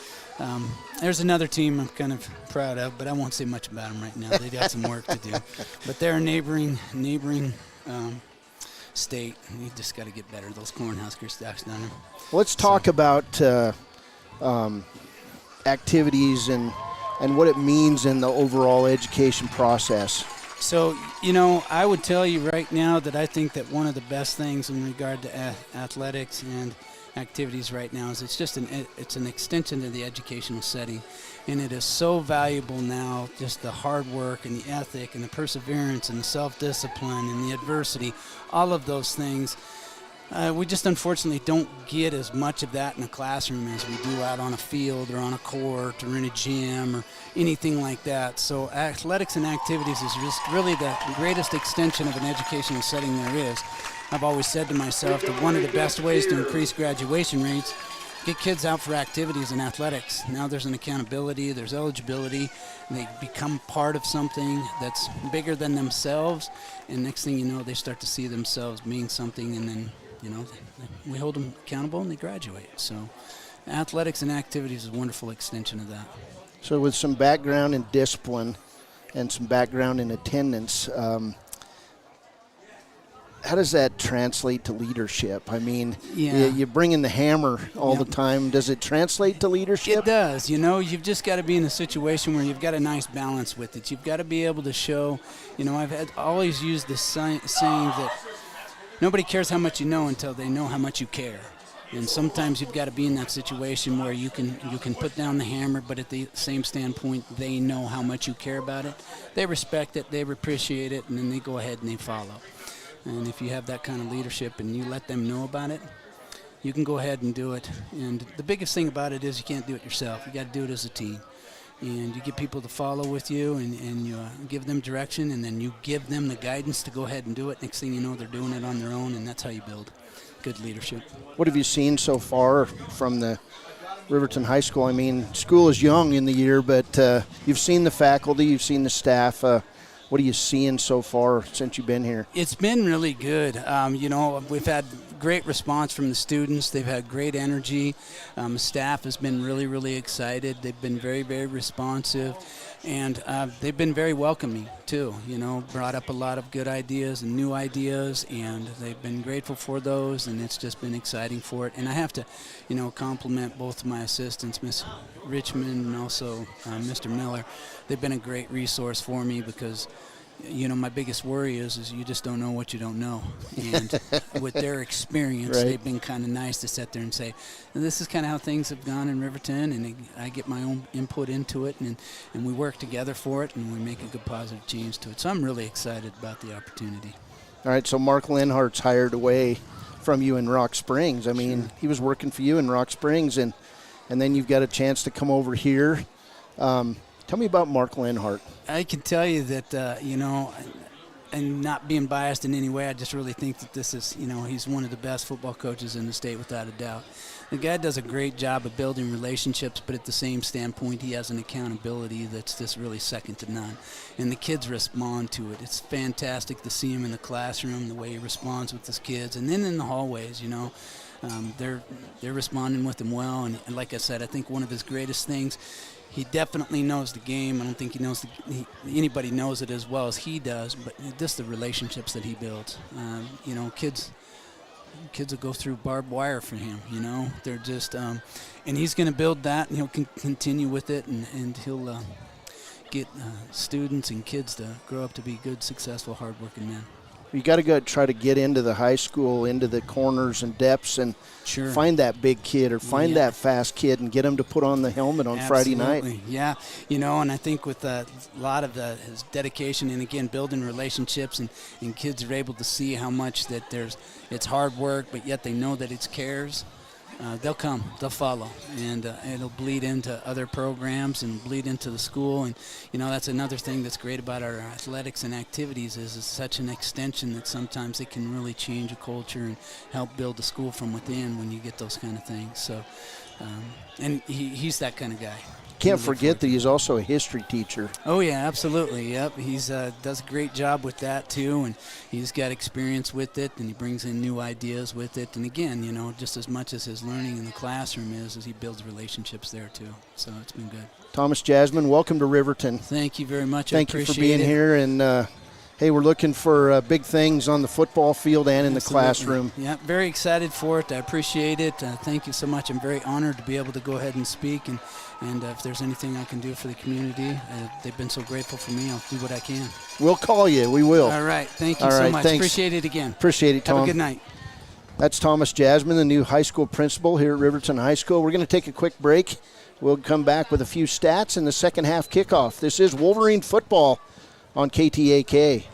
Speaker 22: there's another team I'm kind of proud of, but I won't say much about them right now. They got some work to do. But they're a neighboring state. We just got to get better. Those Cornhusker stacks down there.
Speaker 12: Let's talk about activities and what it means in the overall education process.
Speaker 22: So, I would tell you right now that I think that one of the best things in regard to athletics and activities right now is it's an extension of the educational setting, and it is so valuable now, just the hard work and the ethic and the perseverance and the self-discipline and the adversity, all of those things. We just unfortunately don't get as much of that in a classroom as we do out on a field or on a court or in a gym or anything like that. So athletics and activities is just really the greatest extension of an educational setting there is. I've always said to myself that one of the best ways to increase graduation rates, get kids out for activities and athletics. Now there's an accountability, there's eligibility, and they become part of something that's bigger than themselves, and next thing you know, they start to see themselves being something, and then we hold them accountable and they graduate. So athletics and activities is a wonderful extension of that.
Speaker 12: So with some background in discipline and some background in attendance, how does that translate to leadership? I mean, you bring in the hammer all the time. Does it translate to leadership?
Speaker 22: It does. You've just got to be in a situation where you've got a nice balance with it. You've got to be able to show, I've always used this saying that nobody cares how much you know until they know how much you care. And sometimes you've got to be in that situation where you can put down the hammer, but at the same standpoint, they know how much you care about it. They respect it, they appreciate it, and then they go ahead and they follow. And if you have that kind of leadership and you let them know about it, you can go ahead and do it. And the biggest thing about it is you can't do it yourself. You got to do it as a team. And you get people to follow with you, and you give them direction, and then you give them the guidance to go ahead and do it. Next thing you know, they're doing it on their own, and that's how you build good leadership.
Speaker 12: What have you seen so far from the Riverton High School? I mean, school is young in the year, but you've seen the faculty, you've seen the staff. What are you seeing so far since you've been here?
Speaker 22: It's been really good. We've had great response from the students. They've had great energy. Staff has been really, really excited. They've been very, very responsive. And they've been very welcoming, too. Brought up a lot of good ideas and new ideas, and they've been grateful for those, and it's just been exciting for it. And I have to, compliment both of my assistants, Miss Richmond and also Mr. Miller. They've been a great resource for me because my biggest worry is you just don't know what you don't know. And with their experience,
Speaker 12: Right.
Speaker 22: they've been kind of nice to sit there and say, this is kind of how things have gone in Riverton, and I get my own input into it, and we work together for it, and we make a good positive change to it. So I'm really excited about the opportunity.
Speaker 12: All right, so Mark Linhart's hired away from you in Rock Springs. I mean, he was working for you in Rock Springs, and then you've got a chance to come over here. Tell me about Mark Linhart.
Speaker 22: I can tell you that, and not being biased in any way, I just really think that this is, he's one of the best football coaches in the state without a doubt. The guy does a great job of building relationships, but at the same standpoint, he has an accountability that's just really second to none. And the kids respond to it. It's fantastic to see him in the classroom, the way he responds with his kids. And then in the hallways, they're responding with him well. And like I said, I think one of his greatest things, he definitely knows the game. I don't think anybody knows it as well as he does, but just the relationships that he builds. Kids will go through barbed wire for him, They're just, and he's going to build that, and he'll continue with it, and he'll get students and kids to grow up to be good, successful, hardworking men.
Speaker 12: You got to go try to get into the high school, into the corners and depths, and find that big kid or find that fast kid and get him to put on the helmet on Friday night.
Speaker 22: Yeah, and I think with a lot of his dedication and, again, building relationships, and kids are able to see how much that it's hard work, but yet they know that it's cares. They'll come, they'll follow, and it'll bleed into other programs and bleed into the school. And that's another thing that's great about our athletics and activities is it's such an extension that sometimes it can really change a culture and help build the school from within when you get those kind of things. So, and he's that kind of guy.
Speaker 12: Can't forget that he's also a history teacher.
Speaker 22: Oh, yeah, absolutely. Yep, he's does a great job with that, too, and he's got experience with it, and he brings in new ideas with it. And, again, just as much as his learning in the classroom is, as he builds relationships there, too. So it's been good.
Speaker 12: Thomas Jasmine, welcome to Riverton.
Speaker 22: Thank you very much.
Speaker 12: Thank
Speaker 22: I
Speaker 12: you for
Speaker 22: appreciate
Speaker 12: being
Speaker 22: it.
Speaker 12: here, and hey, we're looking for big things on the football field and in the classroom.
Speaker 22: Yeah, very excited for it. I appreciate it. Thank you so much. I'm very honored to be able to go ahead and speak, and if there's anything I can do for the community, they've been so grateful for me. I'll do what I can.
Speaker 12: We'll call you. We will.
Speaker 22: All right. Thank you so much.
Speaker 12: Thanks.
Speaker 22: Appreciate it again.
Speaker 12: Appreciate it, Tom.
Speaker 22: Have a good night.
Speaker 12: That's Thomas Jasmine, the new high school principal here at Riverton High School. We're going to take a quick break. We'll come back with a few stats in the second half kickoff. This is Wolverine football on KTAK.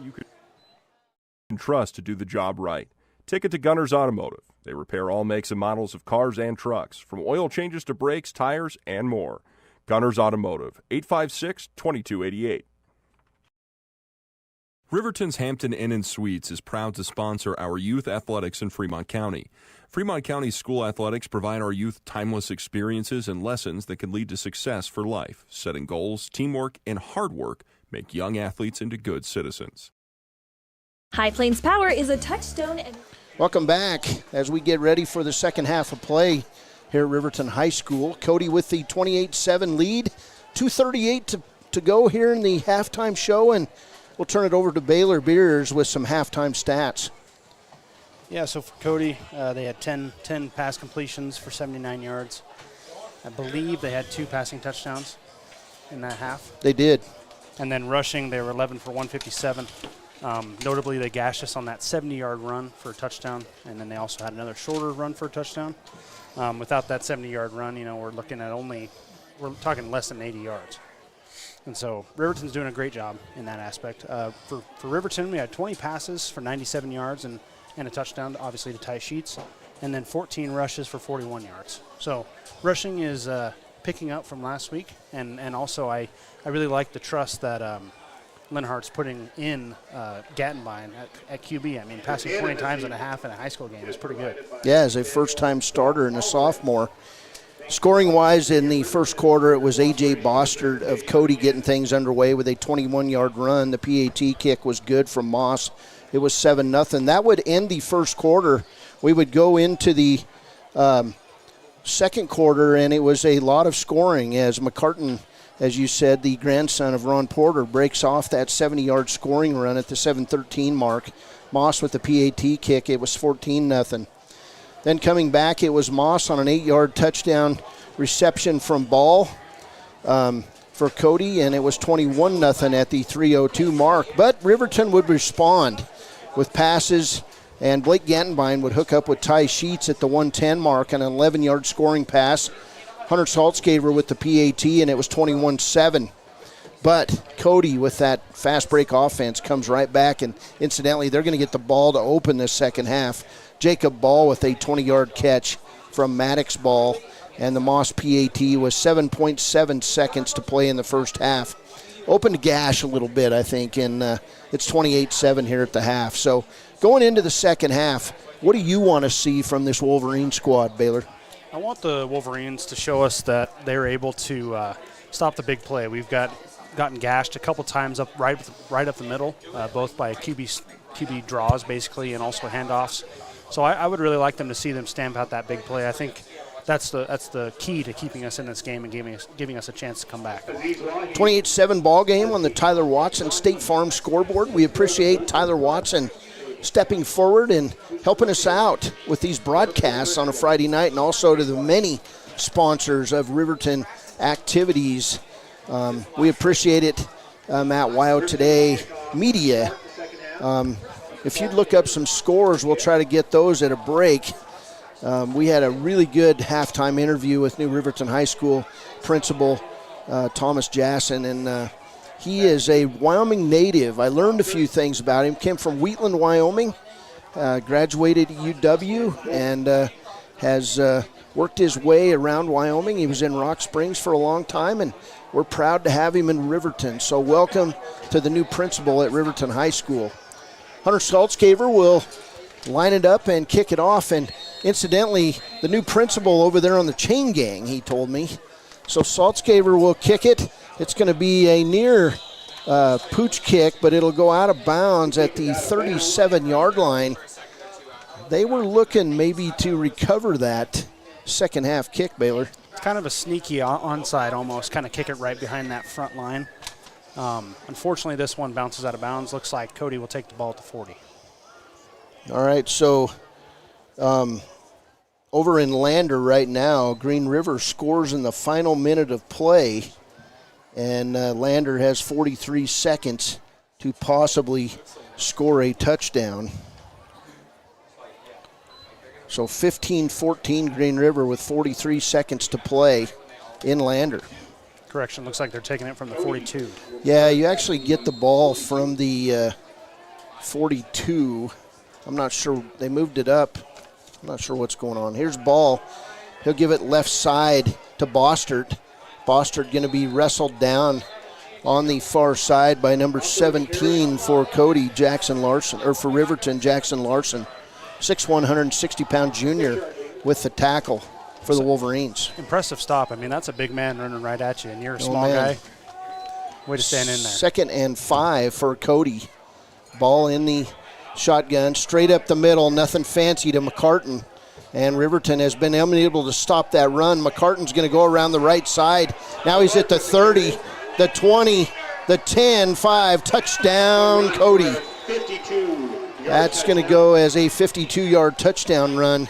Speaker 21: You can trust to do the job right. Take it to Gunners Automotive. They repair all makes and models of cars and trucks, from oil changes to brakes, tires, and more. Gunners Automotive, 856-2288. Riverton's Hampton Inn & Suites is proud to sponsor our youth athletics in Fremont County. Fremont County's school athletics provide our youth timeless experiences and lessons that can lead to success for life. Setting goals, teamwork, and hard work make young athletes into good citizens.
Speaker 2: High Plains Power is a touchstone and...
Speaker 12: Welcome back as we get ready for the second half of play here at Riverton High School. Cody with the 28-7 lead. 2:38 to go here in the halftime show, and we'll turn it over to Baylor Beers with some halftime stats.
Speaker 1: Yeah, so for Cody, they had 10 pass completions for 79 yards. I believe they had 2 passing touchdowns in that half.
Speaker 12: They did.
Speaker 1: And then rushing, they were 11 for 157. Notably, they gashed us on that 70-yard run for a touchdown, and then they also had another shorter run for a touchdown. Without that 70-yard run, we're looking at we're talking less than 80 yards. And so Riverton's doing a great job in that aspect. For Riverton, we had 20 passes for 97 yards and a touchdown, obviously, to tie sheets, and then 14 rushes for 41 yards. So rushing is picking up from last week, and also I really like the trust that Linhart's putting in Gattenbein at QB. I mean, passing 20 times and a half in a high school game is pretty good.
Speaker 12: Yeah, as a first-time starter and a sophomore. Scoring-wise, in the first quarter, it was A.J. Bostard of Cody getting things underway with a 21-yard run. The PAT kick was good from Moss. It was 7-0. That would end the first quarter. We would go into the second quarter, and it was a lot of scoring as McCartan, as you said, the grandson of Ron Porter, breaks off that 70-yard scoring run at the 7:13 mark. Moss with the PAT kick, it was 14-0. Then coming back, it was Moss on an 8-yard touchdown reception from Ball for for Cody, and it was 21-0 at the 3:02 mark. But Riverton would respond with passes, and Blake Gantenbein would hook up with Ty Sheets at the 1:10 mark on an 11-yard scoring pass. Hunter Saltzgaver with the PAT, and it was 21-7. But Cody, with that fast break offense, comes right back, and incidentally, they're going to get the ball to open this second half. Jacob Ball with a 20-yard catch from Maddox Ball, and the Moss PAT was 7.7 seconds to play in the first half. Opened to gash a little bit, I think, and it's 28-7 here at the half. So going into the second half, what do you want to see from this Wolverine squad, Baylor?
Speaker 1: I want the Wolverines to show us that they're able to stop the big play. We've gotten gashed a couple times up right up the middle, both by QB draws basically, and also handoffs. So I would really like them to see them stamp out that big play. I think that's the key to keeping us in this game and giving us a chance to come back.
Speaker 12: 28-7 ball game on the Tyler Watson State Farm scoreboard. We appreciate Tyler Watson stepping forward and helping us out with these broadcasts on a Friday night, and also to the many sponsors of Riverton activities. We appreciate it. At WYO Today Media. If you'd look up some scores, we'll try to get those at a break. We had a really good halftime interview with New Riverton High School principal Thomas Jasson, and he is a Wyoming native. I learned a few things about him. Came from Wheatland, Wyoming, graduated at UW, and has worked his way around Wyoming. He was in Rock Springs for a long time, and we're proud to have him in Riverton. So welcome to the new principal at Riverton High School. Hunter Saltzgaver will line it up and kick it off, and incidentally, the new principal over there on the chain gang, he told me. So Saltzgaver will kick it. It's going to be a near pooch kick, but it'll go out of bounds at the 37-yard line. They were looking maybe to recover that second half kick, Baylor.
Speaker 1: It's kind of a sneaky onside almost, kind of kick it right behind that front line. Unfortunately, this one bounces out of bounds. Looks like Cody will take the ball at the 40.
Speaker 12: All right, so over in Lander right now, Green River scores in the final minute of play, and Lander has 43 seconds to possibly score a touchdown. So 15-14 Green River with 43 seconds to play in Lander.
Speaker 1: Correction, looks like they're taking it from the 42.
Speaker 12: Yeah, you actually get the ball from the 42. I'm not sure. They moved it up. I'm not sure what's going on. Here's ball. He'll give it left side to Bostard. Bostard going to be wrestled down on the far side by number 17 for Cody, Jackson Larson, or for Riverton, Jackson Larson. 6'1", 160-pound junior with the tackle for the Wolverines.
Speaker 1: Impressive stop. I mean, that's a big man running right at you, and you're a small guy. Way to stand in there. 2nd and 5 for Cody. Ball in the shotgun, straight up the middle, nothing fancy to McCartan. And Riverton has been unable to stop that run. McCartan's going to go around the right side. Now he's at the 30, the 20, the 10, 5, touchdown, Cody.
Speaker 7: 52.
Speaker 12: That's going to go as a 52-yard touchdown run.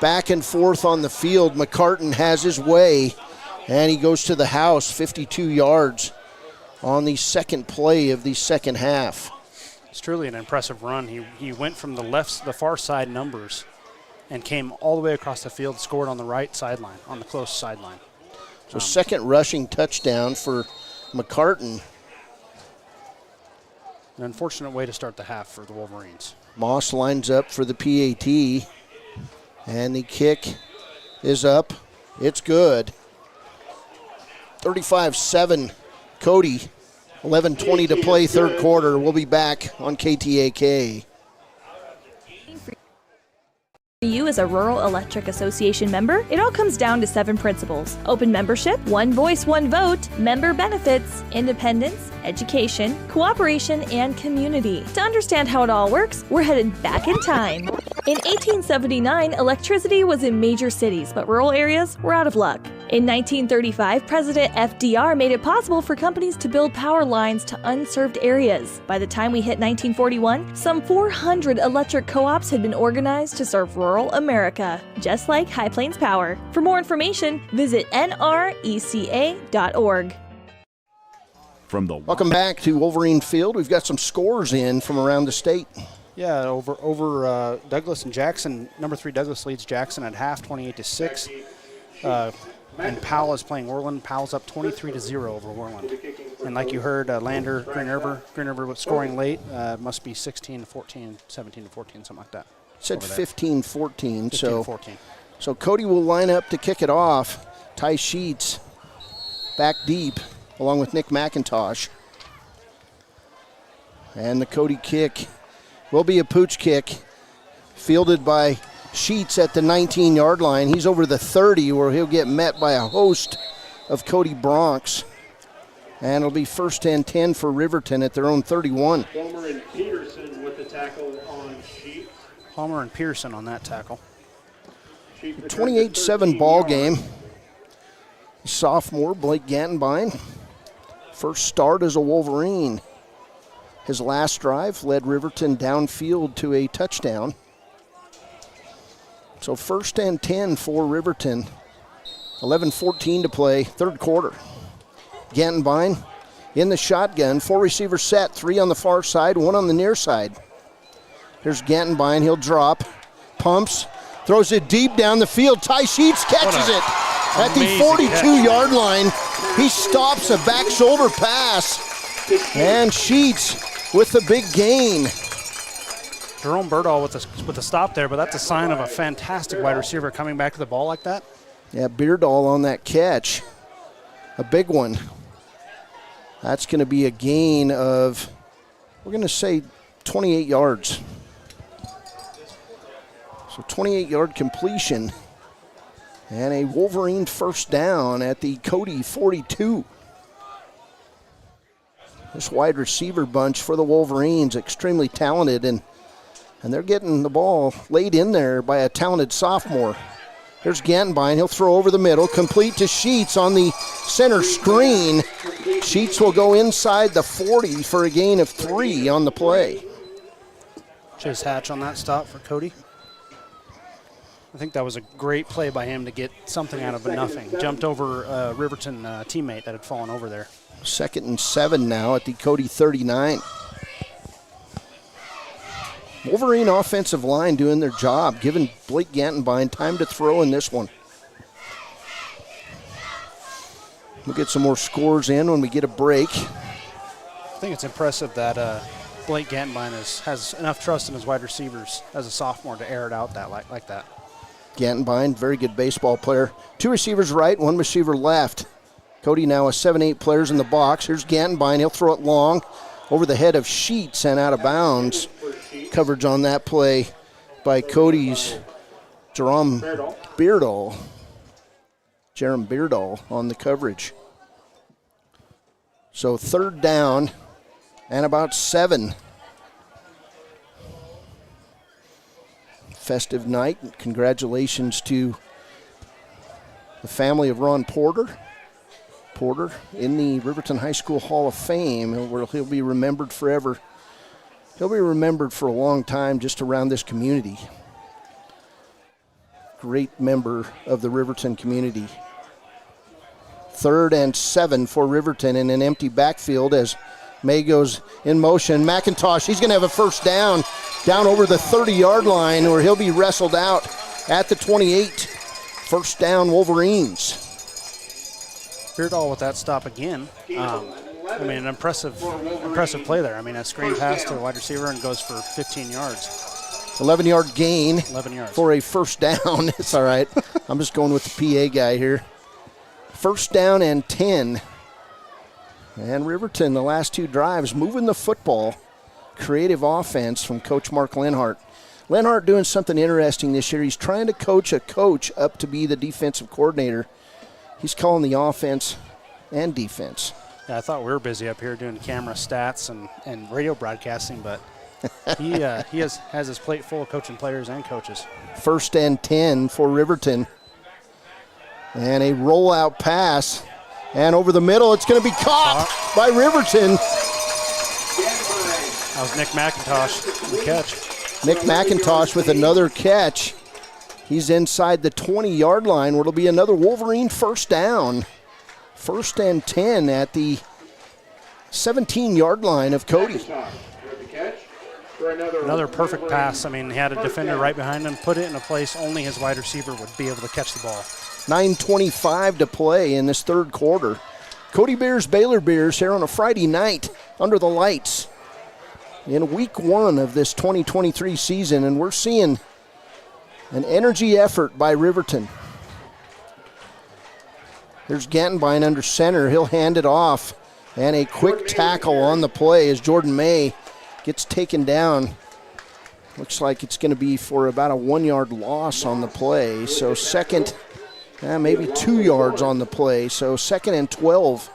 Speaker 12: Back and forth on the field. McCartan has his way, and he goes to the house, 52 yards on the second play of the second half.
Speaker 1: It's truly an impressive run. He went from the far side numbers and came all the way across the field, scored on the right sideline, on the close sideline.
Speaker 12: So second rushing touchdown for McCartan.
Speaker 1: An unfortunate way to start the half for the Wolverines.
Speaker 12: Moss lines up for the PAT, and the kick is up. It's good. 35-7, Cody. 11:20 to play, third quarter. We'll be back on KTAK.
Speaker 2: You as a Rural Electric Association member, it all comes down to 7 principles: open membership, one voice, one vote, member benefits, independence, education, cooperation, and community. To understand how it all works, we're headed back in time. In 1879, electricity was in major cities, but rural areas were out of luck. In 1935, President FDR made it possible for companies to build power lines to unserved areas. By the time we hit 1941, some 400 electric co-ops had been organized to serve rural America, just like High Plains Power. For more information, visit nreca.org.
Speaker 3: From the
Speaker 12: Welcome back to Wolverine Field. We've got some scores in from around the state.
Speaker 1: Yeah, over Douglas and Jackson. Number 3 Douglas leads Jackson at half, 28-6. And Powell is playing Worland. Powell's up 23-0 over Worland. And like you heard, Lander, Green River was scoring late. Must be 16-14, 17-14, something like that.
Speaker 12: Said 15-14.
Speaker 1: 15-14.
Speaker 12: So Cody will line up to kick it off. Ty Sheets back deep along with Nick McIntosh. And the Cody kick will be a pooch kick fielded by Sheets at the 19-yard line. He's over the 30 where he'll get met by a host of Cody Broncs. And it'll be 1st and 10 for Riverton at their own 31.
Speaker 7: Palmer and Peterson with the tackle on Sheets.
Speaker 1: Palmer and Pearson on that tackle.
Speaker 12: 28-7 ball game. Sophomore Blake Gantenbein, first start as a Wolverine. His last drive led Riverton downfield to a touchdown. So 1st and 10 for Riverton. 11:14 to play, third quarter. Gantenbein in the shotgun, 4 receivers set, 3 on the far side, 1 on the near side. Here's Gantenbein, he'll drop, pumps, throws it deep down the field. Ty Sheets catches it at the 42-yard line. He stops a back shoulder pass, and Sheets with the big gain.
Speaker 1: Jerome Birdall with a stop there, but that's a sign of a fantastic wide receiver coming back to the ball like that.
Speaker 12: Yeah, Beardall on that catch, a big one. That's going to be a gain of, we're going to say 28 yards. So 28-yard completion and a Wolverine first down at the Cody 42. This wide receiver bunch for the Wolverines, extremely talented, and they're getting the ball laid in there by a talented sophomore. Here's Gantenbein, he'll throw over the middle, complete to Sheets on the center screen. Sheets will go inside the 40 for a gain of 3 on the play.
Speaker 1: Chase Hatch on that stop for Cody. I think that was a great play by him to get something out of a nothing. Jumped over a Riverton teammate that had fallen over there.
Speaker 12: 2nd and 7 now at the Cody 39. Wolverine offensive line doing their job, giving Blake Gantenbein time to throw in this one. We'll get some more scores in when we get a break.
Speaker 1: I think it's impressive that Blake Gantenbein has enough trust in his wide receivers as a sophomore to air it out that like that.
Speaker 12: Gantenbein, very good baseball player. 2 receivers right, 1 receiver left. Cody now has 7-8 players in the box. Here's Gantenbein, he'll throw it long over the head of Sheets and out of bounds. Coverage on that play by Cody's Jerome Beardall. Jerome Beardall on the coverage. So 3rd down and about 7. Festive night. Congratulations to the family of Ron Porter. Porter in the Riverton High School Hall of Fame, where he'll be remembered forever. He'll be remembered for a long time just around this community. Great member of the Riverton community. 3rd and 7 for Riverton in an empty backfield as May goes in motion. McIntosh, he's going to have a first down over the 30-yard line where he'll be wrestled out at the 28. First down, Wolverines.
Speaker 1: Beardall with that stop again. I mean, an impressive play there. I mean, a screen pass to the wide receiver and goes for 15 yards.
Speaker 12: 11-yard gain
Speaker 1: 11 yards.
Speaker 12: For a first down. It's all right. I'm just going with the PA guy here. First down and 10. And Riverton, the last 2 drives, moving the football. Creative offense from Coach Mark Lenhart. Lenhart doing something interesting this year. He's trying to coach a coach up to be the defensive coordinator. He's calling the offense and defense.
Speaker 1: Yeah, I thought we were busy up here doing camera stats and radio broadcasting, but he has his plate full of coaching players and coaches.
Speaker 12: 1st and 10 for Riverton. And a rollout pass. And over the middle, it's going to be caught by Riverton.
Speaker 1: That was Nick McIntosh, the catch.
Speaker 12: Nick McIntosh with another catch. He's inside the 20-yard line where it'll be another Wolverine first down. 1st and 10 at the 17-yard line of Cody.
Speaker 1: Another perfect pass. I mean, he had a defender right behind him, put it in a place only his wide receiver would be able to catch the ball.
Speaker 12: 9:25 to play in this third quarter. Cody Bears, Baylor Bears here on a Friday night under the lights in week 1 of this 2023 season, and we're seeing an energy effort by Riverton. There's Gantenbein under center. He'll hand it off, and a quick tackle on the play as Jordan May gets taken down. Looks like it's going to be for about a 1-yard loss on the play. So second, maybe 2 yards on the play. So 2nd and 12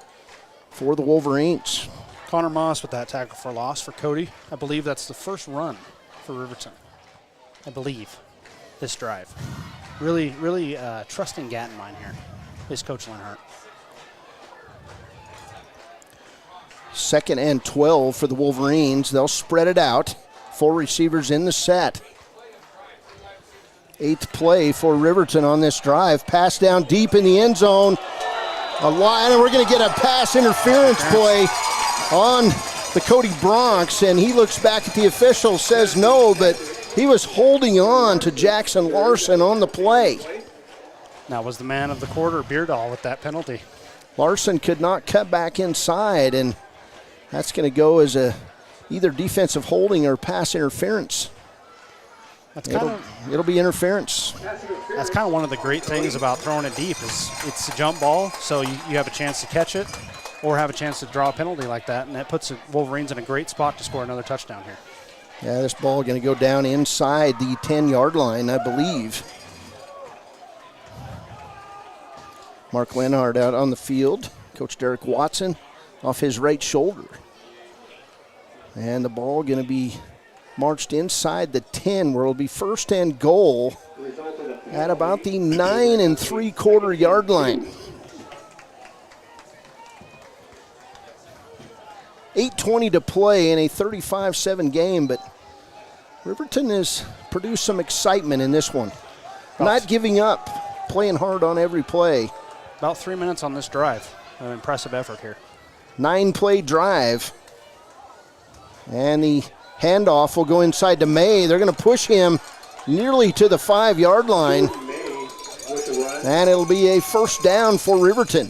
Speaker 12: for the Wolverines.
Speaker 1: Connor Moss with that tackle for loss for Cody. I believe that's the first run for Riverton. I believe this drive. Really trusting Gantenbein here, is Coach Lenhart.
Speaker 12: 2nd and 12 for the Wolverines. They'll spread it out. 4 receivers in the set. 8th play for Riverton on this drive. Pass down deep in the end zone. A line, and we're going to get a pass interference play on the Cody Bronx, and he looks back at the official, says no, but he was holding on to Jackson Larson on the play.
Speaker 1: That was the man of the quarter, Beardall, with that penalty.
Speaker 12: Larson could not cut back inside, and that's going to go as a either defensive holding or pass interference. It'll be interference.
Speaker 1: That's kind of one of the great things about throwing it deep is it's a jump ball, so you have a chance to catch it or have a chance to draw a penalty like that, and that puts the Wolverines in a great spot to score another touchdown here.
Speaker 12: Yeah, this ball going to go down inside the 10-yard line, I believe. Mark Lenhart out on the field. Coach Derek Watson off his right shoulder. And the ball going to be marched inside the 10, where it'll be 1st and goal at about the 9 3/4 yard line. 8:20 to play in a 35-7 game, but Riverton has produced some excitement in this one. Not giving up, playing hard on every play.
Speaker 1: About 3 minutes on this drive. An impressive effort here.
Speaker 12: 9-play drive. And the handoff will go inside to May. They're going to push him nearly to the 5-yard line. And it'll be a 1st down for Riverton.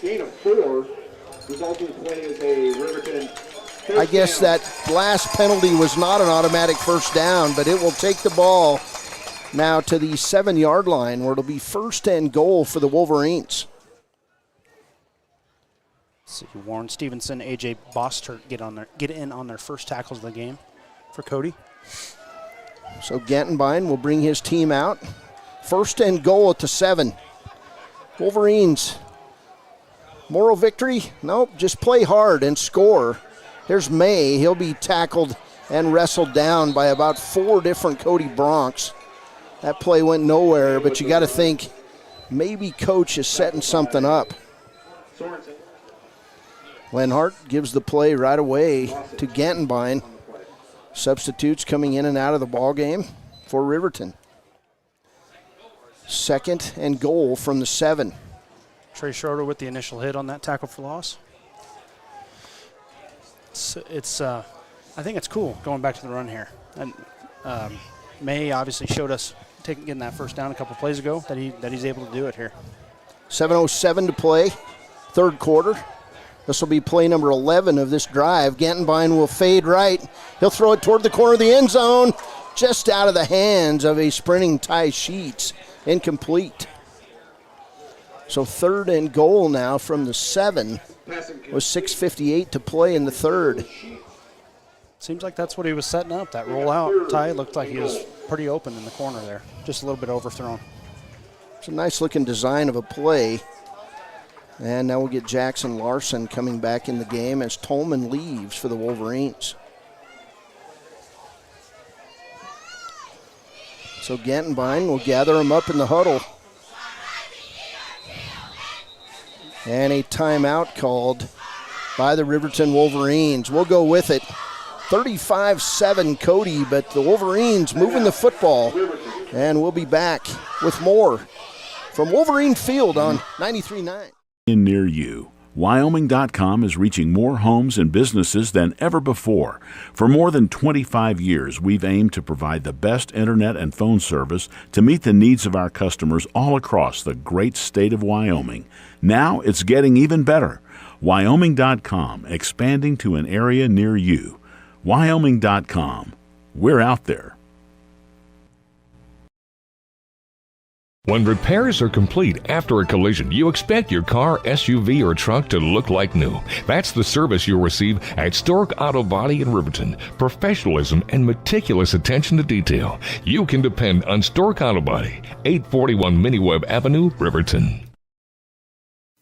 Speaker 6: Gain of 4. Resulting play is a Riverton.
Speaker 12: I guess that last penalty was not an automatic 1st down, but it will take the ball now to the 7-yard line, where it'll be 1st and goal for the Wolverines.
Speaker 1: See Warren Stevenson, AJ Bostert get in on their first tackles of the game for Cody.
Speaker 12: So Gantenbein will bring his team out. 1st and goal at the 7. Wolverines. Moral victory? Nope, just play hard and score. Here's May. He'll be tackled and wrestled down by about 4 different Cody Bronx. That play went nowhere, but you got to think maybe Coach is setting something up. Lenhart gives the play right away to Gantenbein. Substitutes coming in and out of the ball game for Riverton. 2nd and goal from the 7.
Speaker 1: Trey Schroeder with the initial hit on that tackle for loss. I think it's cool going back to the run here. And May obviously showed us getting that 1st down a couple plays ago that he's able to do it here.
Speaker 12: 7:07 to play, 3rd quarter. This will be play number 11 of this drive. Gantenbein will fade right. He'll throw it toward the corner of the end zone, just out of the hands of a sprinting Ty Sheets. Incomplete. So 3rd and goal now from the 7 with 6:58 to play in the 3rd.
Speaker 1: Seems like that's what he was setting up, that rollout. Ty looked like he was pretty open in the corner there, just a little bit overthrown.
Speaker 12: It's a nice looking design of a play. And now we'll get Jackson Larson coming back in the game as Tolman leaves for the Wolverines. So Gantenbein will gather him up in the huddle. And a timeout called by the Riverton Wolverines. We'll go with it. 35-7 Cody, but the Wolverines moving the football. And we'll be back with more from Wolverine Field on 93.9.
Speaker 3: Near you. Wyoming.com is reaching more homes and businesses than ever before. For more than 25 years, we've aimed to provide the best internet and phone service to meet the needs of our customers all across the great state of Wyoming. Now it's getting even better. Wyoming.com, expanding to an area near you. Wyoming.com. We're out there.
Speaker 8: When repairs are complete after a collision, you expect your car, SUV, or truck to look like new. That's the service you'll receive at Stork Auto Body in Riverton. Professionalism and meticulous attention to detail. You can depend on Stork Auto Body, 841 Miniweb Avenue, Riverton.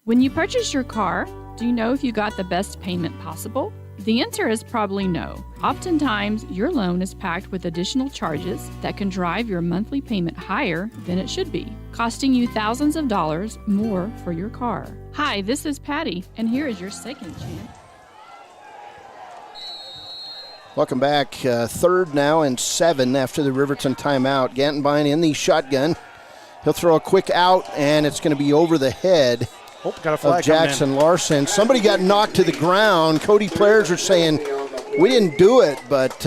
Speaker 9: When you purchase your car, do you know if you got the best payment possible? The answer is probably no. Oftentimes, your loan is packed with additional charges that can drive your monthly payment higher than it should be, costing you thousands of dollars more for your car. Hi, this is Patty, and here is your second chance.
Speaker 12: Welcome back. Third now and 7 after the Riverton timeout. Gantenbein in the shotgun. He'll throw a quick out, and it's going to be over the head
Speaker 1: got a flag
Speaker 12: of Jackson Larson. Somebody got knocked to the ground. Cody players are saying, we didn't do it, but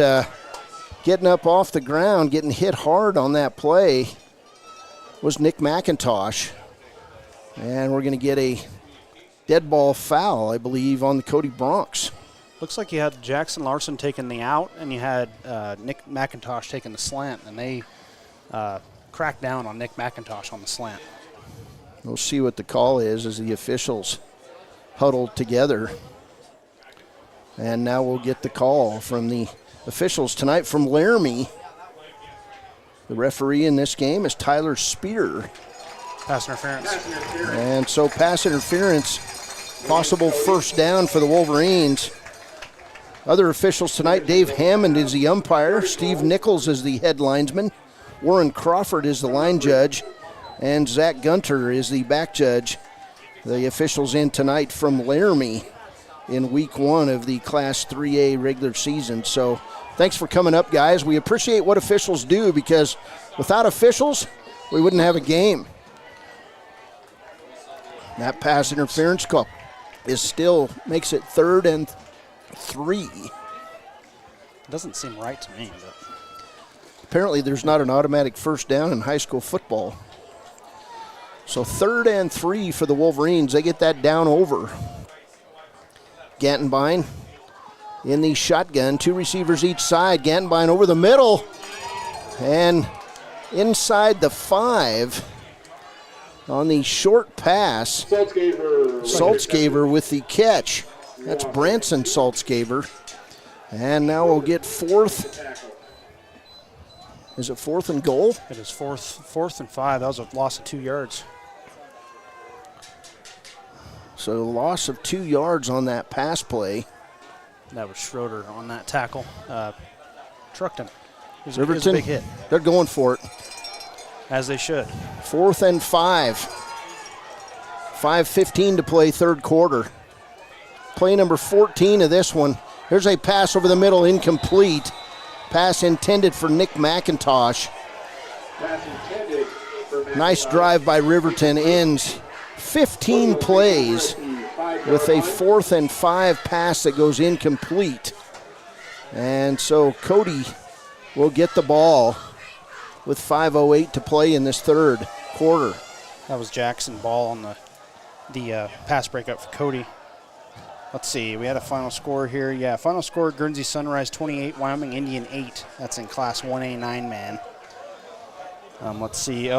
Speaker 12: getting up off the ground, getting hit hard on that play was Nick McIntosh. And we're going to get a dead ball foul, I believe, on the Cody Bronx.
Speaker 1: Looks like you had Jackson Larson taking the out, and you had Nick McIntosh taking the slant, and they cracked down on Nick McIntosh on the slant.
Speaker 12: We'll see what the call is as the officials huddled together. And now we'll get the call from the officials tonight from Laramie. The referee in this game is Tyler Spear.
Speaker 1: Pass interference.
Speaker 12: And so pass interference, possible first down for the Wolverines. Other officials tonight, Dave Hammond is the umpire. Steve Nichols is the head linesman. Warren Crawford is the line judge. And Zach Gunter is the back judge. The officials in tonight from Laramie in week 1 of the Class 3A regular season. So thanks for coming up, guys. We appreciate what officials do because without officials, we wouldn't have a game. That pass interference call is still makes it 3rd and 3.
Speaker 1: It doesn't seem right to me. But
Speaker 12: apparently there's not an automatic first down in high school football. So 3rd and 3 for the Wolverines. They get that down over. Gantenbein in the shotgun. 2 receivers each side. Gantenbein over the middle. And inside the 5 on the short pass. Saltzgaver with the catch. That's Branson Saltzgaver. And now we'll get 4th. Is it 4th and goal?
Speaker 1: It is 4th and 5. That was a loss of 2 yards.
Speaker 12: So loss of 2 yards on that pass play.
Speaker 1: That was Schroeder on that tackle. Trucked him. It was
Speaker 12: Riverton,
Speaker 1: a big hit.
Speaker 12: They're going for it.
Speaker 1: As they should.
Speaker 12: 4th and 5. 5:15 to play, third quarter. Play number 14 of this one. Here's a pass over the middle, incomplete. Pass intended for Nick McIntosh. Nice drive by Riverton, ends 15 plays with a 4th and 5 pass that goes incomplete. And so Cody will get the ball with 5:08 to play in this third quarter.
Speaker 1: That was Jackson Ball on the pass breakup for Cody. Let's see, we had a final score here. Yeah, final score, Guernsey Sunrise 28, Wyoming Indian 8. That's in Class 1A 9-man. Let's see,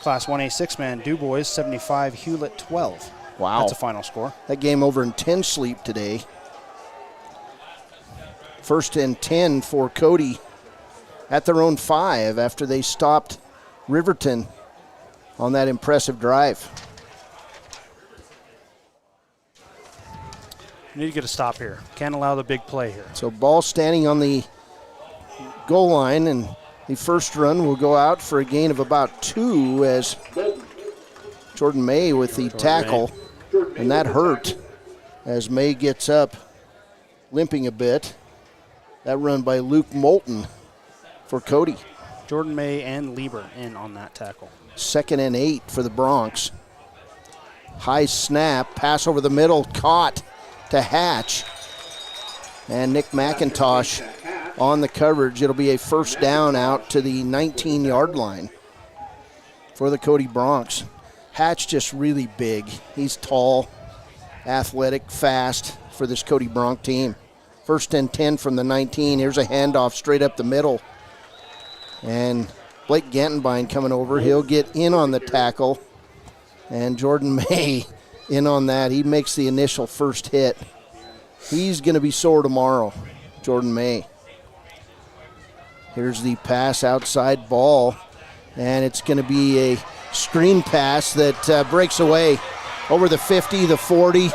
Speaker 1: Class 1A 6-man, DuBois 75, Hewlett 12.
Speaker 12: Wow.
Speaker 1: That's a final score.
Speaker 12: That game over in 10 sleep today. 1st and 10 for Cody at their own 5 after they stopped Riverton on that impressive drive.
Speaker 1: We need to get a stop here. Can't allow the big play here.
Speaker 12: So ball standing on the goal line, and the first run will go out for a gain of about 2 as Jordan May with the tackle, and that hurt as May gets up limping a bit. That run by Luke Moulton for Cody.
Speaker 1: Jordan May and Lieber in on that tackle.
Speaker 12: 2nd and 8 for the Bronx. High snap, pass over the middle, caught to Hatch. And Nick McIntosh on the coverage. It'll be a first down out to the 19-yard line for the Cody Broncs. Hatch just really big. He's tall, athletic, fast for this Cody Bronc team. First and 10 from the 19. Here's a handoff straight up the middle. And Blake Gantenbein coming over. He'll get in on the tackle. And Jordan May in on that. He makes the initial first hit. He's going to be sore tomorrow, Jordan May. Here's the pass, outside ball. And it's going to be a screen pass that breaks away over the 50, the 40.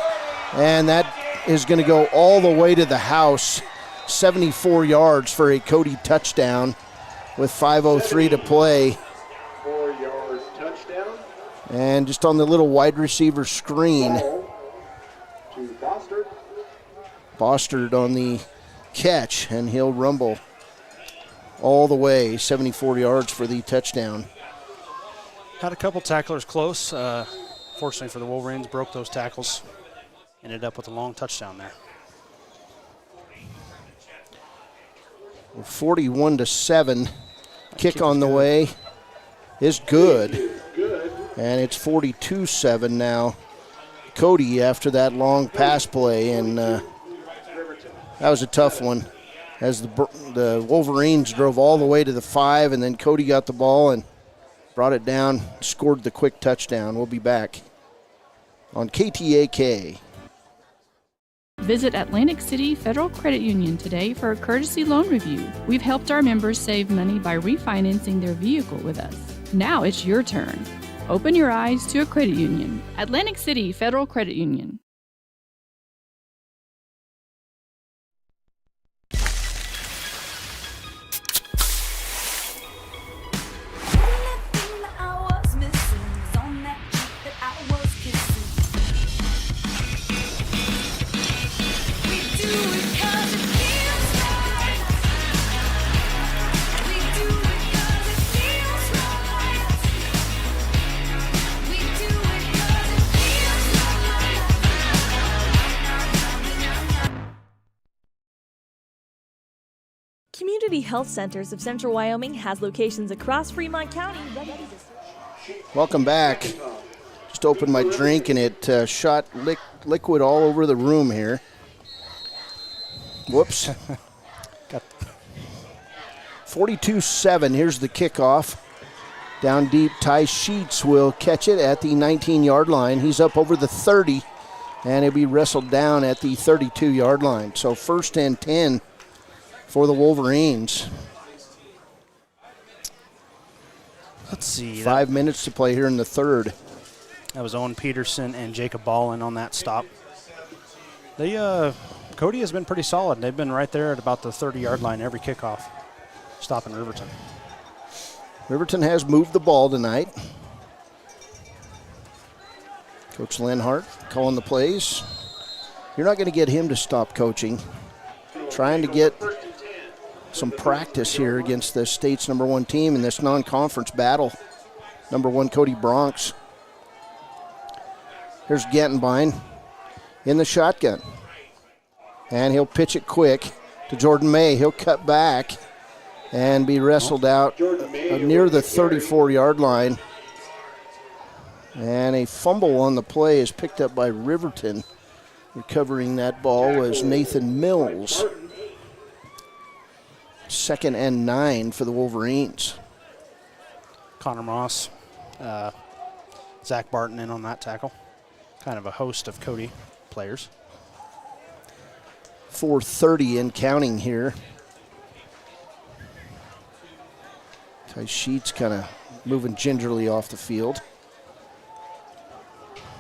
Speaker 12: And that is going to go all the way to the house. 74 yards for a Cody touchdown with 5:03 to play.
Speaker 6: 4-yard touchdown.
Speaker 12: And just on the little wide receiver screen.
Speaker 6: To Bostard.
Speaker 12: Bostard on the catch, and he'll rumble all the way, 74 yards for the touchdown.
Speaker 1: Had a couple tacklers close. Fortunately for the Wolverines, broke those tackles. Ended up with a long touchdown there.
Speaker 12: 41-7. Kick on the way is good. And it's 42-7 now. Cody after that long pass play, and that was a tough one as the Wolverines drove all the way to the 5, and then Cody got the ball and brought it down, scored the quick touchdown. We'll be back on KTAK.
Speaker 9: Visit Atlantic City Federal Credit Union today for a courtesy loan review. We've helped our members save money by refinancing their vehicle with us. Now it's your turn. Open your eyes to a credit union. Atlantic City Federal Credit Union.
Speaker 2: Community Health Centers of Central Wyoming has locations across Fremont County ready to serve.
Speaker 12: Welcome back. Just opened my drink and it shot liquid all over the room here. Whoops. 42-7. Here's the kickoff. Down deep, Ty Sheets will catch it at the 19-yard line. He's up over the 30, and he'll be wrestled down at the 32-yard line. So first and 10 for the Wolverines.
Speaker 1: Let's see.
Speaker 12: 5 minutes to play here in the third.
Speaker 1: That was Owen Peterson and Jacob Ballin on that stop. Cody has been pretty solid. They've been right there at about the 30-yard line every kickoff, stopping Riverton.
Speaker 12: Riverton has moved the ball tonight. Coach Lenhart calling the plays. You're not going to get him to stop coaching. Trying to get some practice here against the state's #1 team in this non-conference battle. #1 Cody Broncs. Here's Gantenbein in the shotgun. And he'll pitch it quick to Jordan May. He'll cut back and be wrestled out near the 34-yard line. And a fumble on the play is picked up by Riverton. Recovering that ball was Nathan Mills. 2nd and 9 for the Wolverines.
Speaker 1: Connor Moss, Zach Barton in on that tackle. Kind of a host of Cody players.
Speaker 12: 4:30 and counting here. Ty Sheets kind of moving gingerly off the field.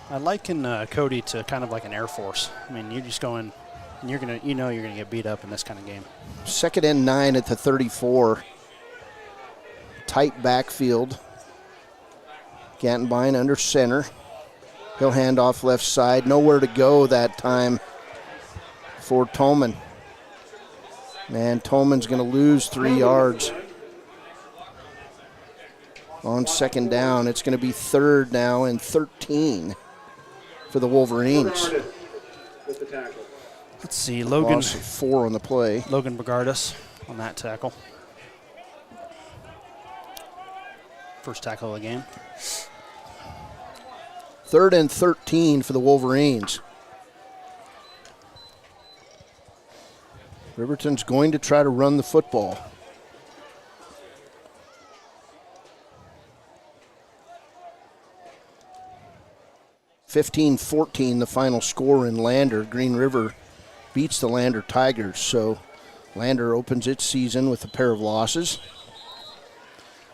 Speaker 1: I liken Cody to kind of like an Air Force. I mean, you're just going, and you're gonna get beat up in this kind of game.
Speaker 12: 2nd and 9 at the 34. Tight backfield. Gantenbein under center. He'll hand off left side. Nowhere to go that time for Tolman. And Tolman's going to lose 3 yards. On 2nd down, it's going to be 3rd now and 13. for the Wolverines.
Speaker 7: With the tackle.
Speaker 1: Let's see, Logan.
Speaker 12: Loss of 4 on the play.
Speaker 1: Logan Bogardus on that tackle. First tackle of the game.
Speaker 12: 3rd and 13 for the Wolverines. Riverton's going to try to run the football. (15-14) the final score in Lander. Green River beats the Lander Tigers, so Lander opens its season with a pair of losses.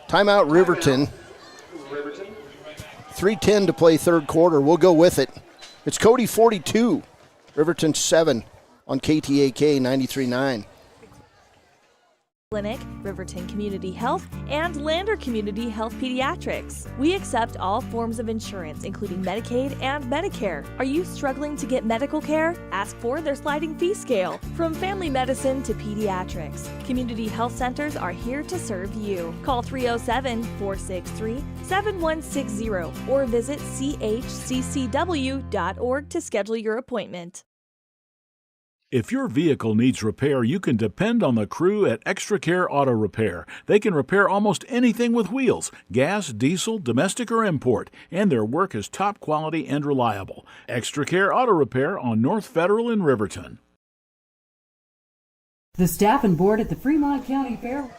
Speaker 12: Timeout Riverton. 3:10 to play third quarter. We'll go with it. It's Cody 42, Riverton 7 on KTAK 93.9.
Speaker 2: Clinic, Riverton Community Health, and Lander Community Health Pediatrics. We accept all forms of insurance, including Medicaid and Medicare. Are you struggling to get medical care? Ask for their sliding fee scale. From family medicine to pediatrics, community health centers are here to serve you. Call 307-463-7160 or visit chccw.org to schedule your appointment.
Speaker 3: If your vehicle needs repair, you can depend on the crew at Extra Care Auto Repair. They can repair almost anything with wheels, gas, diesel, domestic, or import, and their work is top quality and reliable. Extra Care Auto Repair on North Federal in Riverton.
Speaker 10: The staff and board at the Fremont County Fair.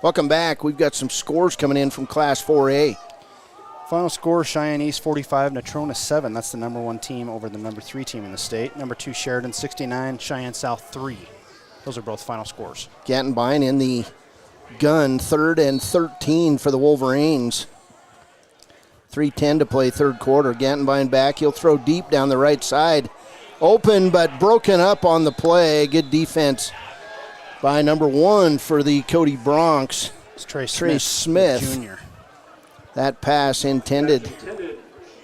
Speaker 12: Welcome back. We've got some scores coming in from Class 4A.
Speaker 1: Final score, Cheyenne East 45, Natrona 7. That's the number 1 team over the number 3 team in the state. Number 2, Sheridan 69, Cheyenne South 3. Those are both final scores.
Speaker 12: Gantenbein in the gun, 3rd and 13 for the Wolverines. 3:10 to play third quarter. Gantenbein back. He'll throw deep down the right side. Open but broken up on the play. Good defense by number 1 for the Cody Bronx.
Speaker 1: It's Trey
Speaker 12: Smith.
Speaker 1: Jr.
Speaker 12: That pass intended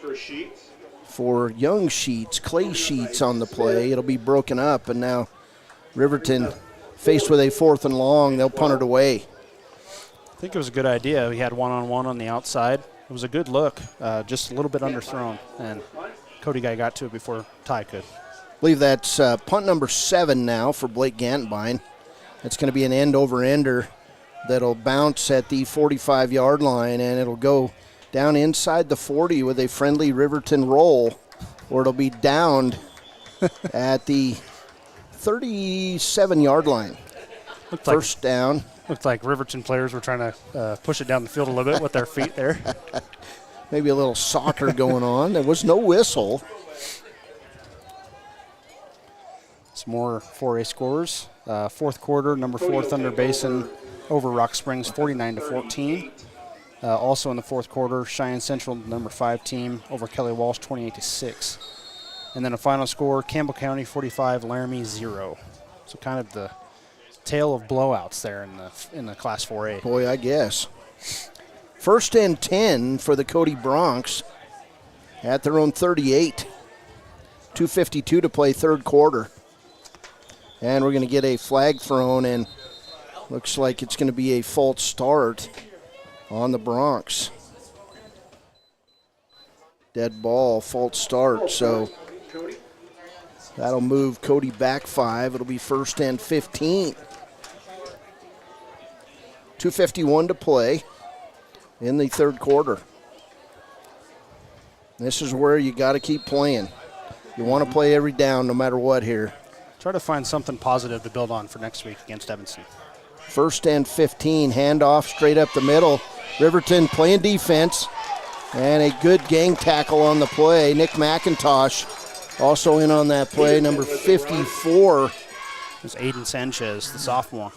Speaker 7: for Sheets.
Speaker 12: For young Sheets, Clay Sheets on the play. It'll be broken up, and now Riverton faced with a 4th and long. They'll punt it away.
Speaker 1: I think it was a good idea. We had one-on-one on the outside. It was a good look, just a little bit underthrown, and Cody guy got to it before Ty could.
Speaker 12: I believe that's punt number 7 now for Blake Gantenbein. It's going to be an end-over-ender that'll bounce at the 45-yard line, and it'll go down inside the 40 with a friendly Riverton roll, or it'll be downed at the 37-yard line. First down.
Speaker 1: Looked like Riverton players were trying to push it down the field a little bit with their feet there.
Speaker 12: Maybe a little soccer going on. There was no whistle.
Speaker 1: Some more 4A scores. Fourth quarter, number 4 Thunder Basin over Rock Springs 49-14. Also in the fourth quarter, Cheyenne Central, number 5 team, over Kelly Walsh 28-6. And then a final score, Campbell County 45, Laramie 0. So kind of the tale of blowouts there in the Class 4A.
Speaker 12: Boy, I guess. 1st and 10 for the Cody Bronx at their own 38. 2:52 to play third quarter. And we're going to get a flag thrown, and looks like it's going to be a false start on the Bronx. Dead ball, false start. So that'll move Cody back 5. It'll be 1st and 15. 2:51 to play in the third quarter. This is where you got to keep playing. You want to play every down no matter what here.
Speaker 1: Try to find something positive to build on for next week against Evanston.
Speaker 12: 1st and 15, handoff straight up the middle. Riverton playing defense, and a good gang tackle on the play. Nick McIntosh also in on that play, number 54.
Speaker 1: It was Aiden Sanchez, the sophomore.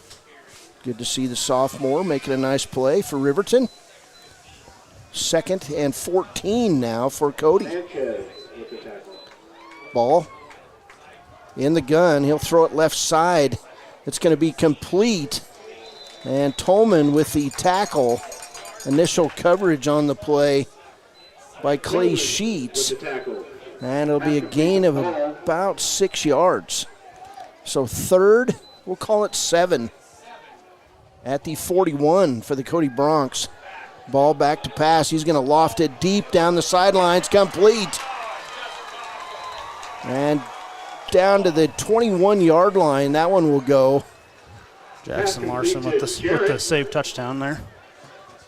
Speaker 12: Good to see the sophomore making a nice play for Riverton. 2nd and 14 now for Cody. Ball in the gun. He'll throw it left side. It's going to be complete. And Tolman with the tackle. Initial coverage on the play by Clay Sheets. And it'll be a gain of about 6 yards. So 3rd, we'll call it 7. At the 41 for the Cody Bronx. Ball back to pass. He's going to loft it deep down the sidelines. Complete. And down to the 21-yard line, that one will go.
Speaker 1: Jackson Larson with the save touchdown there.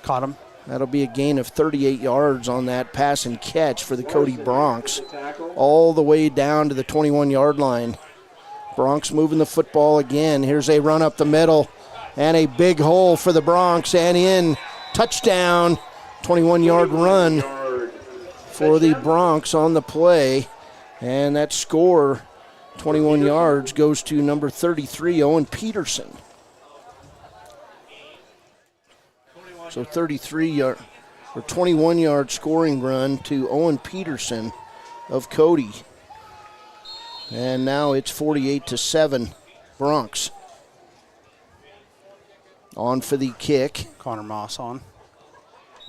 Speaker 1: Caught him.
Speaker 12: That'll be a gain of 38 yards on that pass and catch for the Cody Broncs. All the way down to the 21-yard line. Broncs moving the football again. Here's a run up the middle and a big hole for the Broncs and in. Touchdown. 21-yard run for the Broncs on the play. And that score, 21 yards, goes to number 33, Owen Peterson. So 21-yard scoring run to Owen Peterson of Cody. And now it's 48-7 Broncs. On for the kick.
Speaker 1: Connor Moss on.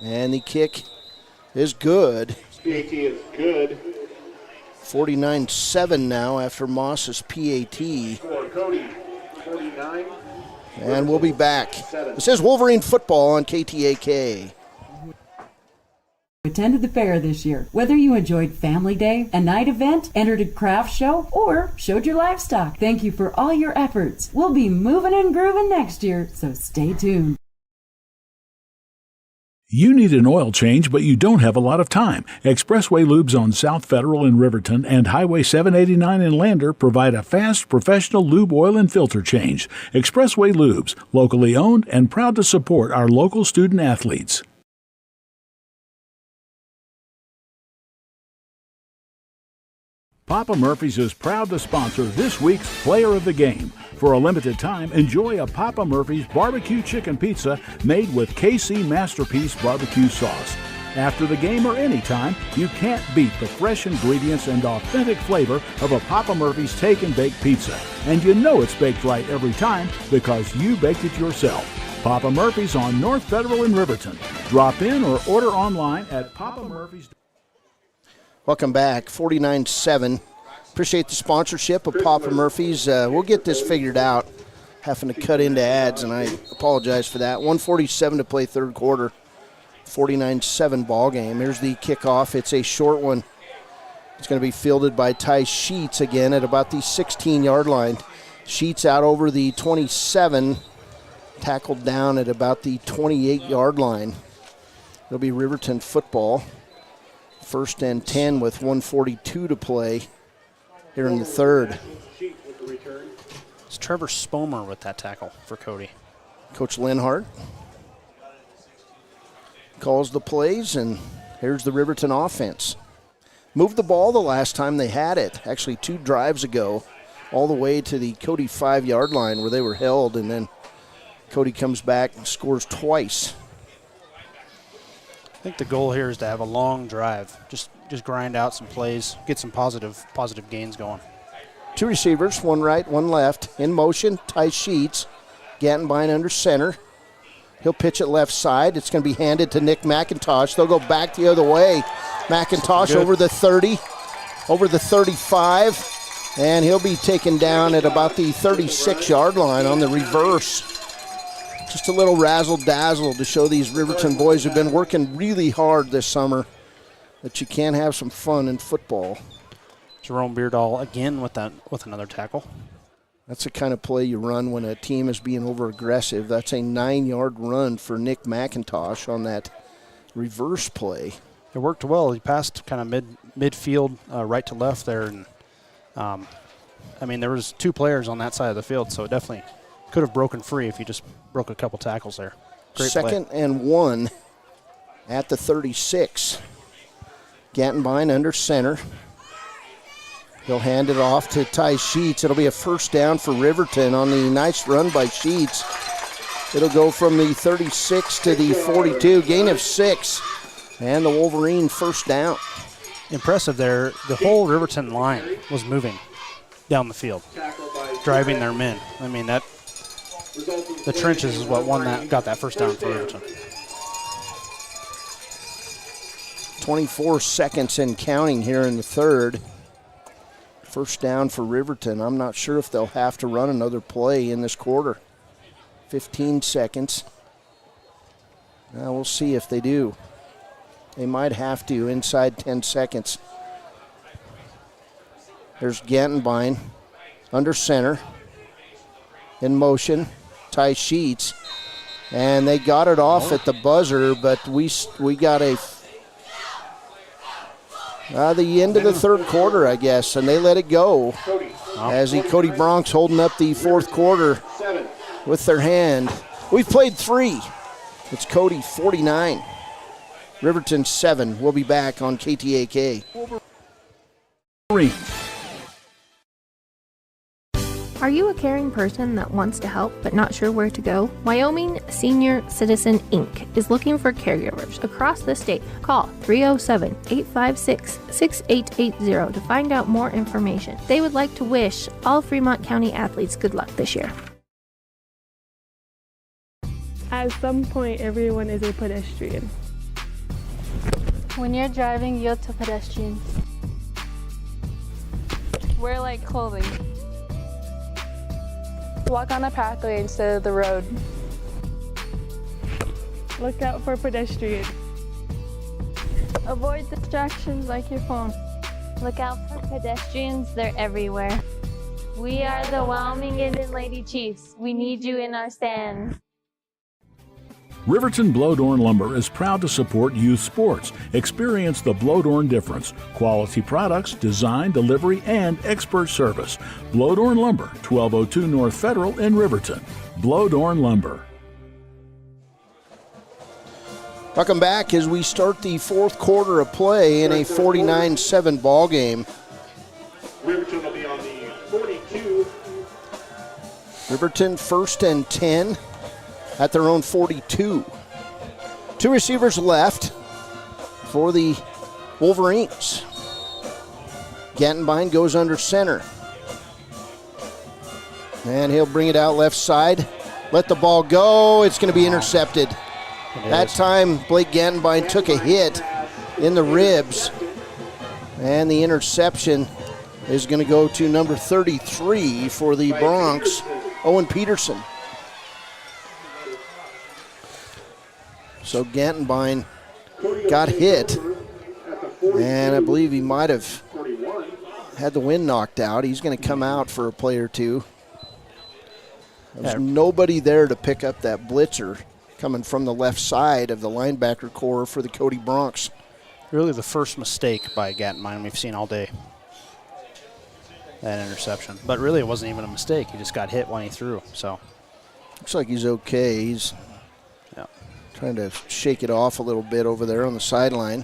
Speaker 12: And the kick is good.
Speaker 6: PAT is good.
Speaker 12: 49-7 now after Moss's PAT.
Speaker 6: For Cody, 49.
Speaker 12: And we'll be back. This is Wolverine football on KTAK.
Speaker 10: Attended the fair this year. Whether you enjoyed Family Day, a night event, entered a craft show, or showed your livestock, thank you for all your efforts. We'll be moving and grooving next year, so stay tuned.
Speaker 3: You need an oil change, but you don't have a lot of time. Expressway Lubes on South Federal in Riverton and Highway 789 in Lander provide a fast, professional lube oil and filter change. Expressway Lubes, locally owned and proud to support our local student athletes. Papa Murphy's is proud to sponsor this week's Player of the Game. For a limited time, enjoy a Papa Murphy's barbecue chicken pizza made with KC Masterpiece barbecue sauce. After the game or anytime, you can't beat the fresh ingredients and authentic flavor of a Papa Murphy's take and bake pizza. And you know it's baked right every time because you baked it yourself. Papa Murphy's on North Federal in Riverton. Drop in or order online at Papa Murphy's.
Speaker 12: Welcome back, 49-7. Appreciate the sponsorship of Papa Murphy's. We'll get this figured out, having to cut into ads, and I apologize for that. 1:47 to play third quarter, 49-7 ball game. Here's the kickoff. It's a short one. It's going to be fielded by Ty Sheets again at about the 16-yard line. Sheets out over the 27, tackled down at about the 28-yard line. It'll be Riverton football. 1st and 10 with 1:42 to play here in the third.
Speaker 1: It's Trevor Spomer with that tackle for Cody.
Speaker 12: Coach Linhart calls the plays, and here's the Riverton offense. Moved the ball the last time they had it, actually 2 drives ago, all the way to the Cody 5-yard line where they were held, and then Cody comes back and scores twice.
Speaker 1: I think the goal here is to have a long drive. Just grind out some plays, get some positive gains going.
Speaker 12: 2 receivers, 1 right, 1 left. In motion, Ty Sheets. Gattenbein under center. He'll pitch it left side. It's going to be handed to Nick McIntosh. They'll go back the other way. McIntosh over the 30, over the 35, and he'll be taken down at about the 36-yard line on the reverse. Just a little razzle-dazzle to show these Riverton boys who've been working really hard this summer that you can have some fun in football.
Speaker 1: Jerome Beardall again with another tackle.
Speaker 12: That's the kind of play you run when a team is being over-aggressive. That's a 9-yard run for Nick McIntosh on that reverse play.
Speaker 1: It worked well. He passed kind of midfield, right to left there. And there was 2 players on that side of the field, so it definitely could have broken free if he just broke a couple tackles there. Great
Speaker 12: 2nd and 1 at the 36. Gattenbein under center. He'll hand it off to Ty Sheets. It'll be a 1st down for Riverton on the nice run by Sheets. It'll go from the 36 to the 42, gain of 6, and the Wolverine 1st down.
Speaker 1: Impressive there. The whole Riverton line was moving down the field, driving their men. The trenches is what got that 1st down for Riverton.
Speaker 12: 24 seconds and counting here in the third. 1st down for Riverton. I'm not sure if they'll have to run another play in this quarter. 15 seconds. Now we'll see if they do. They might have to inside 10 seconds. There's Gantenbein under center. In motion. Ty Sheets. And they got it off at the buzzer, but we got the end of the third quarter, I guess, and they let it go. As the Cody Bronx holding up the fourth quarter with their hand. We've played 3. It's Cody 49. Riverton 7. We'll be back on KTAK.
Speaker 5: Are you a caring person that wants to help but not sure where to go? Wyoming Senior Citizen Inc. is looking for caregivers across the state. Call 307-856-6880 to find out more information. They would like to wish all Fremont County athletes good luck this year.
Speaker 11: At some point, everyone is a pedestrian.
Speaker 13: When you're driving, yield to pedestrians. Wear light clothing. Walk on a pathway instead of the road.
Speaker 11: Look out for pedestrians.
Speaker 13: Avoid distractions like your phone.
Speaker 14: Look out for pedestrians, they're everywhere. We are the Wyoming Indian Lady Chiefs. We need you in our stands.
Speaker 3: Riverton Blodorn Lumber is proud to support youth sports. Experience the Blodorn difference. Quality products, design, delivery, and expert service. Blodorn Lumber, 1202 North Federal in Riverton. Blodorn Lumber.
Speaker 12: Welcome back as we start the fourth quarter of play in a 49-7 ball game.
Speaker 7: Riverton will be on the 42.
Speaker 12: Riverton 1st and 10. At their own 42. 2 receivers left for the Wolverines. Gantenbein goes under center. And he'll bring it out left side. Let the ball go. It's going to be intercepted. That time, Blake Gantenbein took a hit in the ribs. And the interception is going to go to number 33 for the Bronx, Owen Peterson. So Gantenbein got hit, and I believe he might have had the wind knocked out. He's going to come out for a play or two. There's nobody there to pick up that blitzer coming from the left side of the linebacker core for the Cody Bronx.
Speaker 1: Really the first mistake by Gantenbein we've seen all day. That interception. But really it wasn't even a mistake. He just got hit when he threw. So
Speaker 12: looks like he's okay. He's trying to shake it off a little bit over there on the sideline.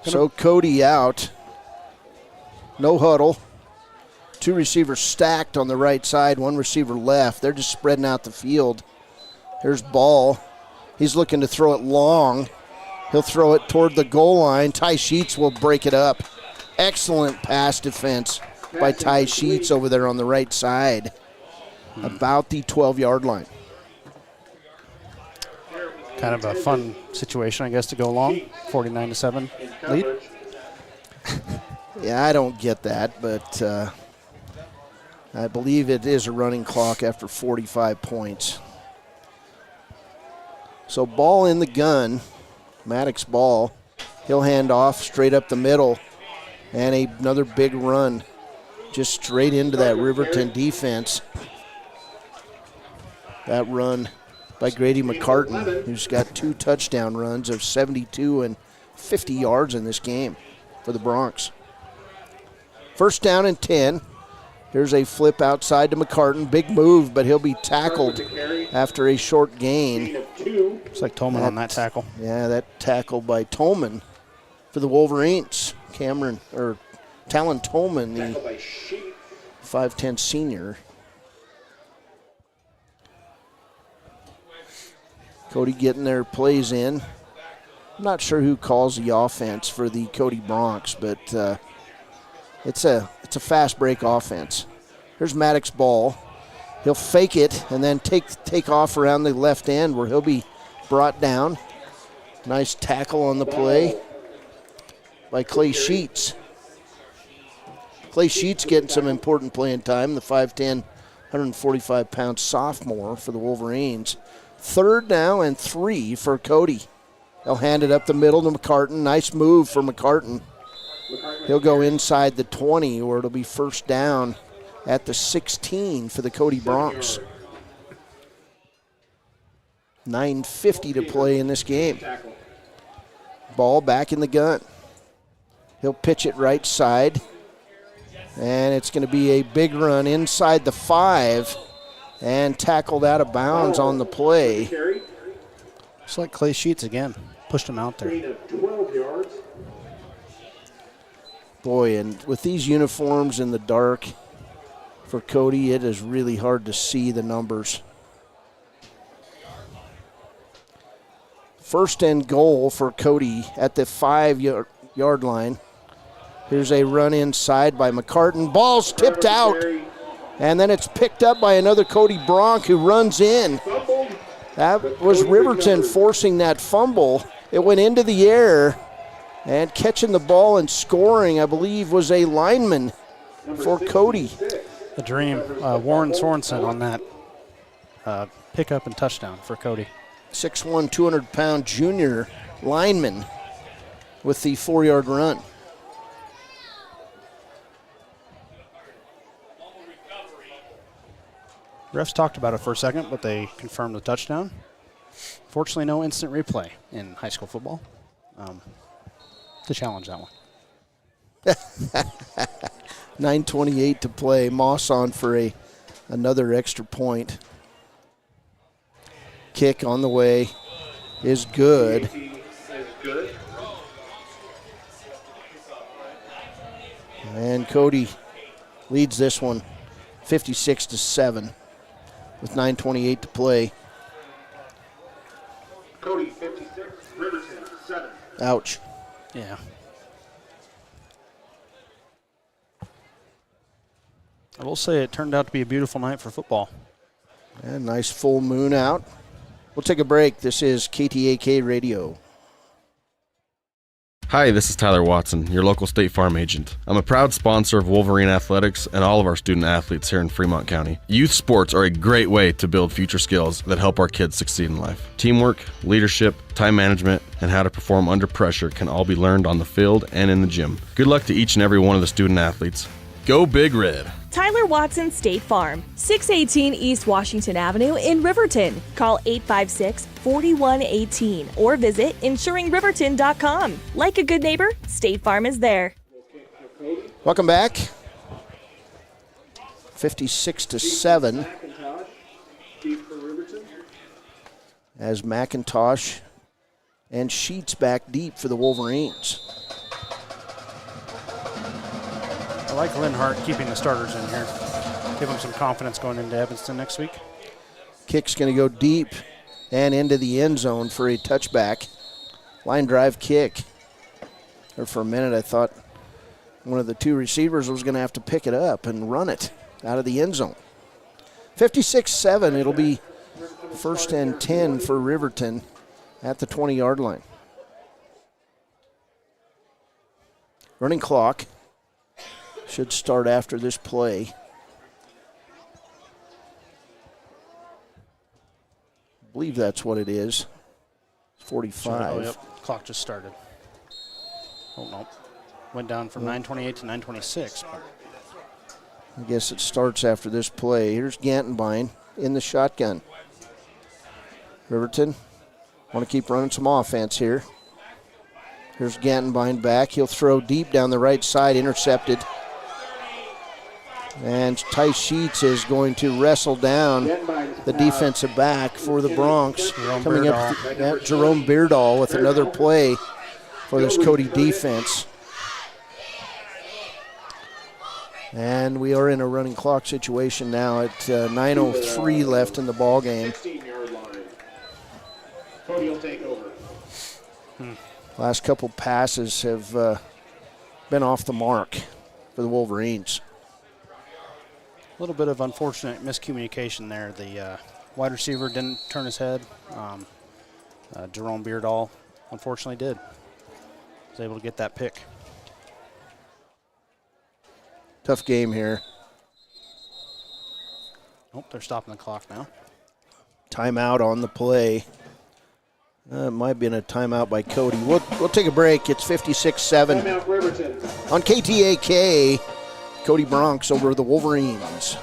Speaker 12: So Cody out. No huddle. 2 receivers stacked on the right side, 1 receiver left. They're just spreading out the field. Here's Ball. He's looking to throw it long. He'll throw it toward the goal line. Ty Sheets will break it up. Excellent pass defense by Ty Sheets over there on the right side. About the 12-yard line.
Speaker 1: Kind of a fun situation, I guess, to go long. 49-7 lead.
Speaker 12: Yeah, I don't get that, but I believe it is a running clock after 45 points. So Ball in the gun. Maddox Ball. He'll hand off straight up the middle. And another big run just straight into that Riverton defense. That run by Grady McCartan, who's got 2 touchdown runs of 72 and 50 yards in this game for the Bronx. 1st down and 10. Here's a flip outside to McCartan. Big move, but he'll be tackled after a short gain.
Speaker 1: It's like Tolman on that tackle.
Speaker 12: Yeah, that tackle by Tolman for the Wolverines. Talon Tolman, the 5'10 senior. Cody getting their plays in. I'm not sure who calls the offense for the Cody Bronx, but it's a fast break offense. Here's Maddox Ball. He'll fake it and then take off around the left end where he'll be brought down. Nice tackle on the play by Clay Sheets. Clay Sheets getting some important playing time, the 5'10", 145-pound sophomore for the Wolverines. 3rd now and 3 for Cody. They'll hand it up the middle to McCartan. Nice move for McCartan. He'll go inside the 20, or it'll be first down at the 16 for the Cody Broncs. 9:50 to play in this game. Ball back in the gun. He'll pitch it right side. And it's going to be a big run inside the 5 and tackled out of bounds on the play.
Speaker 1: It's like Clay Sheets again. Pushed him out there.
Speaker 6: 12 yards.
Speaker 12: Boy, and with these uniforms in the dark for Cody, it is really hard to see the numbers. First and goal for Cody at the 5-yard line. Here's a run inside by McCartan. Ball's tipped out. And then it's picked up by another Cody Bronc who runs in. That was Riverton forcing that fumble. It went into the air. And catching the ball and scoring, I believe, was a lineman for Cody.
Speaker 1: The dream. Warren Sorensen on that pickup and touchdown for Cody.
Speaker 12: 6'1", 200-pound junior lineman with the 4-yard run.
Speaker 1: Refs talked about it for a second, but they confirmed the touchdown. Fortunately, no instant replay in high school football. To challenge that one.
Speaker 12: 9:28 to play. Moss on for another extra point. Kick on the way is good. And Cody leads this one 56-7 with 9:28 to play.
Speaker 6: Cody 56, Riverton 7.
Speaker 12: Ouch.
Speaker 1: Yeah. I will say it turned out to be a beautiful night for football.
Speaker 12: And nice full moon out. We'll take a break. This is KTAK Radio.
Speaker 15: Hi, this is Tyler Watson, your local State Farm agent. I'm a proud sponsor of Wolverine Athletics and all of our student athletes here in Fremont County. Youth sports are a great way to build future skills that help our kids succeed in life. Teamwork, leadership, time management, and how to perform under pressure can all be learned on the field and in the gym. Good luck to each and every one of the student athletes. Go Big Red!
Speaker 2: Tyler Watson State Farm, 618 East Washington Avenue in Riverton. Call 856-4118 or visit insuringriverton.com. Like a good neighbor, State Farm is there.
Speaker 12: Welcome back. 56-7. As McIntosh and Sheets back deep for the Wolverines.
Speaker 1: I like Linhart keeping the starters in here. Give them some confidence going into Evanston next week.
Speaker 12: Kick's going to go deep and into the end zone for a touchback. Line drive kick. Or for a minute I thought one of the two receivers was going to have to pick it up and run it out of the end zone. 56-7, it'll be first and 10 for Riverton at the 20-yard line. Running clock. Should start after this play. I believe that's what it is. 45.
Speaker 1: Oh, yep. Clock just started. Oh, no. Went down from 9:28 to 9:26.
Speaker 12: I guess it starts after this play. Here's Gantenbein in the shotgun. Riverton want to keep running some offense here. Here's Gantenbein back. He'll throw deep down the right side, intercepted. And Ty Sheets is going to wrestle down the defensive back for the Broncs. Coming up, Jerome Beardall with another play for this Cody defense. And we are in a running clock situation now at 9:03 left in the ball game.
Speaker 6: Cody will take over.
Speaker 12: Last couple passes have been off the mark for the Wolverines.
Speaker 1: A little bit of unfortunate miscommunication there. The wide receiver didn't turn his head. Jerome Beardall unfortunately did. Was able to get that pick.
Speaker 12: Tough game here.
Speaker 1: Oh, they're stopping the clock now.
Speaker 12: Timeout on the play. It might have been a timeout by Cody. We'll take a break. It's 56-7.
Speaker 6: Timeout Riverton.
Speaker 12: On KTAK, Cody Bronx over the Wolverines.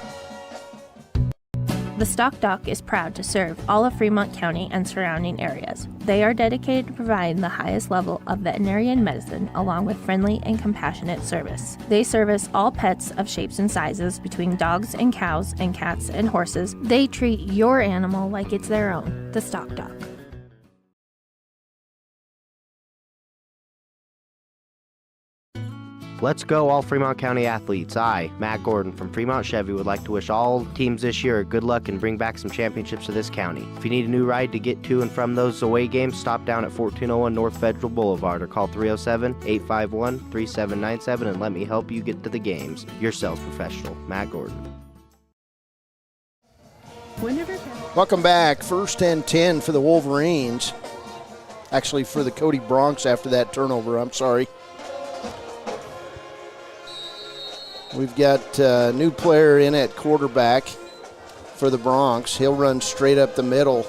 Speaker 5: The Stock Dock is proud to serve all of Fremont County and surrounding areas. They are dedicated to providing the highest level of veterinary medicine along with friendly and compassionate service. They service all pets of shapes and sizes between dogs and cows and cats and horses. They treat your animal like it's their own. The Stock Dock.
Speaker 16: Let's go, all Fremont County athletes. I, Matt Gordon from Fremont Chevy, would like to wish all teams this year good luck and bring back some championships to this county. If you need a new ride to get to and from those away games, stop down at 1401 North Federal Boulevard or call 307-851-3797 and let me help you get to the games. Your sales professional, Matt Gordon.
Speaker 12: Welcome back. First and 10 for the Wolverines. Actually, for the Cody Bronx after that turnover. I'm sorry. We've got a new player in at quarterback for the Bronx. He'll run straight up the middle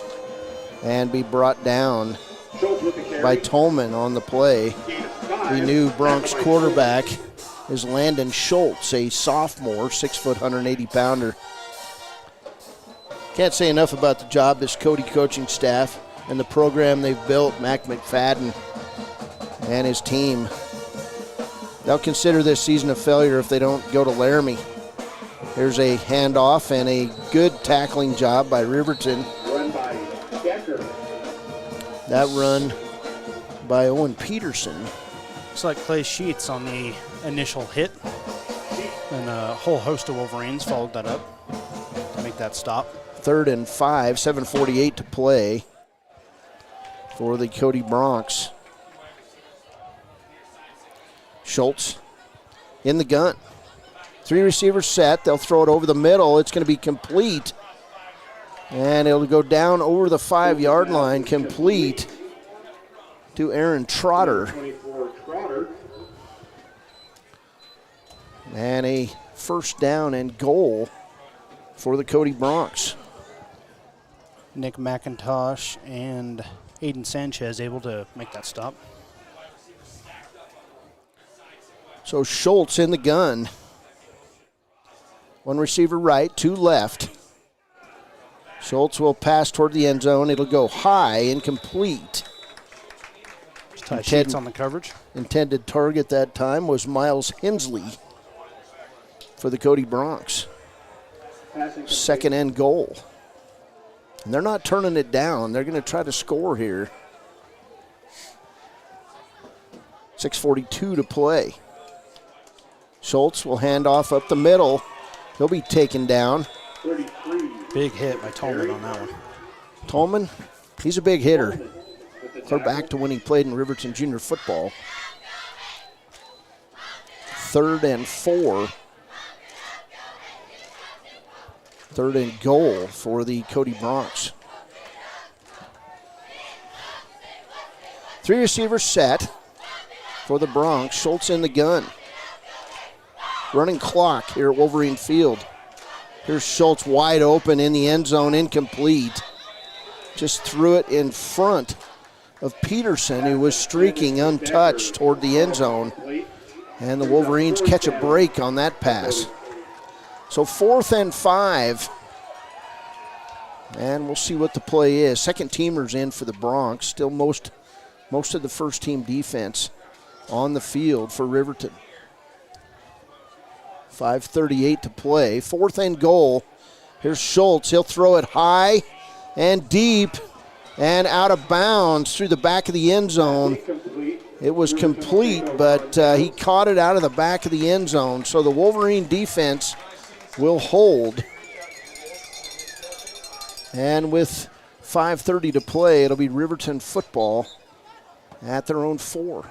Speaker 12: and be brought down by Tolman on the play. The new Bronx quarterback is Landon Schultz, a sophomore, 6 foot, 180-pounder. Can't say enough about the job this Cody coaching staff and the program they've built, Mac McFadden and his team. They'll consider this season a failure if they don't go to Laramie. There's a handoff and a good tackling job by Riverton.
Speaker 6: Run by Decker.
Speaker 12: That run by Owen Peterson.
Speaker 1: Looks like Clay Sheets on the initial hit. And a whole host of Wolverines followed that up to make that stop.
Speaker 12: 3rd and 5, 7:48 to play for the Cody Bronx. Schultz in the gun. 3 receivers set. They'll throw it over the middle. It's going to be complete. And it'll go down over the 5-yard line, complete to Aaron Trotter. And a first down and goal for the Cody Bronx.
Speaker 1: Nick McIntosh and Aiden Sanchez able to make that stop.
Speaker 12: So Schultz in the gun. 1 receiver right, 2 left. Schultz will pass toward the end zone. It'll go high, incomplete.
Speaker 1: Ty Sheets on the coverage.
Speaker 12: Intended target that time was Miles Hensley for the Cody Bronx. 2nd and goal. And they're not turning it down. They're going to try to score here. 6:42 to play. Schultz will hand off up the middle. He'll be taken down.
Speaker 1: Big hit by Tolman on that one.
Speaker 12: Tolman, he's a big hitter. Clear back to when he played in Riverton Junior football. 3rd and 4. 3rd and goal for the Cody Bronx. 3 receivers set for the Bronx. Schultz in the gun. Running clock here at Wolverine Field. Here's Schultz wide open in the end zone, incomplete. Just threw it in front of Peterson, who was streaking untouched toward the end zone. And the Wolverines catch a break on that pass. So 4th and 5. And we'll see what the play is. Second teamers in for the Bronx. Still most of the first team defense on the field for Riverton. 5:38 to play. 4th and goal. Here's Schultz. He'll throw it high and deep and out of bounds through the back of the end zone. It was complete, but he caught it out of the back of the end zone. So the Wolverine defense will hold. And with 5:30 to play, it'll be Riverton football at their own 4.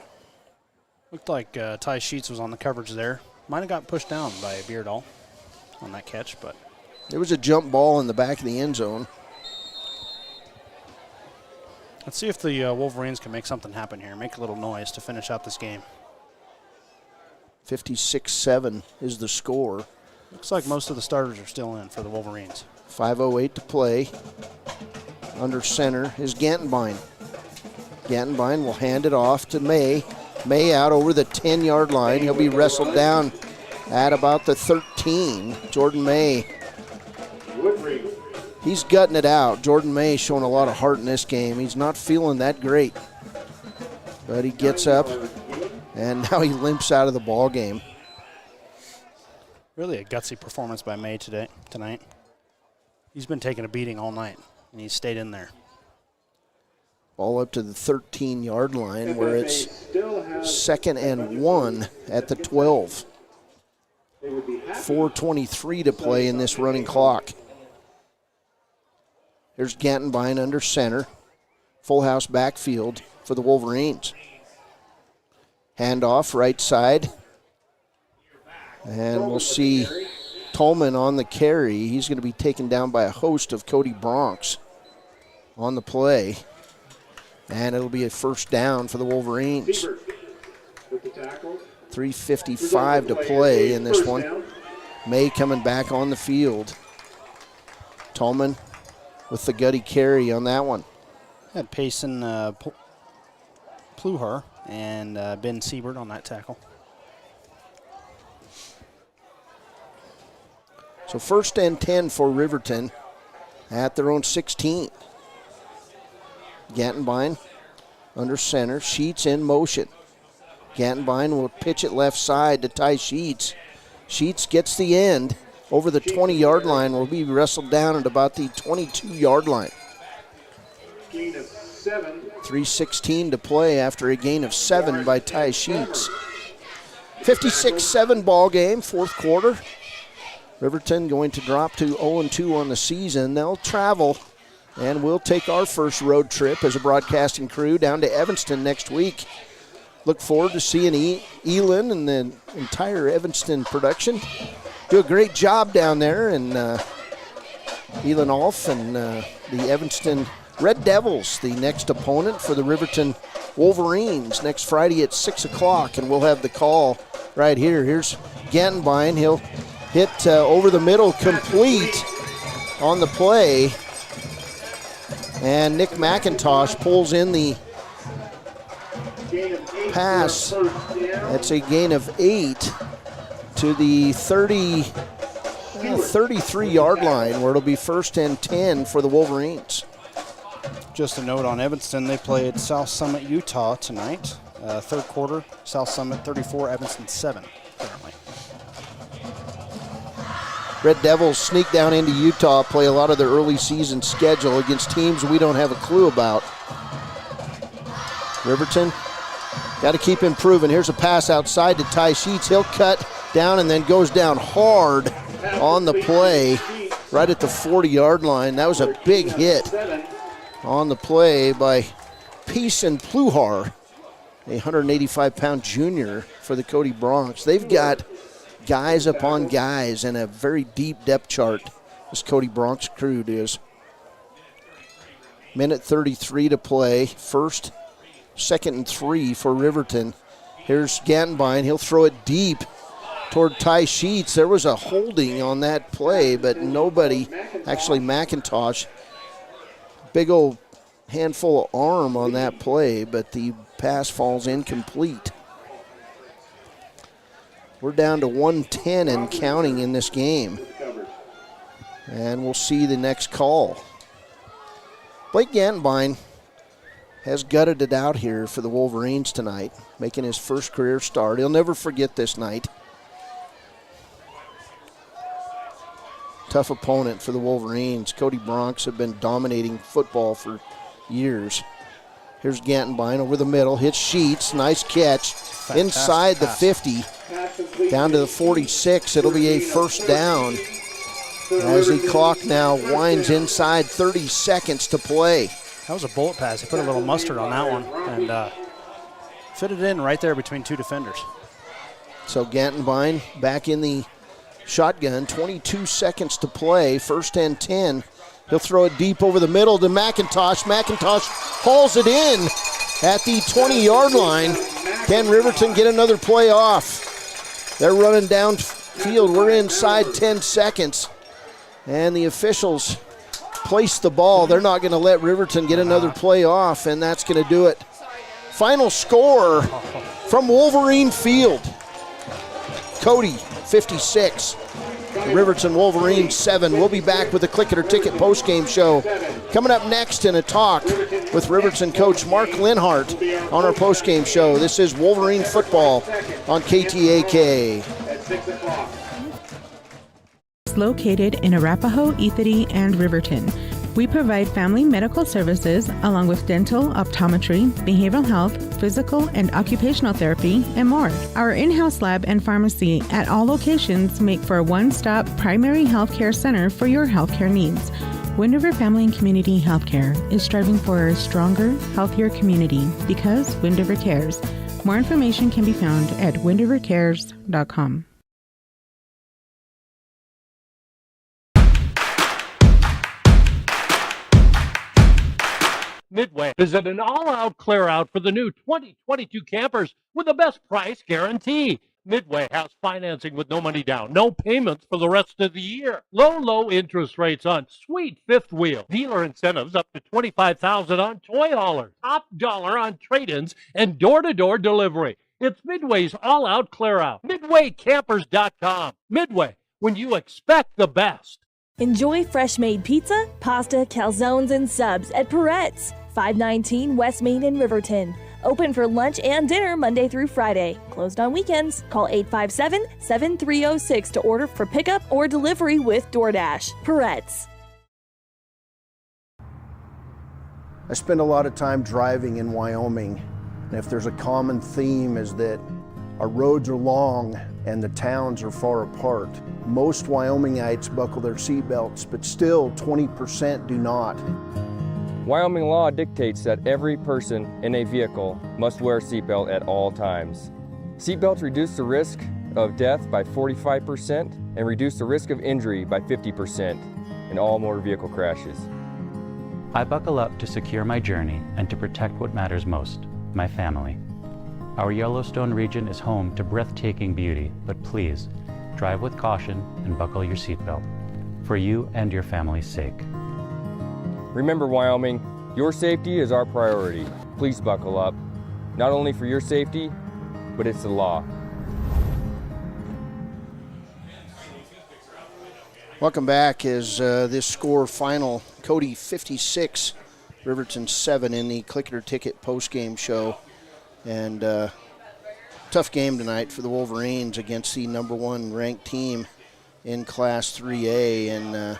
Speaker 1: Looked like Ty Sheets was on the coverage there. Might have got pushed down by Beardall on that catch, but
Speaker 12: there was a jump ball in the back of the end zone.
Speaker 1: Let's see if the Wolverines can make something happen here, make a little noise to finish out this game.
Speaker 12: 56-7 is the score.
Speaker 1: Looks like most of the starters are still in for the Wolverines.
Speaker 12: 5:08 to play. Under center is Gantenbein. Gantenbein will hand it off to May. May out over the 10-yard line. He'll be wrestled down at about the 13. Jordan May. He's gutting it out. Jordan May showing a lot of heart in this game. He's not feeling that great. But he gets up, and now he limps out of the ball game.
Speaker 1: Really a gutsy performance by May tonight. He's been taking a beating all night, and he's stayed in there.
Speaker 12: Ball up to the 13-yard line where it's 2nd and 1 at the 12. 4:23 to play in this running clock. Here's Gantenbein under center. Full house backfield for the Wolverines. Handoff right side. And we'll see Tolman on the carry. He's going to be taken down by a host of Cody Bronx on the play. And it'll be a first down for the Wolverines. 3:55 to play in this one. May coming back on the field. Tolman with the gutty carry on that one.
Speaker 1: Had Payson Pluhar and Ben Siebert on that tackle.
Speaker 12: So 1st and 10 for Riverton at their own 16. Gantenbein under center. Sheets in motion. Gantenbein will pitch it left side to Ty Sheets. Sheets gets the end over the 20-yard line. Will be wrestled down at about the 22-yard line.
Speaker 7: Gain of 7.
Speaker 12: 3:16 to play after a gain of 7 by Ty Sheets. 56-7 ball game, 4th quarter. Riverton going to drop to 0-2 on the season. They'll travel, and we'll take our first road trip as a broadcasting crew down to Evanston next week. Look forward to seeing Elin and the entire Evanston production do a great job down there, and Elin Olf and the Evanston Red Devils, the next opponent for the Riverton Wolverines next Friday at 6 o'clock, and we'll have the call right here. Here's Gantenbein. He'll hit over the middle, complete on the play. And Nick McIntosh pulls in the pass. That's a gain of 8 to the 33-yard line, where it'll be 1st and 10 for the Wolverines.
Speaker 1: Just a note on Evanston, they played South Summit, Utah tonight. 3rd quarter, South Summit 34, Evanston 7 currently.
Speaker 12: Red Devils sneak down into Utah, play a lot of their early season schedule against teams we don't have a clue about. Riverton, got to keep improving. Here's a pass outside to Ty Sheets. He'll cut down and then goes down hard on the play right at the 40-yard line. That was a big hit on the play by Payson Pluhar, a 185-pound junior for the Cody Bronx. They've got guys upon guys and a very deep depth chart, this Cody Bronx crew is. Minute 33 to play. 1st, 2nd and 3 for Riverton. Here's Gantenbein. He'll throw it deep toward Ty Sheets. There was a holding on that play, but nobody, actually McIntosh, big old handful of arm on that play, but the pass falls incomplete. We're down to 1:10 and counting in this game. And we'll see the next call. Blake Gantenbein has gutted it out here for the Wolverines tonight, making his first career start. He'll never forget this night. Tough opponent for the Wolverines. Cody Bronx have been dominating football for years. Here's Gantenbein over the middle, hits Sheets, nice catch. Fantastic inside pass. The 50. Down to the 46. It'll be a first down as the clock now winds inside 30 seconds to play.
Speaker 1: That was a bullet pass. He put a little mustard on that one and fit it in right there between 2 defenders.
Speaker 12: So Gantenbein back in the shotgun. 22 seconds to play. 1st and 10. He'll throw it deep over the middle to McIntosh. McIntosh hauls it in at the 20-yard line. Can Riverton get another play off? They're running downfield. We're inside 10 seconds. And the officials place the ball. They're not going to let Riverton get another play off, and that's going to do it. Final score from Wolverine Field. Cody, 56. Riverton Wolverines, 7. We'll be back with the Click It or Ticket postgame show. Coming up next in a talk with Riverton coach Mark Linhart on our postgame show. This is Wolverine football on KTAK.
Speaker 17: Located in Arapahoe, Ethity, and Riverton. We provide family medical services along with dental, optometry, behavioral health, physical and occupational therapy, and more. Our in-house lab and pharmacy at all locations make for a one-stop primary healthcare center for your healthcare needs. Wind River Family and Community Healthcare is striving for a stronger, healthier community because Wind River cares. More information can be found at windrivercares.com.
Speaker 18: Midway is at an all-out clear-out for the new 2022 campers with the best price guarantee. Midway has financing with no money down, no payments for the rest of the year. Low interest rates on sweet fifth wheel. Dealer incentives up to $25,000 on toy haulers. Top dollar on trade-ins and door-to-door delivery. It's Midway's all-out clear-out. MidwayCampers.com. Midway, when you expect the best.
Speaker 2: Enjoy fresh-made pizza, pasta, calzones, and subs at Peretz, 519 West Main in Riverton. Open for lunch and dinner Monday through Friday. Closed on weekends. Call 857-7306 to order for pickup or delivery with DoorDash. Peretz.
Speaker 12: I spend a lot of time driving in Wyoming, and if there's a common theme is that our roads are long and the towns are far apart. Most Wyomingites buckle their seatbelts, but still 20% do not.
Speaker 23: Wyoming law dictates that every person in a vehicle must wear a seatbelt at all times. Seatbelts reduce the risk of death by 45% and reduce the risk of injury by 50% in all motor vehicle crashes.
Speaker 24: I buckle up to secure my journey and to protect what matters most, my family. Our Yellowstone region is home to breathtaking beauty, but please, drive with caution and buckle your seatbelt, for you and your family's sake.
Speaker 23: Remember, Wyoming, your safety is our priority. Please buckle up, not only for your safety, but it's the law.
Speaker 12: Welcome back as this score final, Cody 56, Riverton 7 in the Click It or Ticket postgame show. And tough game tonight for the Wolverines against the number 1 ranked team in Class 3A. And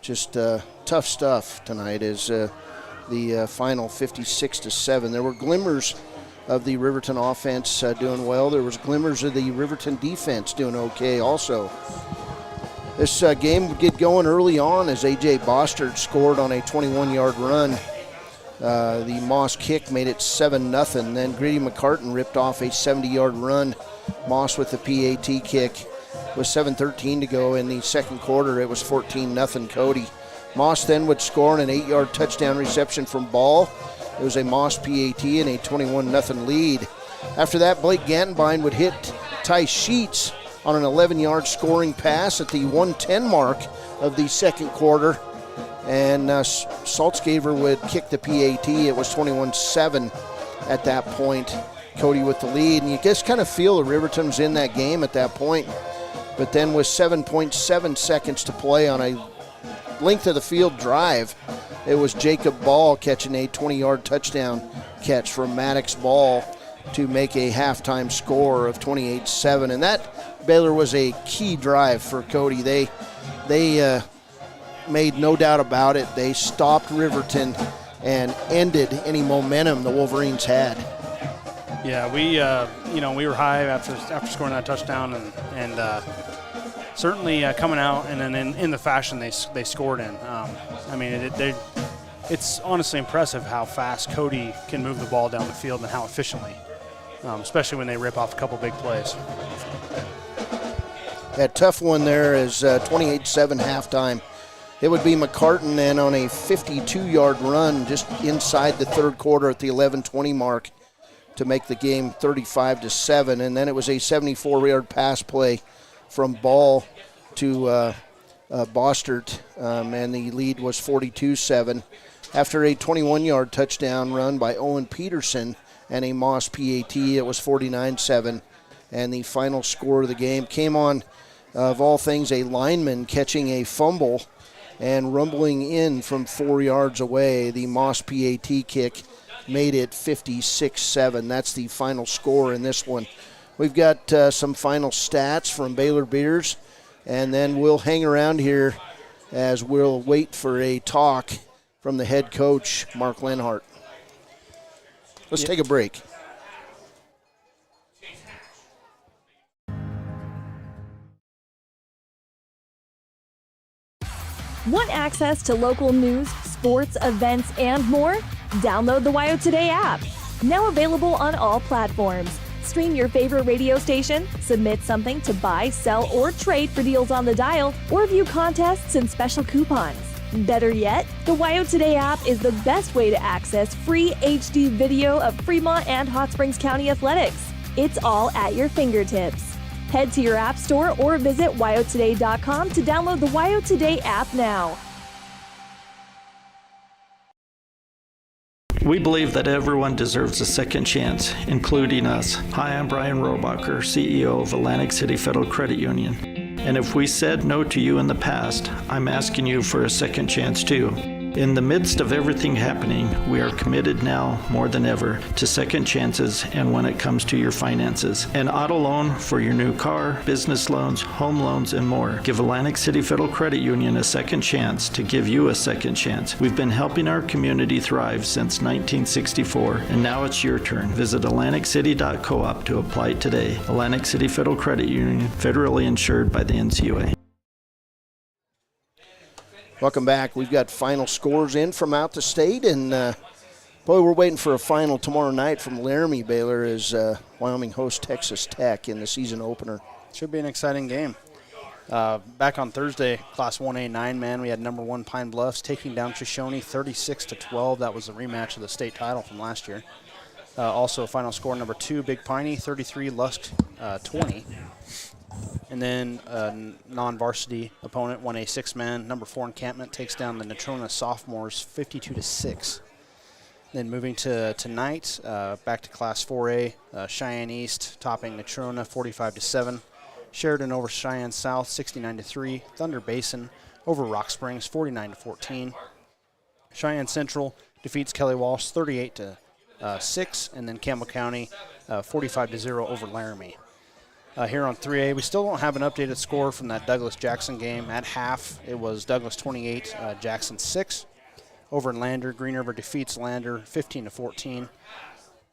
Speaker 12: just tough stuff tonight as the final 56-7. There were glimmers of the Riverton offense doing well. There was glimmers of the Riverton defense doing okay also. This game would get going early on as A.J. Bostard scored on a 21-yard run. The Moss kick made it 7-0. Then Grady McCartan ripped off a 70-yard run. Moss with the PAT kick. With 7:13 to go in the second quarter, it was 14-0 Cody. Moss then would score on an 8-yard touchdown reception from Ball. It was a Moss PAT and a 21-0 lead. After that, Blake Gantenbein would hit Ty Sheets on an 11-yard scoring pass at the 1:10 mark of the second quarter. And Saltzgaver would kick the PAT. It was 21-7 at that point. Cody with the lead. And you just kind of feel the Riverton's in that game at that point. But then with 7.7 seconds to play on a length of the field drive, it was Jacob Ball catching a 20-yard touchdown catch from Maddox Ball to make a halftime score of 28-7. And that, Baylor, was a key drive for Cody. They made no doubt about it. They stopped Riverton and ended any momentum the Wolverines had.
Speaker 1: Yeah, we were high after scoring that touchdown, and certainly coming out and then in the fashion they scored in. It's honestly impressive how fast Cody can move the ball down the field and how efficiently, especially when they rip off a couple big plays.
Speaker 12: That tough one there is 28-7 halftime. It would be McCartan then on a 52-yard run just inside the third quarter at the 11:20 mark to make the game 35-7. And then it was a 74-yard pass play from Ball to Bostard, and the lead was 42-7. After a 21-yard touchdown run by Owen Peterson and a Moss PAT. It was 49-7, and the final score of the game came on, of all things, a lineman catching a fumble and rumbling in from 4 yards away. The Moss PAT kick made it 56-7. That's the final score in this one. We've got some final stats from Baylor Beers, and then we'll hang around here as we'll wait for a talk from the head coach, Mark Lenhart. Let's take a break.
Speaker 2: Want access to local news, sports, events, and more? Download the WYO Today app. Now available on all platforms. Stream your favorite radio station, submit something to buy, sell, or trade for deals on the dial, or view contests and special coupons. Better yet, the WYO Today app is the best way to access free HD video of Fremont and Hot Springs County athletics. It's all at your fingertips. Head to your app store or visit wyotoday.com to download the WYO Today app now.
Speaker 4: We believe that everyone deserves a second chance, including us. Hi, I'm Brian Robacher, CEO of Atlantic City Federal Credit Union. And if we said no to you in the past, I'm asking you for a second chance too. In the midst of everything happening, we are committed now more than ever to second chances and when it comes to your finances. An auto loan for your new car, business loans, home loans, and more. Give Atlantic City Federal Credit Union a second chance to give you a second chance. We've been helping our community thrive since 1964, and now it's your turn. Visit AtlanticCity.coop to apply today. Atlantic City Federal Credit Union, federally insured by the NCUA.
Speaker 12: Welcome back. We've got final scores in from out the state, and boy, we're waiting for a final tomorrow night from Laramie. Baylor as Wyoming hosts Texas Tech in the season opener.
Speaker 1: Should be an exciting game. Back on Thursday, Class 1A 9-man, we had number 1 Pine Bluffs taking down Shoshone 36-12. That was a rematch of the state title from last year. Also, final score number 2, Big Piney 33, Lusk 20. And then non-varsity opponent, 1A 6-man, number 4 Encampment takes down the Natrona Sophomores 52-6. Then moving to tonight, back to Class 4A, Cheyenne East topping Natrona 45-7. Sheridan over Cheyenne South 69-3. Thunder Basin over Rock Springs 49-14. Cheyenne Central defeats Kelly Walsh 38-6, and then Campbell County 45-0 over Laramie. Here on 3A, we still don't have an updated score from that Douglas-Jackson game. At half, it was Douglas 28, Jackson 6. Over in Lander, Green River defeats Lander 15-14.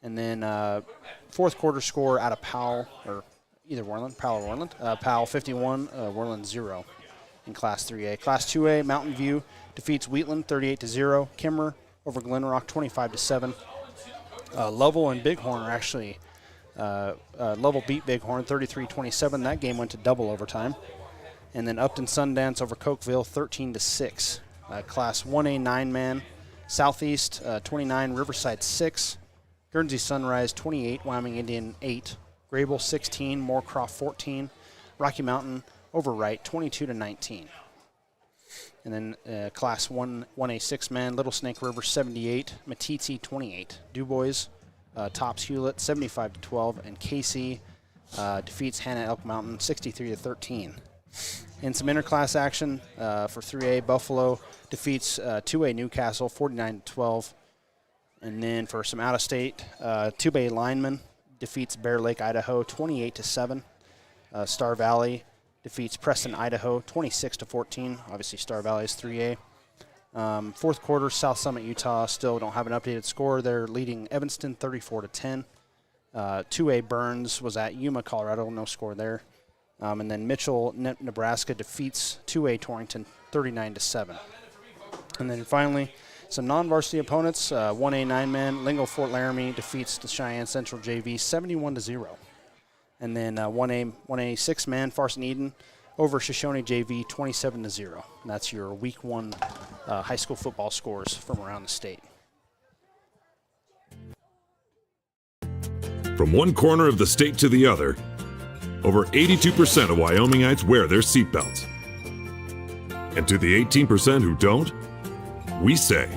Speaker 1: And then fourth quarter score out of Powell, or either Worland, Powell or Worland. Powell 51, Worland 0 in Class 3A. Class 2A, Mountain View defeats Wheatland 38-0. Kimmer over Glenrock 25-7. Lovell and Bighorn are actually Lovell beat Bighorn 33-27. That game went to double overtime. And then Upton Sundance over Cokeville 13-6. Class 1A 9-man, Southeast 29, Riverside 6. Guernsey Sunrise 28, Wyoming Indian 8. Grable 16, Moorcroft 14. Rocky Mountain over Wright 22-19. And then Class 1A 6-man, Little Snake River 78, Matiti 28. DuBois tops Hewlett 75-12, and KC defeats Hannah Elk Mountain 63-13. In some interclass action for 3A, Buffalo defeats 2A Newcastle 49-12. And then for some out-of-state, 2A Lineman defeats Bear Lake, Idaho 28-7. Star Valley defeats Preston, Idaho 26-14. Obviously, Star Valley is 3A. Fourth quarter, South Summit, Utah still don't have an updated score. They're leading Evanston 34-10. 2A Burns was at Yuma, Colorado, no score there. And then Mitchell, Nebraska defeats 2A Torrington 39-7. And then finally, some non-varsity opponents. 1A 9-man, Lingo Fort Laramie defeats the Cheyenne Central JV 71-0. And then 1A 6-man, Farson Eden over Shoshone JV 27-0. And that's your Week 1 high school football scores from around the state.
Speaker 19: From one corner of the state to the other, over 82% of Wyomingites wear their seatbelts. And to the 18% who don't, we say,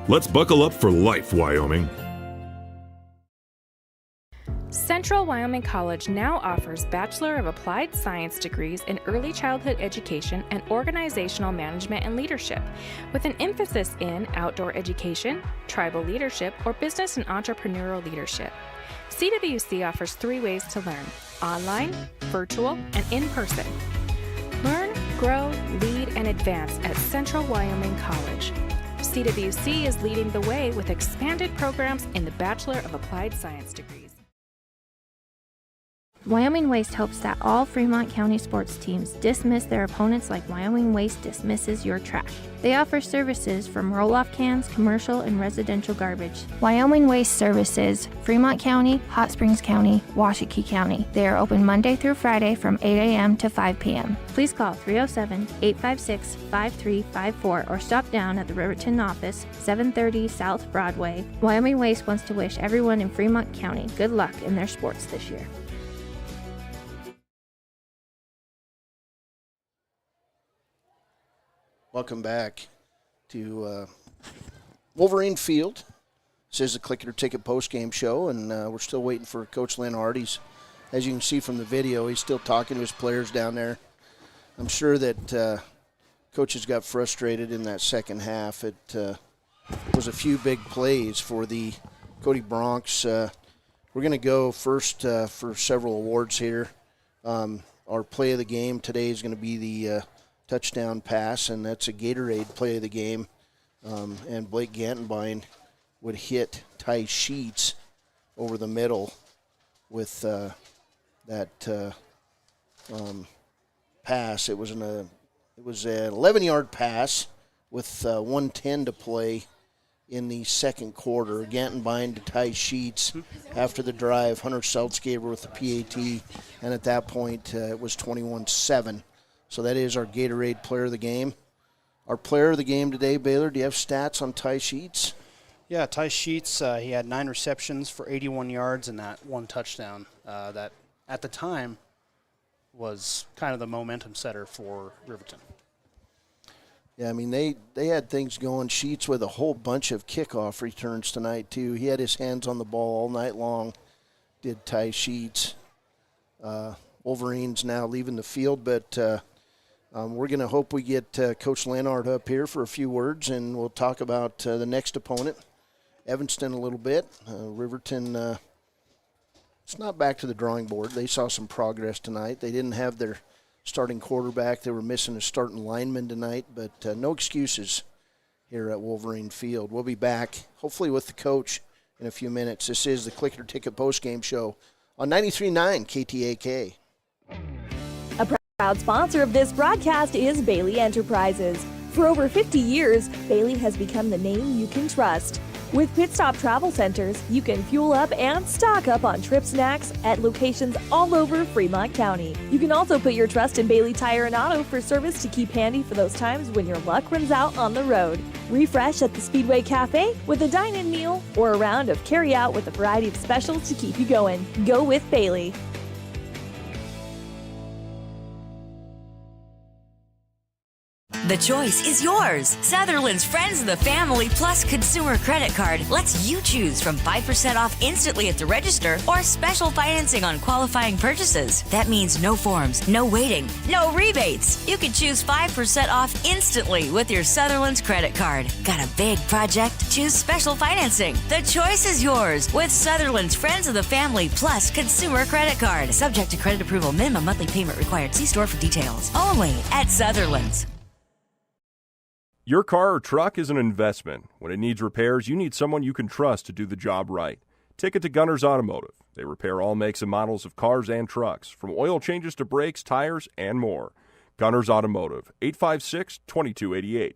Speaker 19: let's buckle up for life, Wyoming.
Speaker 8: Central Wyoming College now offers Bachelor of Applied Science degrees in Early Childhood Education and Organizational Management and Leadership, with an emphasis in outdoor education, tribal leadership, or business and entrepreneurial leadership. CWC offers 3 ways to learn: online, virtual, and in person. Learn, grow, lead, and advance at Central Wyoming College. CWC is leading the way with expanded programs in the Bachelor of Applied Science degrees.
Speaker 5: Wyoming Waste hopes that all Fremont County sports teams dismiss their opponents like Wyoming Waste dismisses your trash. They offer services from roll-off cans, commercial, and residential garbage. Wyoming Waste services Fremont County, Hot Springs County, Washakie County. They are open Monday through Friday from 8 a.m. to 5 p.m. Please call 307-856-5354 or stop down at the Riverton office, 730 South Broadway. Wyoming Waste wants to wish everyone in Fremont County good luck in their sports this year.
Speaker 12: Welcome back to Wolverine Field. This is the Click It or Ticket postgame show, and we're still waiting for Coach Lynn Hardy's. As you can see from the video, he's still talking to his players down there. I'm sure that coaches got frustrated in that second half. It was a few big plays for the Cody Bronx. We're going to go first for several awards here. Our play of the game today is going to be the touchdown pass, and that's a Gatorade play of the game. And Blake Gantenbein would hit Ty Sheets over the middle with that pass. It was an 11-yard pass with 1:10 to play in the second quarter. Gantenbein to Ty Sheets after the drive. Hunter Seltzgaber with the PAT, and at that point it was 21-7. So that is our Gatorade player of the game. Our player of the game today, Baylor, do you have stats on Ty Sheets?
Speaker 1: Yeah, Ty Sheets, he had 9 receptions for 81 yards and that 1 touchdown. That, at the time, was kind of the momentum setter for Riverton.
Speaker 12: Yeah, I mean, they had things going. Sheets with a whole bunch of kickoff returns tonight, too. He had his hands on the ball all night long, did Ty Sheets. Wolverines now leaving the field, but we're going to hope we get Coach Lannard up here for a few words, and we'll talk about the next opponent, Evanston, a little bit. Riverton, it's not back to the drawing board. They saw some progress tonight. They didn't have their starting quarterback. They were missing a starting lineman tonight, but no excuses here at Wolverine Field. We'll be back, hopefully with the coach in a few minutes. This is the Click It or Ticket postgame show on 93.9 KTAK.
Speaker 2: A proud sponsor of this broadcast is Bailey Enterprises. For over 50 years, Bailey has become the name you can trust. With Pit Stop Travel Centers, you can fuel up and stock up on trip snacks at locations all over Fremont County. You can also put your trust in Bailey Tire and Auto for service to keep handy for those times when your luck runs out on the road. Refresh at the Speedway Cafe with a dine-in meal or a round of carry-out with a variety of specials to keep you going. Go with Bailey.
Speaker 20: The choice is yours. Sutherland's Friends of the Family Plus Consumer Credit Card lets you choose from 5% off instantly at the register or special financing on qualifying purchases. That means no forms, no waiting, no rebates. You can choose 5% off instantly with your Sutherland's credit card. Got a big project? Choose special financing. The choice is yours with Sutherland's Friends of the Family Plus Consumer Credit Card. Subject to credit approval. Minimum monthly payment required. See store for details. Only at Sutherland's.
Speaker 21: Your car or truck is an investment. When it needs repairs, you need someone you can trust to do the job right. Take it to Gunner's Automotive. They repair all makes and models of cars and trucks, from oil changes to brakes, tires, and more. Gunner's Automotive, 856-2288.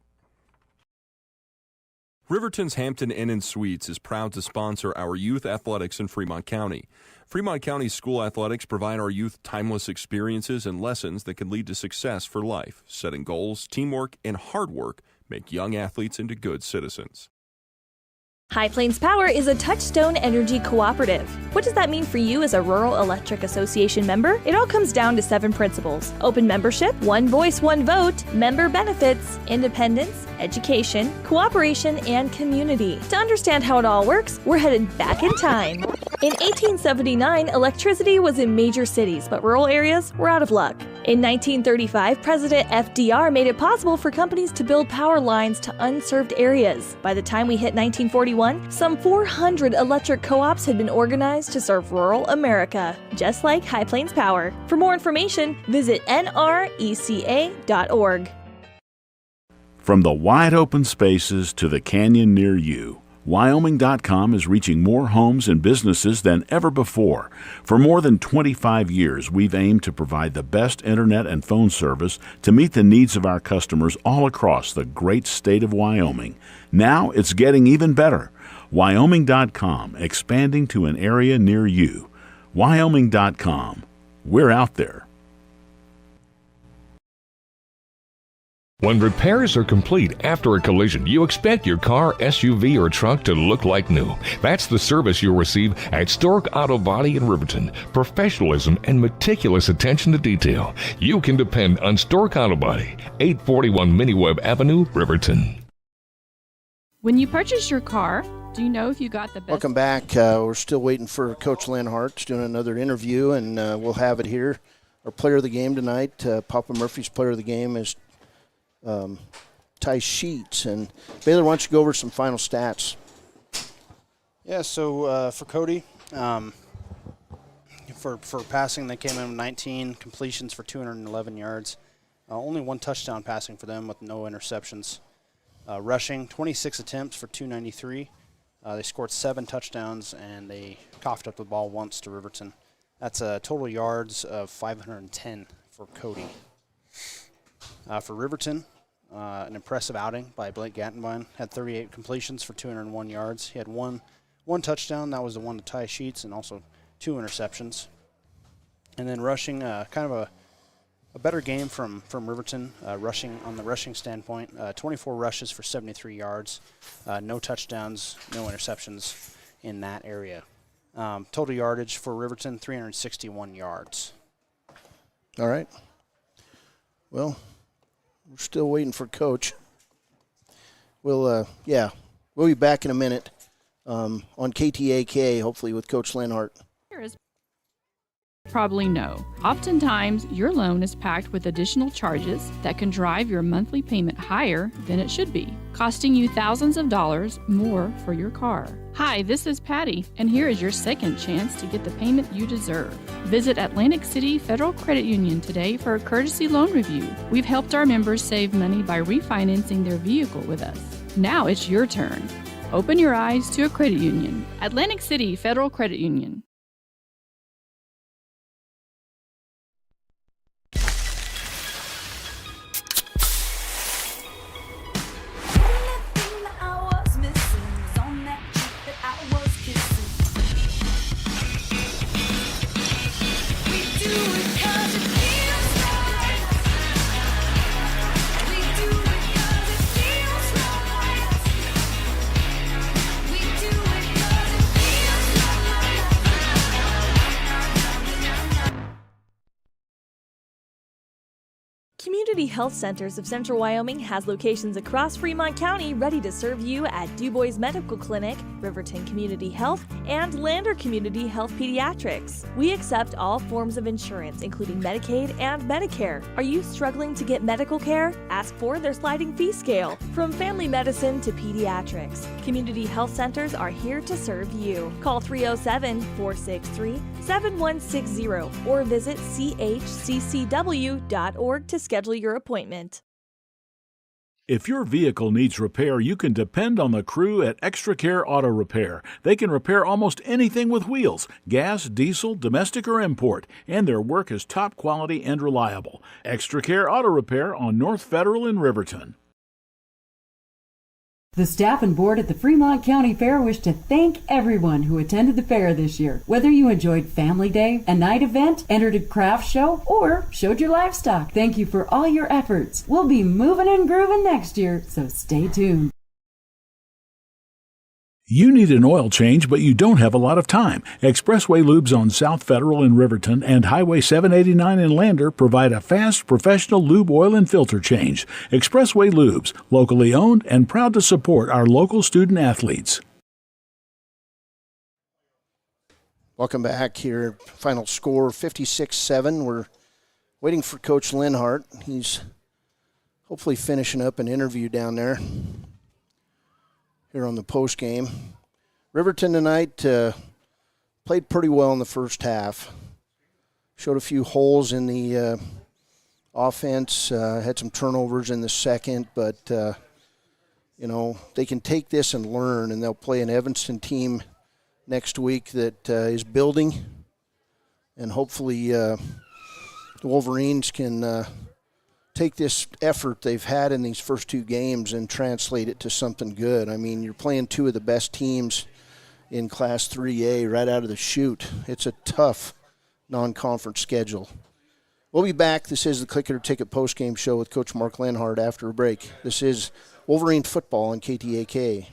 Speaker 21: Riverton's Hampton Inn & Suites is proud to sponsor our youth athletics in Fremont County. Fremont County school athletics provide our youth timeless experiences and lessons that can lead to success for life. Setting goals, teamwork, and hard work make young athletes into good citizens.
Speaker 2: High Plains Power is a Touchstone Energy cooperative. What does that mean for you as a Rural Electric Association member? It all comes down to 7 principles: open membership, one voice, one vote, member benefits, independence, education, cooperation, and community. To understand how it all works, we're headed back in time. In 1879, electricity was in major cities, but rural areas were out of luck. In 1935, President FDR made it possible for companies to build power lines to unserved areas. By the time we hit 1941, some 400 electric co-ops had been organized to serve rural America, just like High Plains Power. For more information, visit nreca.org.
Speaker 3: From the wide open spaces to the canyon near you, Wyoming.com is reaching more homes and businesses than ever before. For more than 25 years, we've aimed to provide the best internet and phone service to meet the needs of our customers all across the great state of Wyoming. Now it's getting even better. Wyoming.com, expanding to an area near you. Wyoming.com. We're out there.
Speaker 9: When repairs are complete after a collision, you expect your car, SUV, or truck to look like new. That's the service you'll receive at Stork Auto Body in Riverton. Professionalism and meticulous attention to detail. You can depend on Stork Auto Body, 841 Miniweb Avenue, Riverton.
Speaker 10: When you purchase your car, do you know if you got the best?
Speaker 12: Welcome back. We're still waiting for Coach Lynn Hart's doing another interview, and we'll have it here. Our player of the game tonight, Papa Murphy's player of the game is Ty Sheets. And Baylor, why don't you go over some final stats?
Speaker 1: Yeah, so for Cody, for passing, they came in with 19 completions for 211 yards. Only one touchdown passing for them with no interceptions. Rushing, 26 attempts for 293. They scored 7 touchdowns, and they coughed up the ball once to Riverton. That's total yards of 510 for Cody. For Riverton, an impressive outing by Blake Gattenbein. Had 38 completions for 201 yards. He had one touchdown. That was the one to Ty Sheets, and also 2 interceptions. And then rushing, kind of a better game from Riverton, rushing on the rushing standpoint. 24 rushes for 73 yards. No touchdowns, no interceptions in that area. Total yardage for Riverton, 361 yards.
Speaker 12: All right. Well, we're still waiting for Coach. We'll be back in a minute on KTAK, hopefully with Coach Lenhart.
Speaker 10: Probably know. Oftentimes, your loan is packed with additional charges that can drive your monthly payment higher than it should be, costing you thousands of dollars more for your car. Hi, this is Patty, and here is your second chance to get the payment you deserve. Visit Atlantic City Federal Credit Union today for a courtesy loan review. We've helped our members save money by refinancing their vehicle with us. Now it's your turn. Open your eyes to a credit union. Atlantic City Federal Credit Union.
Speaker 2: Community Health Centers of Central Wyoming has locations across Fremont County ready to serve you at Du Bois Medical Clinic, Riverton Community Health, and Lander Community Health Pediatrics. We accept all forms of insurance, including Medicaid and Medicare. Are you struggling to get medical care? Ask for their sliding fee scale. From family medicine to pediatrics, Community Health Centers are here to serve you. Call 307-463-7160 or visit chccw.org to schedule your appointment.
Speaker 3: If your vehicle needs repair, you can depend on the crew at Extra Care Auto Repair. They can repair almost anything with wheels, gas, diesel, domestic, or import, and their work is top quality and reliable. Extra Care Auto Repair on North Federal in Riverton.
Speaker 11: The staff and board at the Fremont County Fair wish to thank everyone who attended the fair this year. Whether you enjoyed Family Day, a night event, entered a craft show, or showed your livestock, thank you for all your efforts. We'll be moving and grooving next year, so stay tuned.
Speaker 3: You need an oil change, but you don't have a lot of time. Expressway Lubes on South Federal in Riverton and Highway 789 in Lander provide a fast, professional lube, oil, and filter change. Expressway Lubes, locally owned and proud to support our local student athletes.
Speaker 12: Welcome back here. Final score 56-7. We're waiting for Coach Linhart. He's hopefully finishing up an interview down there here on the postgame. Riverton tonight played pretty well in the first half. Showed a few holes in the offense, had some turnovers in the second, but, they can take this and learn, and they'll play an Evanston team next week that is building, and hopefully the Wolverines can take this effort they've had in these first two games and translate it to something good. I mean, you're playing two of the best teams in Class 3A right out of the chute. It's a tough non-conference schedule. We'll be back. This is the Click It or Ticket postgame show with Coach Mark Lenhart after a break. This is Wolverine football on KTAK.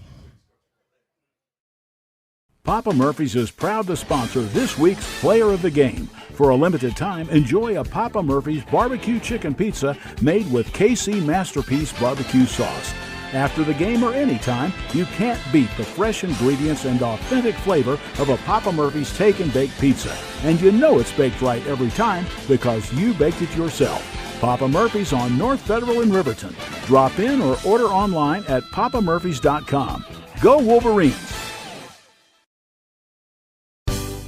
Speaker 3: Papa Murphy's is proud to sponsor this week's Player of the Game. For a limited time, enjoy a Papa Murphy's barbecue chicken pizza made with KC Masterpiece barbecue sauce. After the game or anytime, you can't beat the fresh ingredients and authentic flavor of a Papa Murphy's Take and Bake pizza. And you know it's baked right every time because you baked it yourself. Papa Murphy's on North Federal in Riverton. Drop in or order online at papamurphys.com. Go Wolverines!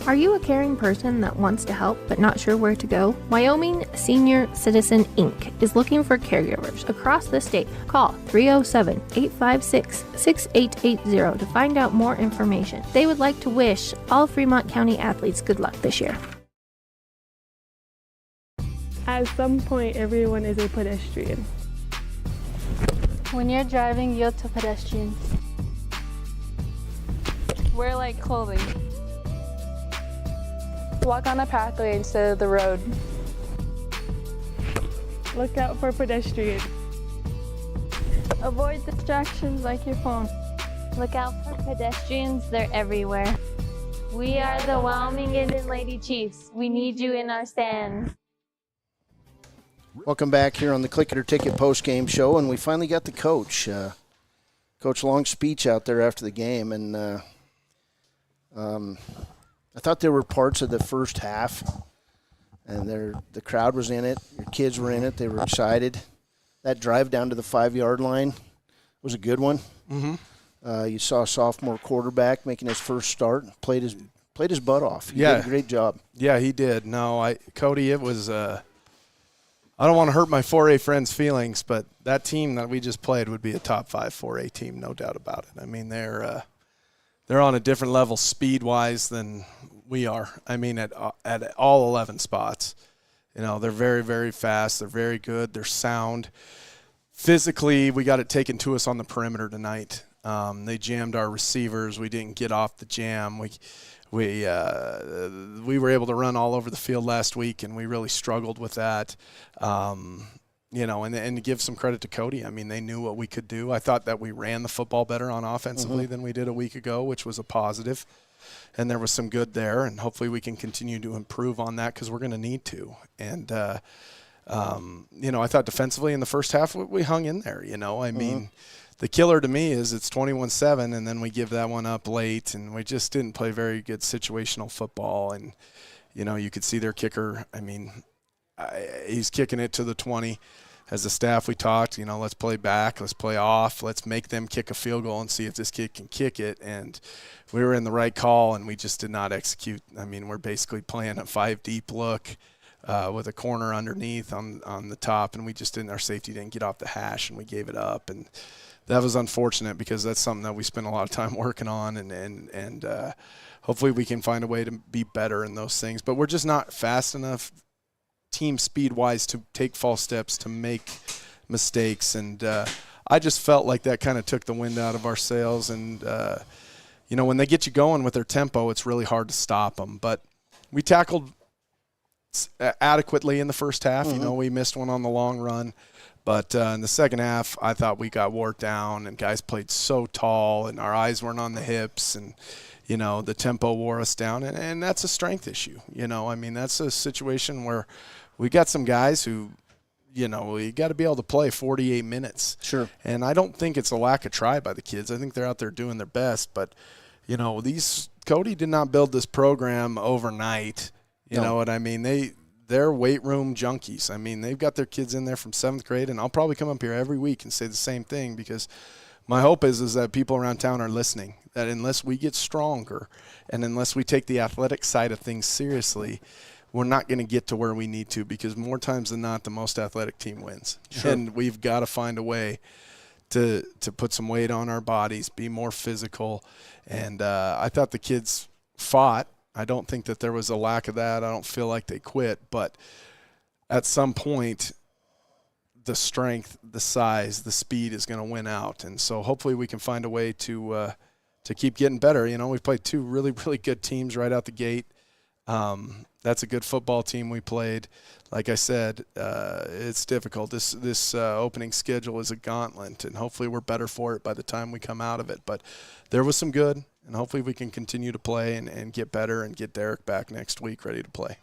Speaker 5: Are you a caring person that wants to help but not sure where to go? Wyoming Senior Citizen Inc. is looking for caregivers across the state. Call 307-856-6880 to find out more information. They would like to wish all Fremont County athletes good luck this year.
Speaker 13: At some point, everyone is a pedestrian.
Speaker 14: When you're driving, yield to pedestrians. Wear light clothing. Walk on a pathway instead of the road.
Speaker 13: Look out for pedestrians.
Speaker 14: Avoid distractions like your phone.
Speaker 15: Look out for pedestrians, they're everywhere. We are the Wyoming Indian Lady Chiefs. We need you in our stand.
Speaker 12: Welcome back here on the Click It or Ticket postgame show, and we finally got the coach. Coach Long's speech out there after the game, and I thought there were parts of the first half, and the crowd was in it. Your kids were in it. They were excited. That drive down to the 5-yard line was a good one. Mm-hmm. You saw a sophomore quarterback making his first start, played his butt off. He did a great job.
Speaker 22: Yeah, he did. No, Cody, it was I don't want to hurt my 4A friends' feelings, but that team that we just played would be a top 5 4A team, no doubt about it. I mean, they're on a different level speed-wise than we are. I mean, at all 11 spots. They're very, very fast. They're very good. They're sound. Physically, we got it taken to us on the perimeter tonight. They jammed our receivers. We didn't get off the jam. We were able to run all over the field last week, and we really struggled with that. And to give some credit to Cody, I mean, they knew what we could do. I thought that we ran the football better on offensively than we did a week ago, which was a positive. And there was some good there, and hopefully we can continue to improve on that because we're going to need to. And, I thought defensively in the first half we hung in there, I mean, the killer to me is it's 21-7, and then we give that one up late, and we just didn't play very good situational football. And, you could see their kicker. I mean, he's kicking it to the 20. As a staff, we talked, let's play back, let's play off, let's make them kick a field goal and see if this kid can kick it. And we were in the right call, and we just did not execute. I mean, we're basically playing a 5 deep look with a corner underneath on the top, and we just didn't. Our safety didn't get off the hash, and we gave it up. And that was unfortunate because that's something that we spent a lot of time working on, and hopefully we can find a way to be better in those things. But we're just not fast enough team speed-wise to take false steps, to make mistakes. And I just felt like that kind of took the wind out of our sails. And, when they get you going with their tempo, it's really hard to stop them. But we tackled adequately in the first half. We missed one on the long run. But in the second half, I thought we got wore down, and guys played so tall, and our eyes weren't on the hips, and the tempo wore us down, and that's a strength issue. I mean, that's a situation where we got some guys who, you got to be able to play 48 minutes.
Speaker 12: Sure.
Speaker 22: And I don't think it's a lack of try by the kids. I think they're out there doing their best, but, Cody did not build this program overnight. You know what I mean? They're weight room junkies. I mean, they've got their kids in there from 7th grade, and I'll probably come up here every week and say the same thing, because my hope is that people around town are listening, that unless we get stronger and unless we take the athletic side of things seriously, we're not going to get to where we need to, because more times than not, the most athletic team wins. Sure. And we've got to find a way to put some weight on our bodies, be more physical. And I thought the kids fought. I don't think that there was a lack of that. I don't feel like they quit. But at some point, the strength, the size, the speed is going to win out. And so hopefully we can find a way to keep getting better. We've played 2 really, really good teams right out the gate. That's a good football team we played. Like I said, it's difficult. This opening schedule is a gauntlet, and hopefully we're better for it by the time we come out of it. But there was some good, and hopefully we can continue to play and get better and get Derek back next week ready to play.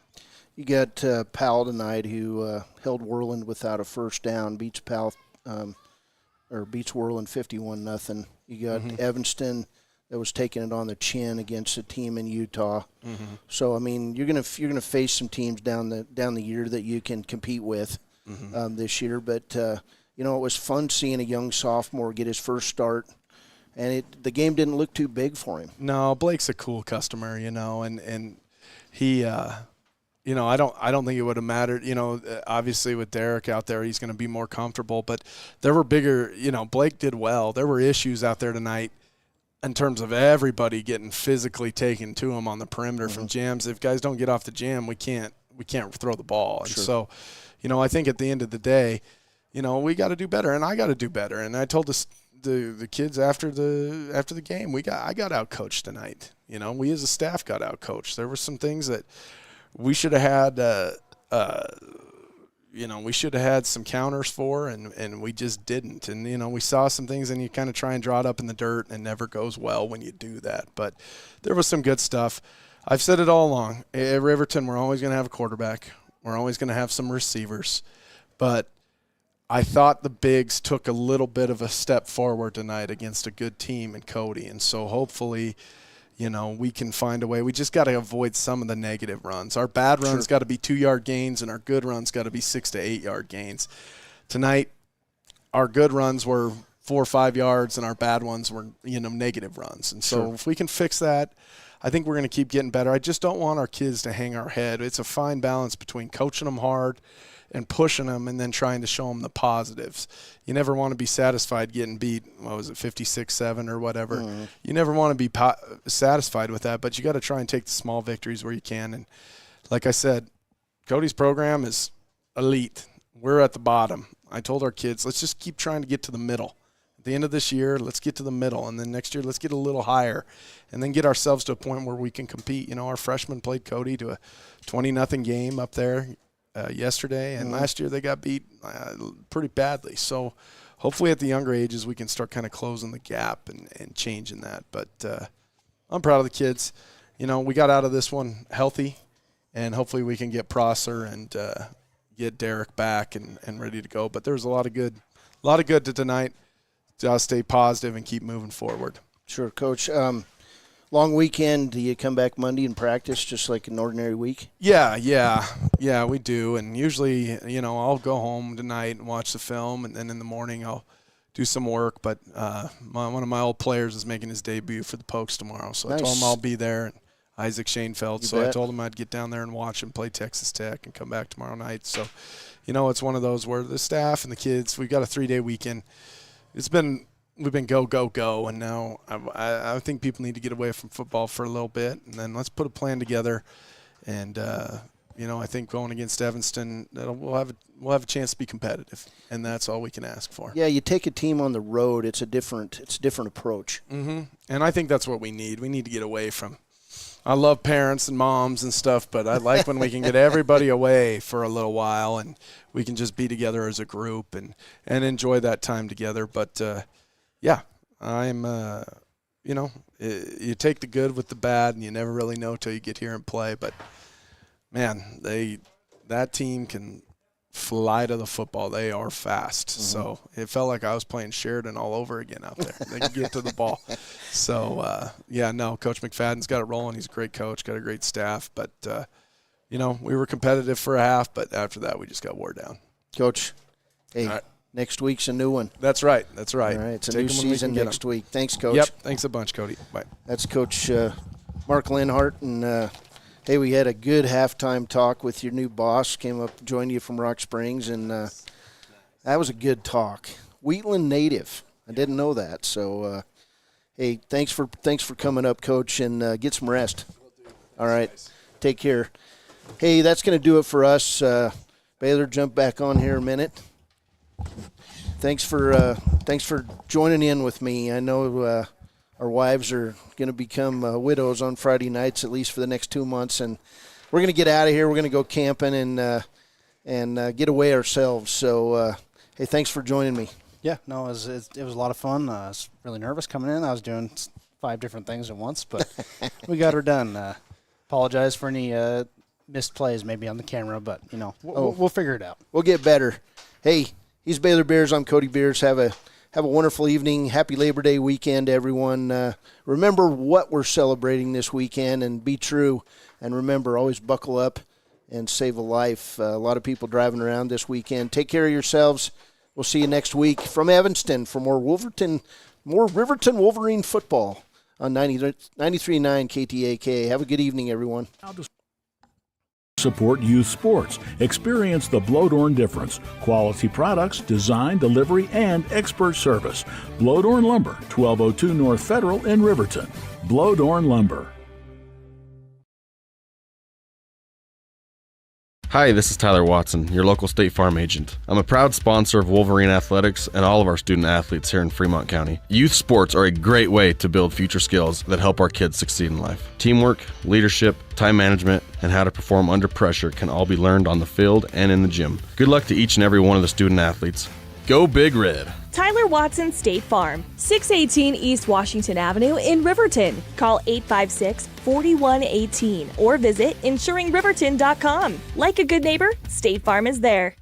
Speaker 12: You got Powell tonight, who held Worland without a first down, beats Powell beats Worland 51-0. You got Evanston that was taking it on the chin against a team in Utah. Mm-hmm. So I mean, you're gonna face some teams down the year that you can compete with this year. But it was fun seeing a young sophomore get his first start, and the game didn't look too big for him.
Speaker 22: No, Blake's a cool customer, and he. I don't think it would have mattered. Obviously with Derek out there, he's going to be more comfortable. But there were bigger. Blake did well. There were issues out there tonight in terms of everybody getting physically taken to him on the perimeter from jams. If guys don't get off the jam, we can't throw the ball. And so, I think at the end of the day, we got to do better, and I got to do better. And I told the kids after the game, I got out coached tonight. We as a staff got out coached. There were some things that we should have had. We should have had some counters for, and we just didn't. And, we saw some things, and you kind of try and draw it up in the dirt, and it never goes well when you do that. But there was some good stuff. I've said it all along. At Riverton, we're always going to have a quarterback. We're always going to have some receivers. But I thought the bigs took a little bit of a step forward tonight against a good team in Cody. And so hopefully – we can find a way. We just got to avoid some of the negative runs. Our bad runs got to be 2-yard gains, and our good runs got to be 6 to 8 yard gains. Tonight, our good runs were 4 or 5 yards, and our bad ones were, negative runs. And so if we can fix that, I think we're going to keep getting better. I just don't want our kids to hang our head. It's a fine balance between coaching them hard and pushing them and then trying to show them the positives. You never want to be satisfied getting beat, 56-7 or whatever. Mm-hmm. You never want to be satisfied with that, but you got to try and take the small victories where you can. And like I said, Cody's program is elite. We're at the bottom. I told our kids, let's just keep trying to get to the middle. At the end of this year, let's get to the middle, and then next year let's get a little higher and then get ourselves to a point where we can compete. Our freshmen played Cody to a 20-0 game up there yesterday, and last year they got beat pretty badly. So hopefully at the younger ages we can start kind of closing the gap and changing that. But I'm proud of the kids. We got out of this one healthy, and hopefully we can get Prosser and get Derek back and ready to go. But there's a lot of good to tonight. Just stay positive and keep moving forward.
Speaker 12: Sure, Coach. Long weekend. Do you come back Monday and practice just like an ordinary week?
Speaker 22: Yeah, we do. And usually, I'll go home tonight and watch the film, and then in the morning I'll do some work. But one of my old players is making his debut for the Pokes tomorrow, so nice. I told him I'll be there. And Isaac Schoenfeld. So I told him I'd get down there and watch him play Texas Tech and come back tomorrow night. So, it's one of those where the staff and the kids, we've got a 3-day weekend. We've been go, and now I think people need to get away from football for a little bit, and then let's put a plan together. And I think going against Evanston, we'll have a chance to be competitive, and that's all we can ask for.
Speaker 12: Yeah, you take a team on the road; it's a different approach.
Speaker 22: Mm-hmm. And I think that's what we need. We need to get away from. I love parents and moms and stuff, but I like when we can get everybody away for a little while, and we can just be together as a group and enjoy that time together. But yeah, I'm, you take the good with the bad, and you never really know till you get here and play. But, man, that team can fly to the football. They are fast. So it felt like I was playing Sheridan all over again out there. They can get to the ball. So, Coach McFadden's got it rolling. He's a great coach, got a great staff. But, we were competitive for a half, but after that we just got wore down.
Speaker 12: Coach, hey, next week's a new one.
Speaker 22: That's right. All right,
Speaker 12: it's a new season next week. Thanks, Coach.
Speaker 22: Yep, thanks a bunch, Cody. Bye.
Speaker 12: That's Coach Mark Linhart, and hey, we had a good halftime talk with your new boss. Came up, joined you from Rock Springs, and that was a good talk. Wheatland native. I didn't know that. So, hey, thanks for coming up, Coach, and get some rest. All right, take care. Hey, that's going to do it for us. Baylor, jump back on here a minute. Thanks for joining in with me. I know our wives are going to become widows on Friday nights, at least for the next 2 months, and we're going to get out of here. We're going to go camping and get away ourselves. So, hey, thanks for joining me.
Speaker 1: Yeah, no, it was a lot of fun. I was really nervous coming in. I was doing 5 different things at once, but we got her done. Apologize for any missed plays maybe on the camera, but, we'll figure it out.
Speaker 12: We'll get better. Hey, he's Baylor Beers. I'm Cody Beers. Have a wonderful evening. Happy Labor Day weekend, everyone. Remember what we're celebrating this weekend and be true. And remember, always buckle up and save a life. A lot of people driving around this weekend. Take care of yourselves. We'll see you next week from Evanston for more Riverton Wolverine football on 93.9 KTAK. Have a good evening, everyone.
Speaker 3: Support youth sports. Experience the Blodorn difference. Quality products, design, delivery, and expert service. Blodorn Lumber, 1202 North Federal in Riverton. Blodorn Lumber.
Speaker 6: Hi, this is Tyler Watson, your local State Farm agent. I'm a proud sponsor of Wolverine Athletics and all of our student athletes here in Fremont County. Youth sports are a great way to build future skills that help our kids succeed in life. Teamwork, leadership, time management, and how to perform under pressure can all be learned on the field and in the gym. Good luck to each and every one of the student athletes. Go Big Red!
Speaker 2: Tyler Watson State Farm, 618 East Washington Avenue in Riverton. Call 856-4118 or visit insuringriverton.com. Like a good neighbor, State Farm is there.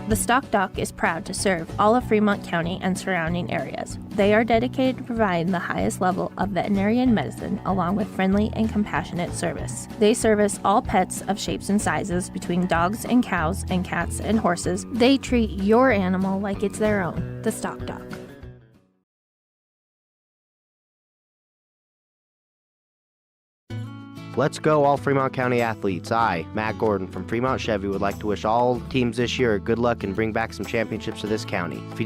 Speaker 5: The Stock Dock is proud to serve all of Fremont County and surrounding areas. They are dedicated to providing the highest level of veterinary medicine along with friendly and compassionate service. They service all pets of shapes and sizes between dogs and cows and cats and horses. They treat your animal like it's their own. The Stock Dock.
Speaker 7: Let's go, all Fremont County athletes. I, Matt Gordon from Fremont Chevy, would like to wish all teams this year good luck and bring back some championships to this county.